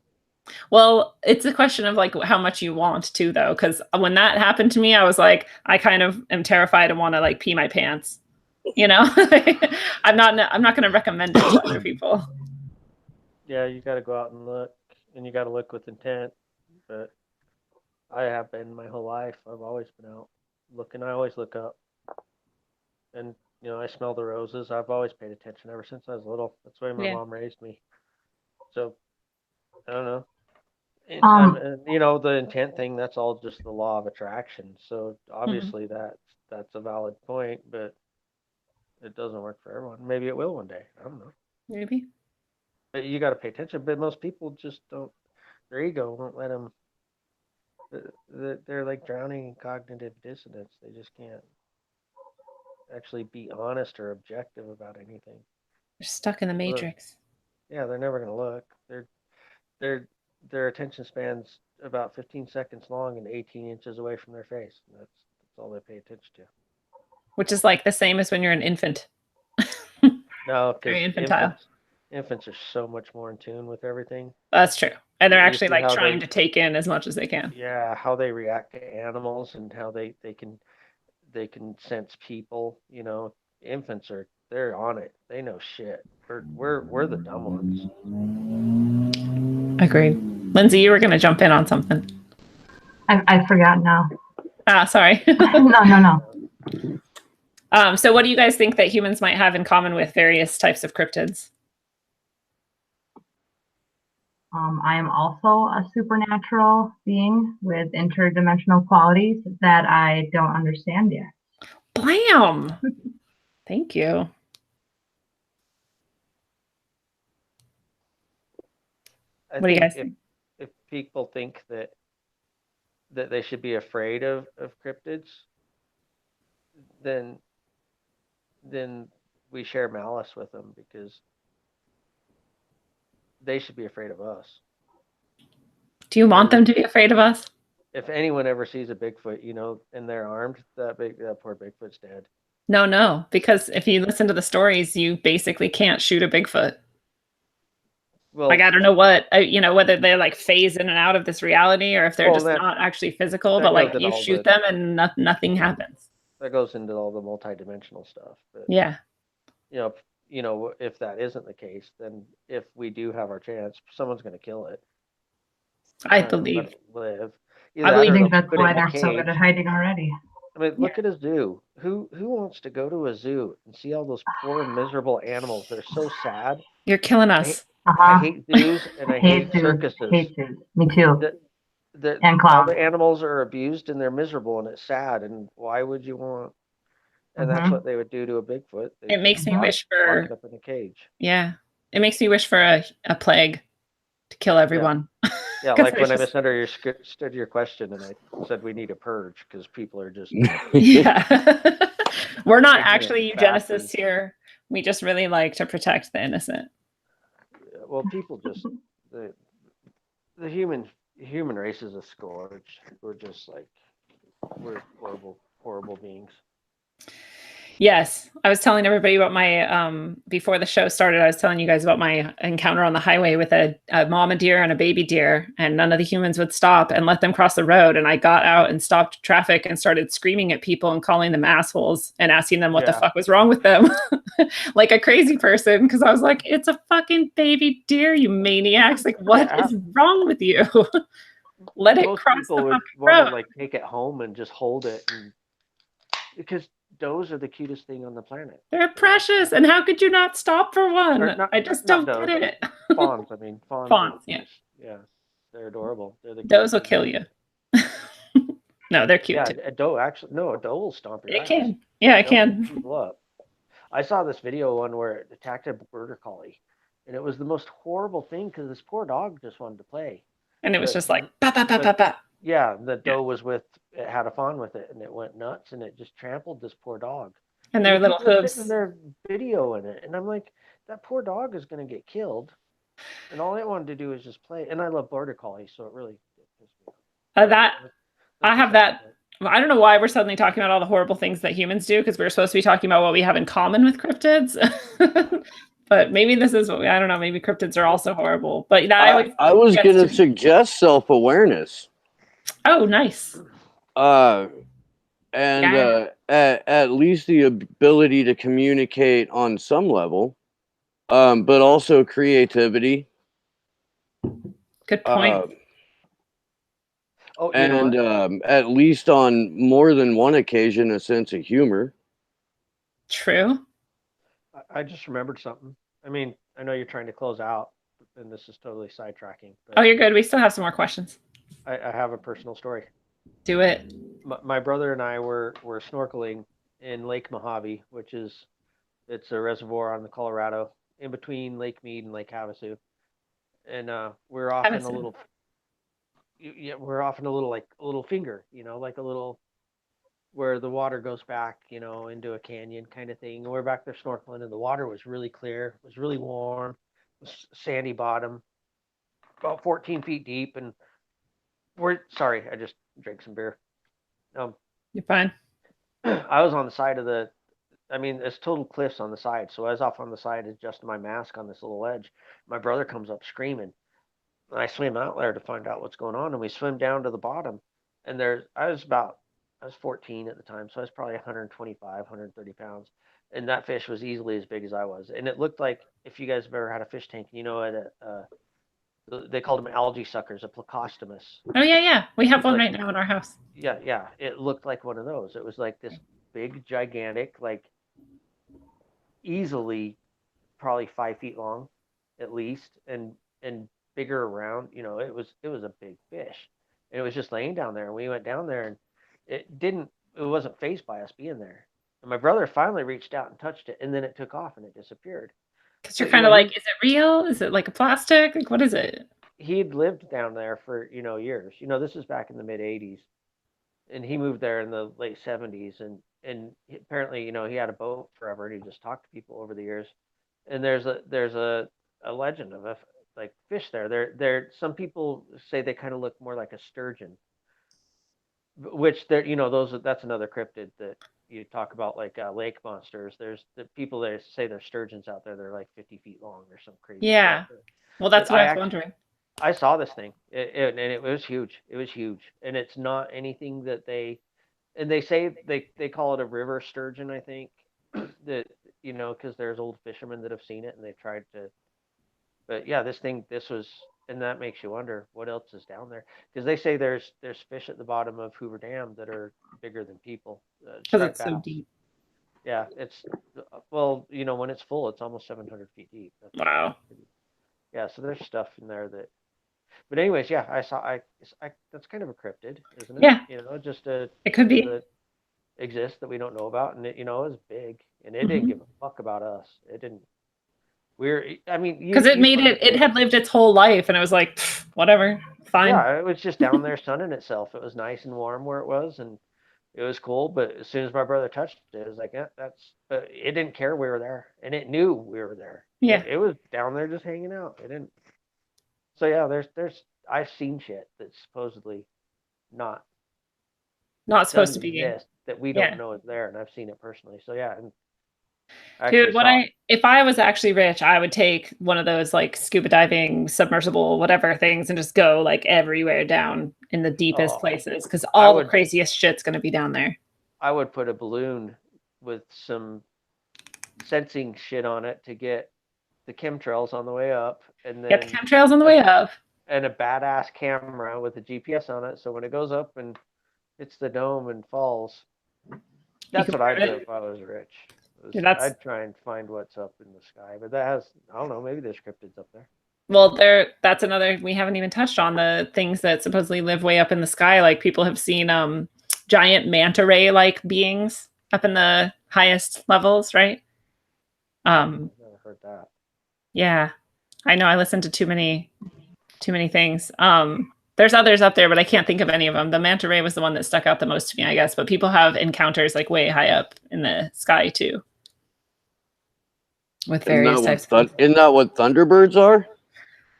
Well, it's a question of like how much you want to, though, because when that happened to me, I was like, I kind of am terrified and want to like pee my pants. I'm not going to recommend it to other people. Yeah, you got to go out and look, and you got to look with intent. But I have been my whole life. I've always been out looking. I always look up, and I smell the roses. I've always paid attention ever since I was little. That's the way my mom raised me. So I don't know. The intent thing, that's all just the law of attraction. So obviously that's a valid point, but it doesn't work for everyone. Maybe it will one day. I don't know. Maybe. But you got to pay attention. But most people just don't. Their ego won't let them They're like drowning in cognitive dissonance. They just can't actually be honest or objective about anything. They're stuck in the matrix. Yeah, they're never going to look. Their attention span's about 15 seconds long and 18 inches away from their face. That's all they pay attention to. Which is like the same as when you're an infant. No, because infantile. Infants are so much more in tune with everything. That's true. And they're actually like trying to take in as much as they can. Yeah, how they react to animals and how they can sense people. You know, infants they're on it. They know shit. We're the dumb ones. Agreed. Lindsay, you were gonna jump in on something. I forgot now. Sorry. No. So what do you guys think that humans might have in common with various types of cryptids? I am also a supernatural being with interdimensional qualities that I don't understand yet. Blam! Thank you. What do you guys think? If people think that they should be afraid of cryptids, then we share malice with them because they should be afraid of us. Do you want them to be afraid of us? If anyone ever sees a Bigfoot, and they're armed, that poor Bigfoot's dead. No, because if you listen to the stories, you basically can't shoot a Bigfoot. Well, like I don't know whether they're like phase in and out of this reality or if they're just not actually physical, but like you shoot them and nothing happens. That goes into all the multidimensional stuff. But, yeah. If that isn't the case, then if we do have our chance, someone's going to kill it. I believe. Live. I think that's why they're so good at hiding already. I mean, look at a zoo. Who wants to go to a zoo and see all those poor, miserable animals? They're so sad. You're killing us. I hate zoos and I hate circuses. Hate zoos. Me too. And all the animals are abused and they're miserable and it's sad. And why would you want? And that's what they would do to a Bigfoot. It makes me wish for lock it up in a cage. Yeah, it makes me wish for a plague to kill everyone. Yeah, like when I misunderstood your question and I said we need a purge because people are just yeah. We're not actually eugenicists here. We just really like to protect the innocent. Well, people just the human race is a scourge. We're just like we're horrible beings. Yes, I was telling everybody about my before the show started. I was telling you guys about my encounter on the highway with a mama deer and a baby deer, and none of the humans would stop and let them cross the road. And I got out and stopped traffic and started screaming at people and calling them assholes and asking them what the fuck was wrong with them, like a crazy person. Because I was like, "It's a fucking baby deer, you maniacs! Like, what is wrong with you? Let it cross the fucking road." To, like take it home and just hold it, because does are the cutest thing on the planet. They're precious, and how could you not stop for one? I just don't get it. Fawns, I mean, fawns, yeah, they're adorable. They're the does will kill you. No, they're cute. Yeah, a doe will stomp your ass. It can, yeah, it can. People up. I saw this video one where it attacked a border collie, and it was the most horrible thing because this poor dog just wanted to play, and it was just like ba ba ba ba ba. Yeah, the doe it had a fawn with it, and it went nuts, and it just trampled this poor dog. And their little hooves. Their video in it, and I'm like, that poor dog is going to get killed, and all it wanted to do is just play. And I love border collies, so it really pissed me off. I have that. I don't know why we're suddenly talking about all the horrible things that humans do, because we're supposed to be talking about what we have in common with cryptids. But maybe this is what I don't know. Maybe cryptids are also horrible. But I was going to suggest self-awareness. Oh, nice. At least the ability to communicate on some level, but also creativity. Good point. At least on more than one occasion, a sense of humor. True. I just remembered something. I mean, I know you're trying to close out, and this is totally sidetracking. Oh, you're good. We still have some more questions. I have a personal story. Do it. My brother and I were snorkeling in Lake Mojave, it's a reservoir on the Colorado, in between Lake Mead and Lake Havasu. And we're off in a little we're often a little finger, like a little where the water goes back, into a canyon kind of thing. And we're back there snorkeling, and the water was really clear, it was really warm, it was sandy bottom, about 14 feet deep, and sorry, I just drank some beer. You're fine. I was on the side of there's total cliffs on the side. So I was off on the side, adjusting my mask on this little ledge. My brother comes up screaming. And I swim out there to find out what's going on. And we swim down to the bottom. And I was 14 at the time. So I was probably 125, 130 pounds. And that fish was easily as big as I was. And it looked like, if you guys have ever had a fish tank, they called them algae suckers, a plecostomus. Oh, yeah. We have one right now in our house. Yeah. It looked like one of those. It was like this big, gigantic, easily probably 5 feet long at least, and bigger around. It was a big fish, and it was just laying down there. And we went down there, and it wasn't fazed by us being there. And my brother finally reached out and touched it, and then it took off and it disappeared. Because you're kind of like, is it real? Is it like a plastic? Like, what is it? He'd lived down there for years. This is back in the mid 80s, and he moved there in the late 70s, and apparently he had a boat forever, and he just talked to people over the years. And there's a legend of fish there. Some people say they kind of look more like a sturgeon, which that's another cryptid that you talk about, like lake monsters. There's the people that say there's sturgeons out there. They're like 50 feet long or some crazy. Yeah. Stuff. Well, that's what I was wondering. I saw this thing, and it was huge. It was huge, and it's not anything that they say they call it a river sturgeon, I think, that because there's old fishermen that have seen it and they've tried to. But yeah, this was, and that makes you wonder what else is down there, because they say there's fish at the bottom of Hoover Dam that are bigger than people. Because it's so deep. Yeah, it's when it's full, it's almost 700 feet deep. Wow. Yeah, so there's stuff in there that. But anyways, yeah, that's kind of a cryptid, isn't it? Yeah. It could be that exists that we don't know about, and it is big, and it didn't give a fuck about us. It didn't. Because it had lived its whole life, and it was like, whatever, fine. Yeah, it was just down there sunning itself. It was nice and warm where it was, and it was cool. But as soon as my brother touched it, it was like, but it didn't care we were there, and it knew we were there. Yeah, it was down there just hanging out. It didn't. So yeah, there's I've seen shit that's supposedly not supposed to be that we don't know is there, and I've seen it personally. So yeah. Dude, if I was actually rich, I would take one of those like scuba diving, submersible, whatever things, and just go like everywhere down in the deepest places, because the craziest shit's gonna be down there. I would put a balloon with some sensing shit on it to get the chemtrails on the way up, and then get the chemtrails on the way up, and a badass camera with a GPS on it, so when it goes up and hits the dome and falls, that's what I'd do if I was rich. I'd try and find what's up in the sky, but I don't know, maybe there's cryptids up there. Well, that's another, we haven't even touched on the things that supposedly live way up in the sky. Like, people have seen giant manta ray like beings up in the highest levels, right? I've never heard that. Yeah, I know. I listened to too many things. There's others up there, but I can't think of any of them. The manta ray was the one that stuck out the most to me, I guess. But people have encounters like way high up in the sky too, with various types. Isn't that what thunderbirds are?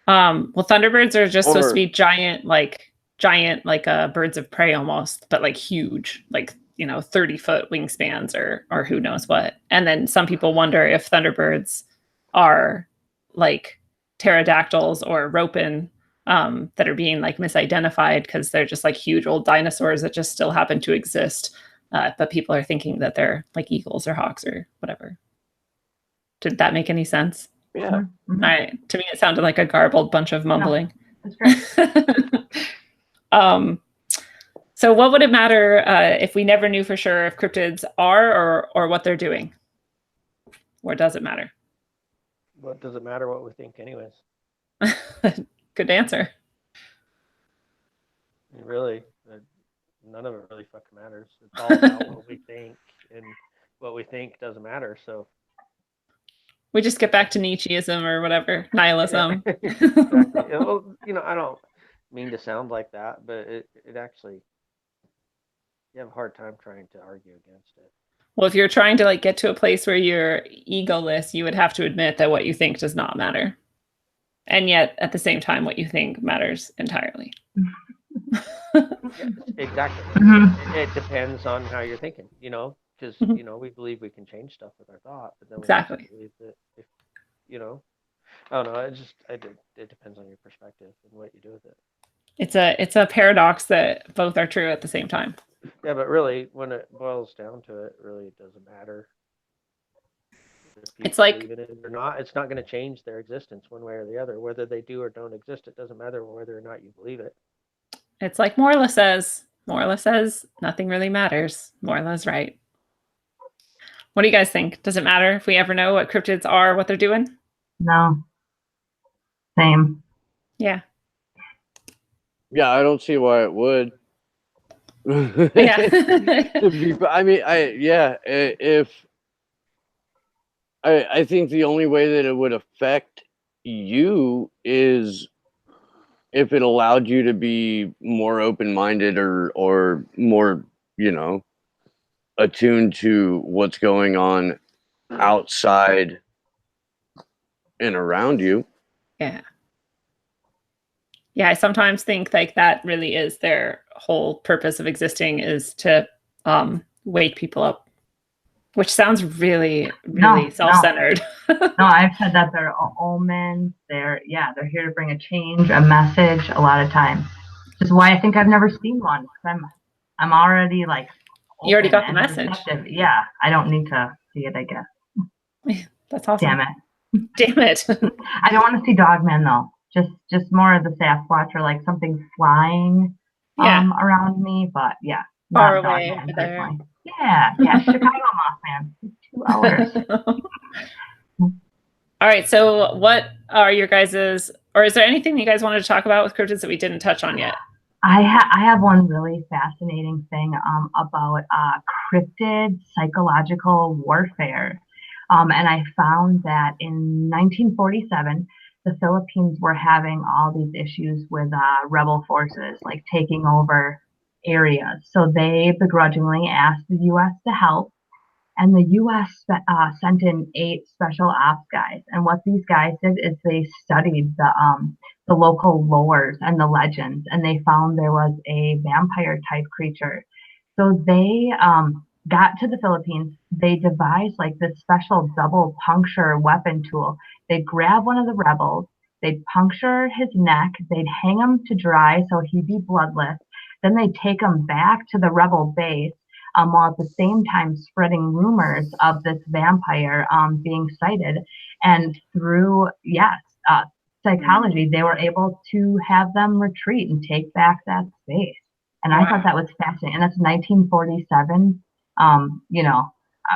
Well, thunderbirds are just supposed to be giant, like birds of prey almost, but like huge, like 30-foot wingspans or who knows what. And then some people wonder if thunderbirds are like pterodactyls or ropen that are being like misidentified because they're just like huge old dinosaurs that just still happen to exist. But people are thinking that they're like eagles or hawks or whatever. Did that make any sense? Yeah. Mm-hmm. All right. To me, it sounded like a garbled bunch of mumbling. No, that's great. So what would it matter if we never knew for sure if cryptids are or what they're doing? Or does it matter? What does it matter what we think anyways? Good answer. Really, none of it really fucking matters. It's all about what we think, and what we think doesn't matter. So we just get back to Nietzscheism or whatever, nihilism. Yeah, exactly. Well, I don't. mean to sound like that, but it actually, you have a hard time trying to argue against it. Well, if you're trying to like get to a place where you're egoless, you would have to admit that what you think does not matter. And yet at the same time, what you think matters entirely. Exactly. It depends on how you're thinking, because, we believe we can change stuff with our thought, but then we also believe that if, I don't know, it depends on your perspective and what you do with it. It's a paradox that both are true at the same time. Yeah, but really, when it boils down to it, really it doesn't matter. It's like it or not, it's not going to change their existence one way or the other. Whether they do or don't exist, it doesn't matter whether or not you believe it. It's like Morla says, nothing really matters. Morla's right. What do you guys think? Does it matter if we ever know what cryptids are, what they're doing? No. Same. Yeah. Yeah, I don't see why it would. Yeah. I think the only way that it would affect you is if it allowed you to be more open-minded or more, attuned to what's going on outside and around you. Yeah. Yeah, I sometimes think like that really is their whole purpose of existing, is to wake people up, which sounds really self-centered. No, I've said that they're omens. They're here to bring a change, a message a lot of times. Which is why I think I've never seen one. I'm already like, you already got the message. Receptive. Yeah, I don't need to see it, I guess. That's awesome. Damn it. I don't want to see Dogmen though. Just more of the Sasquatch or like something flying around me, but yeah, far away there. Yeah, Chicago Mothman. 2 hours. All right, so what are your guys's, or is there anything you guys wanted to talk about with cryptids that we didn't touch on yet? I have one really fascinating thing about cryptid psychological warfare, and I found that in 1947. The Philippines were having all these issues with rebel forces, like taking over areas. So they begrudgingly asked the U.S. to help, and the U.S. Sent in 8 special ops guys. And what these guys did is they studied the local lores and the legends, and they found there was a vampire-type creature. So they got to the Philippines. They devised like this special double puncture weapon tool. They'd grab one of the rebels, they'd puncture his neck, they'd hang him to dry so he'd be bloodless. Then they'd take him back to the rebel base, while at the same time spreading rumors of this vampire being sighted. And through, psychology, they were able to have them retreat and take back that space. And I thought that was fascinating. And that's 1947.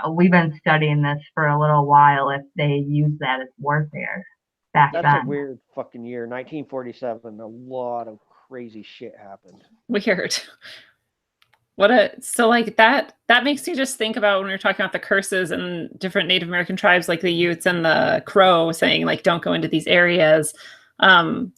We've been studying this for a little while if they use that as warfare back then. That's a weird fucking year. 1947, a lot of crazy shit happened. Weird. So like that makes me just think about when we were talking about the curses and different Native American tribes, like the Utes and the Crow, saying like, don't go into these areas. And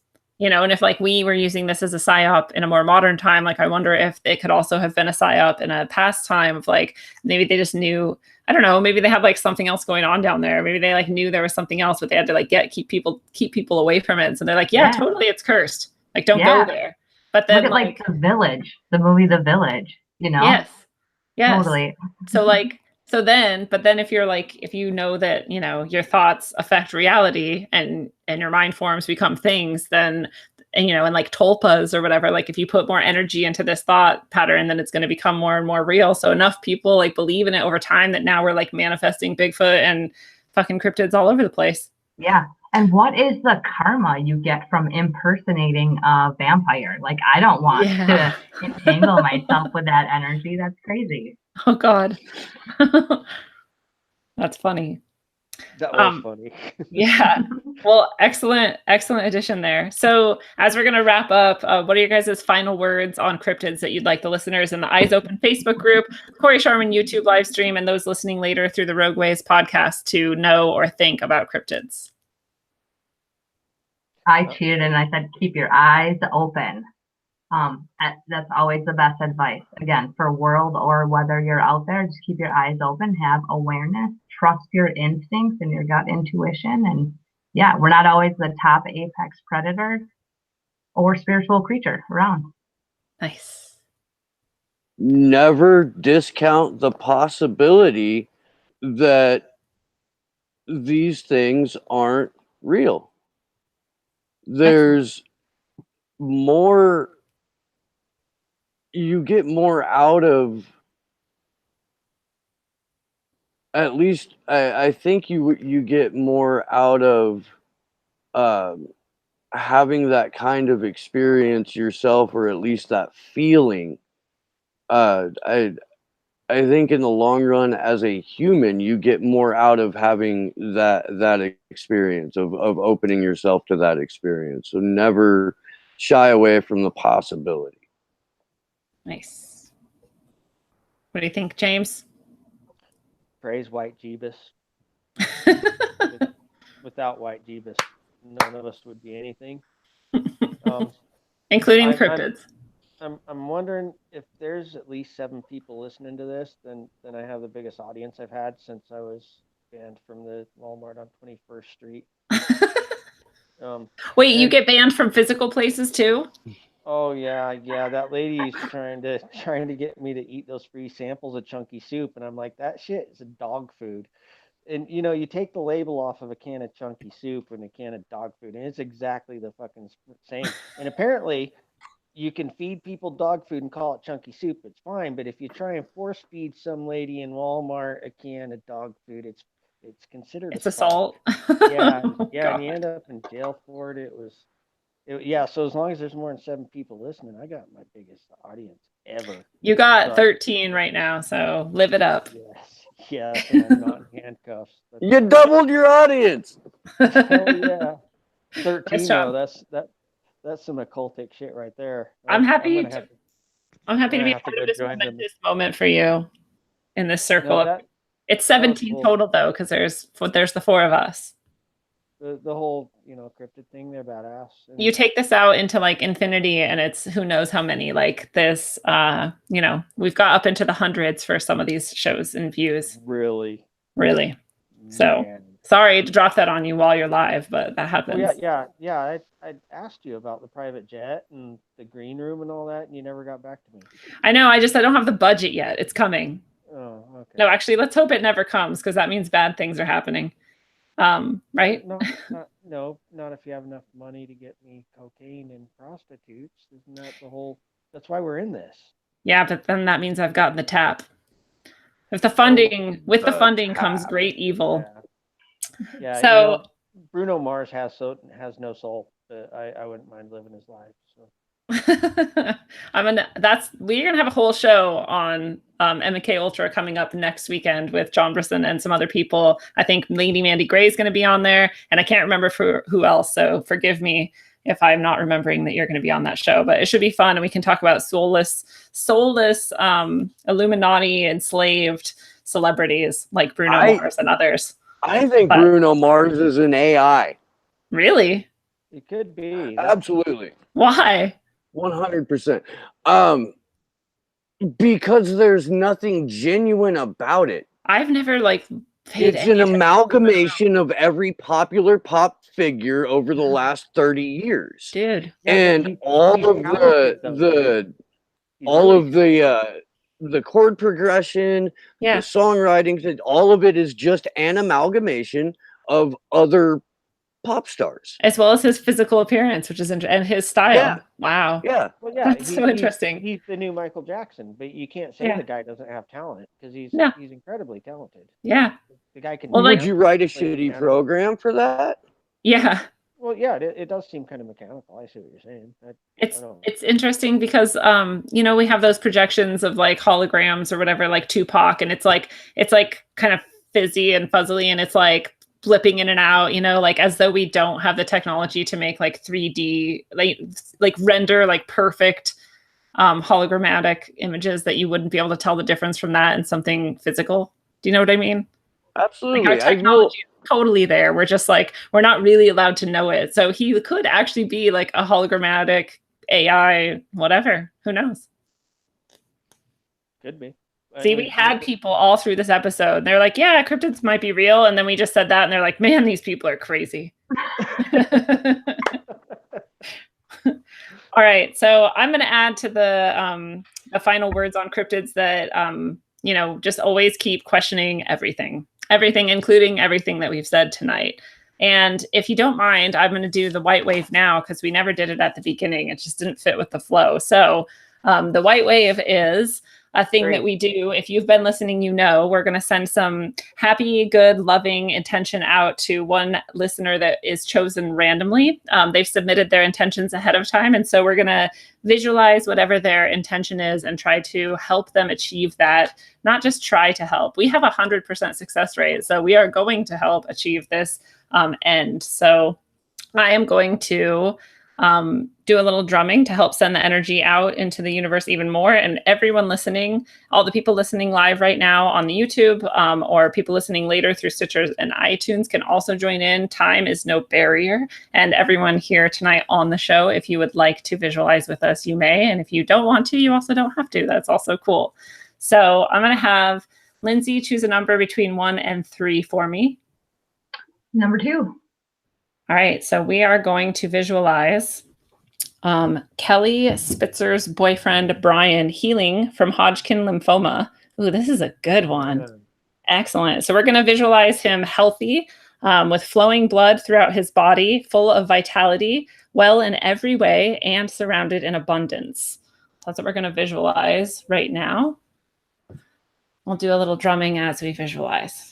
if like we were using this as a psyop in a more modern time, like I wonder if it could also have been a psyop in a past time of like, maybe they just knew, I don't know, maybe they had like something else going on down there. Maybe they like knew there was something else, but they had to like keep people away from it. So they're like, yeah, totally, it's cursed. Like, don't go there. But then look at like The Village, the movie The Village, Yes. Totally. So like, but then if you're like, if you know that, your thoughts affect reality and your mind forms become things, then, and like tulpas or whatever, like if you put more energy into this thought pattern, then it's going to become more and more real. So enough people like believe in it over time that now we're like manifesting Bigfoot and fucking cryptids all over the place. Yeah. And what is the karma you get from impersonating a vampire? Like, I don't want to entangle myself with that energy. That's crazy. Oh, God. That's funny. That was funny. Yeah. Well, excellent addition there. So as we're going to wrap up, what are your guys' final words on cryptids that you'd like the listeners in the Eyes Open Facebook group, Corey Sharman YouTube live stream, and those listening later through the Rogue Ways podcast to know or think about cryptids? I cheated and I said, keep your eyes open. That's always the best advice. Again, for world or whether you're out there, just keep your eyes open, have awareness, trust your instincts and your gut intuition. And yeah, we're not always the top apex predator or spiritual creature around. Nice. Never discount the possibility that these things aren't real. There's more, you get more out of, at least I think you get more out of having that kind of experience yourself, or at least that feeling. I think in the long run, as a human, you get more out of having that experience of opening yourself to that experience. So never shy away from the possibility. Nice. What do you think, James? Praise White Jeebus. Without White Jeebus, none of us would be anything. Including cryptids. I'm wondering if there's at least 7 people listening to this, then I have the biggest audience I've had since I was banned from the Walmart on 21st Street. Wait, you get banned from physical places too? Oh yeah. That lady's trying to get me to eat those free samples of chunky soup, and I'm like, that shit is a dog food. And you take the label off of a can of chunky soup and a can of dog food, and it's exactly the fucking same. And apparently, you can feed people dog food and call it chunky soup. It's fine, but if you try and force feed some lady in Walmart a can of dog food, it's considered assault. Yeah, and you end up in jail for it. So as long as there's more than 7 people listening, I got my biggest audience ever. You got 13 right now, so live it up. Yes, and I'm not in handcuffs. You doubled your audience. Hell yeah, 13 though. That's some occultic shit right there. I'm happy to be a part of this momentous moment for you in this circle. It's 17 total though, because there's the 4 of us. The whole cryptid thing, they're badass. And you take this out into like infinity, and it's who knows how many. Like this, we've got up into the hundreds for some of these shows and views. Really. So sorry to drop that on you while you're live, but that happens. Well, yeah. I asked you about the private jet and the green room and all that, and you never got back to me. I know. I don't have the budget yet. It's coming. Oh, okay. No, actually, let's hope it never comes, because that means bad things are happening. Right? No, not if you have enough money to get me cocaine and prostitutes. Isn't that that's why we're in this? Yeah, but then that means I've gotten the tap. With the funding comes great evil. Yeah. So Bruno Mars has no soul, but I wouldn't mind living his life. So. We're gonna have a whole show on MK Ultra coming up next weekend with John Brisson and some other people. I think Lady Mandy Gray is going to be on there, and I can't remember for who else. So forgive me if I'm not remembering that you're going to be on that show. But it should be fun, and we can talk about soulless, Illuminati enslaved celebrities like Bruno Mars and others. I think Bruno Mars is an AI. Really? It could be. Absolutely. Why? 100%. Because there's nothing genuine about it. I've never paid it's an amalgamation of every popular pop figure over the last 30 years. Dude. And all of the chord progression, the songwriting, all of it is just an amalgamation of other pop stars, as well as his physical appearance, which is and his style. Yeah. Wow. Yeah. Well, yeah. That's so interesting. He's the new Michael Jackson, but you can't say the guy doesn't have talent, because he's incredibly talented. Yeah. The guy can. Well, would you write a shitty program for that? Yeah. Well, yeah, it does seem kind of mechanical. I see what you're saying. It's interesting because we have those projections of like holograms or whatever, like Tupac, and it's like kind of fizzy and fuzzily, and it's like flipping in and out, like as though we don't have the technology to make like 3D, like render like perfect hologrammatic images that you wouldn't be able to tell the difference from that and something physical. Do you know what I mean? Absolutely. Like our technology is totally there. We're just like, we're not really allowed to know it. So he could actually be like a hologrammatic AI, whatever. Who knows? Could be. See, we had people all through this episode. They're like, yeah, cryptids might be real. And then we just said that and they're like, man, these people are crazy. All right. So I'm going to add to the final words on cryptids that, you know, just always keep questioning everything, including everything that we've said tonight. And if you don't mind, I'm going to do the white wave now because we never did it at the beginning. It just didn't fit with the flow. So the white wave is a thing that we do. If you've been listening, you know, we're going to send some happy, good, loving intention out to one listener that is chosen randomly. They've submitted their intentions ahead of time. And so we're going to visualize whatever their intention is and try to help them achieve that, not just try to help. We have 100% success rate. So we are going to help achieve this end. So I am going to do a little drumming to help send the energy out into the universe even more. And everyone listening, all the people listening live right now on the YouTube, or people listening later through Stitcher and iTunes can also join in. Time is no barrier. And everyone here tonight on the show, if you would like to visualize with us, you may. And if you don't want to, you also don't have to. That's also cool. So I'm going to have Lindsay choose a number between 1 and 3 for me. Number 2. All right, so we are going to visualize Kelly Spitzer's boyfriend, Brian, healing from Hodgkin lymphoma. Ooh, this is a good one. Excellent. So we're going to visualize him healthy, with flowing blood throughout his body, full of vitality, well in every way, and surrounded in abundance. That's what we're going to visualize right now. We'll do a little drumming as we visualize.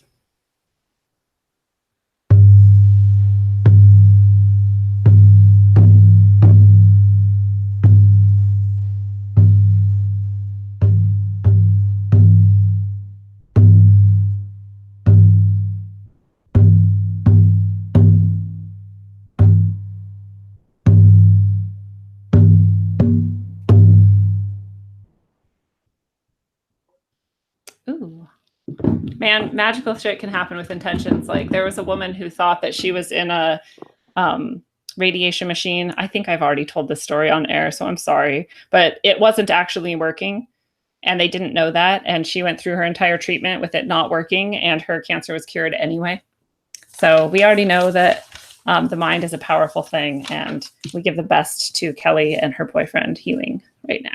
Ooh, man, magical shit can happen with intentions. Like there was a woman who thought that she was in a radiation machine. I think I've already told this story on air, so I'm sorry, but it wasn't actually working and they didn't know that. And she went through her entire treatment with it not working and her cancer was cured anyway. So we already know that the mind is a powerful thing, and we give the best to Kelly and her boyfriend healing right now.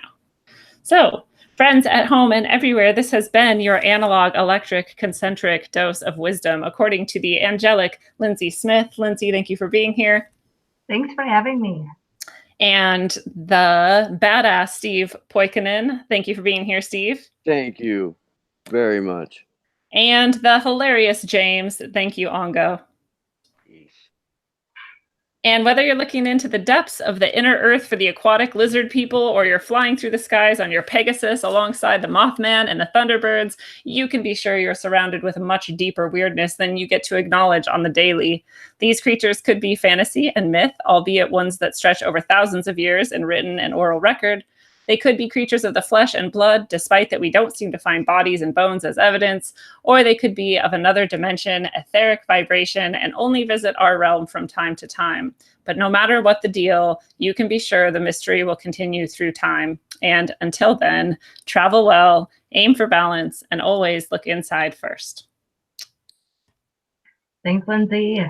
So friends at home and everywhere, this has been your analog, electric, concentric dose of wisdom, according to the angelic Lindsay Smith. Lindsay, thank you for being here. Thanks for having me. And the badass Steve Poikinen. Thank you for being here, Steve. Thank you very much. And the hilarious James. Thank you, Ongo. And whether you're looking into the depths of the inner earth for the aquatic lizard people, or you're flying through the skies on your Pegasus alongside the Mothman and the Thunderbirds, you can be sure you're surrounded with a much deeper weirdness than you get to acknowledge on the daily. These creatures could be fantasy and myth, albeit ones that stretch over thousands of years in written and oral record. They could be creatures of the flesh and blood, despite that we don't seem to find bodies and bones as evidence, or they could be of another dimension, etheric vibration, and only visit our realm from time to time. But no matter what the deal, you can be sure the mystery will continue through time. And until then, travel well, aim for balance, and always look inside first. Thanks, Lindsay.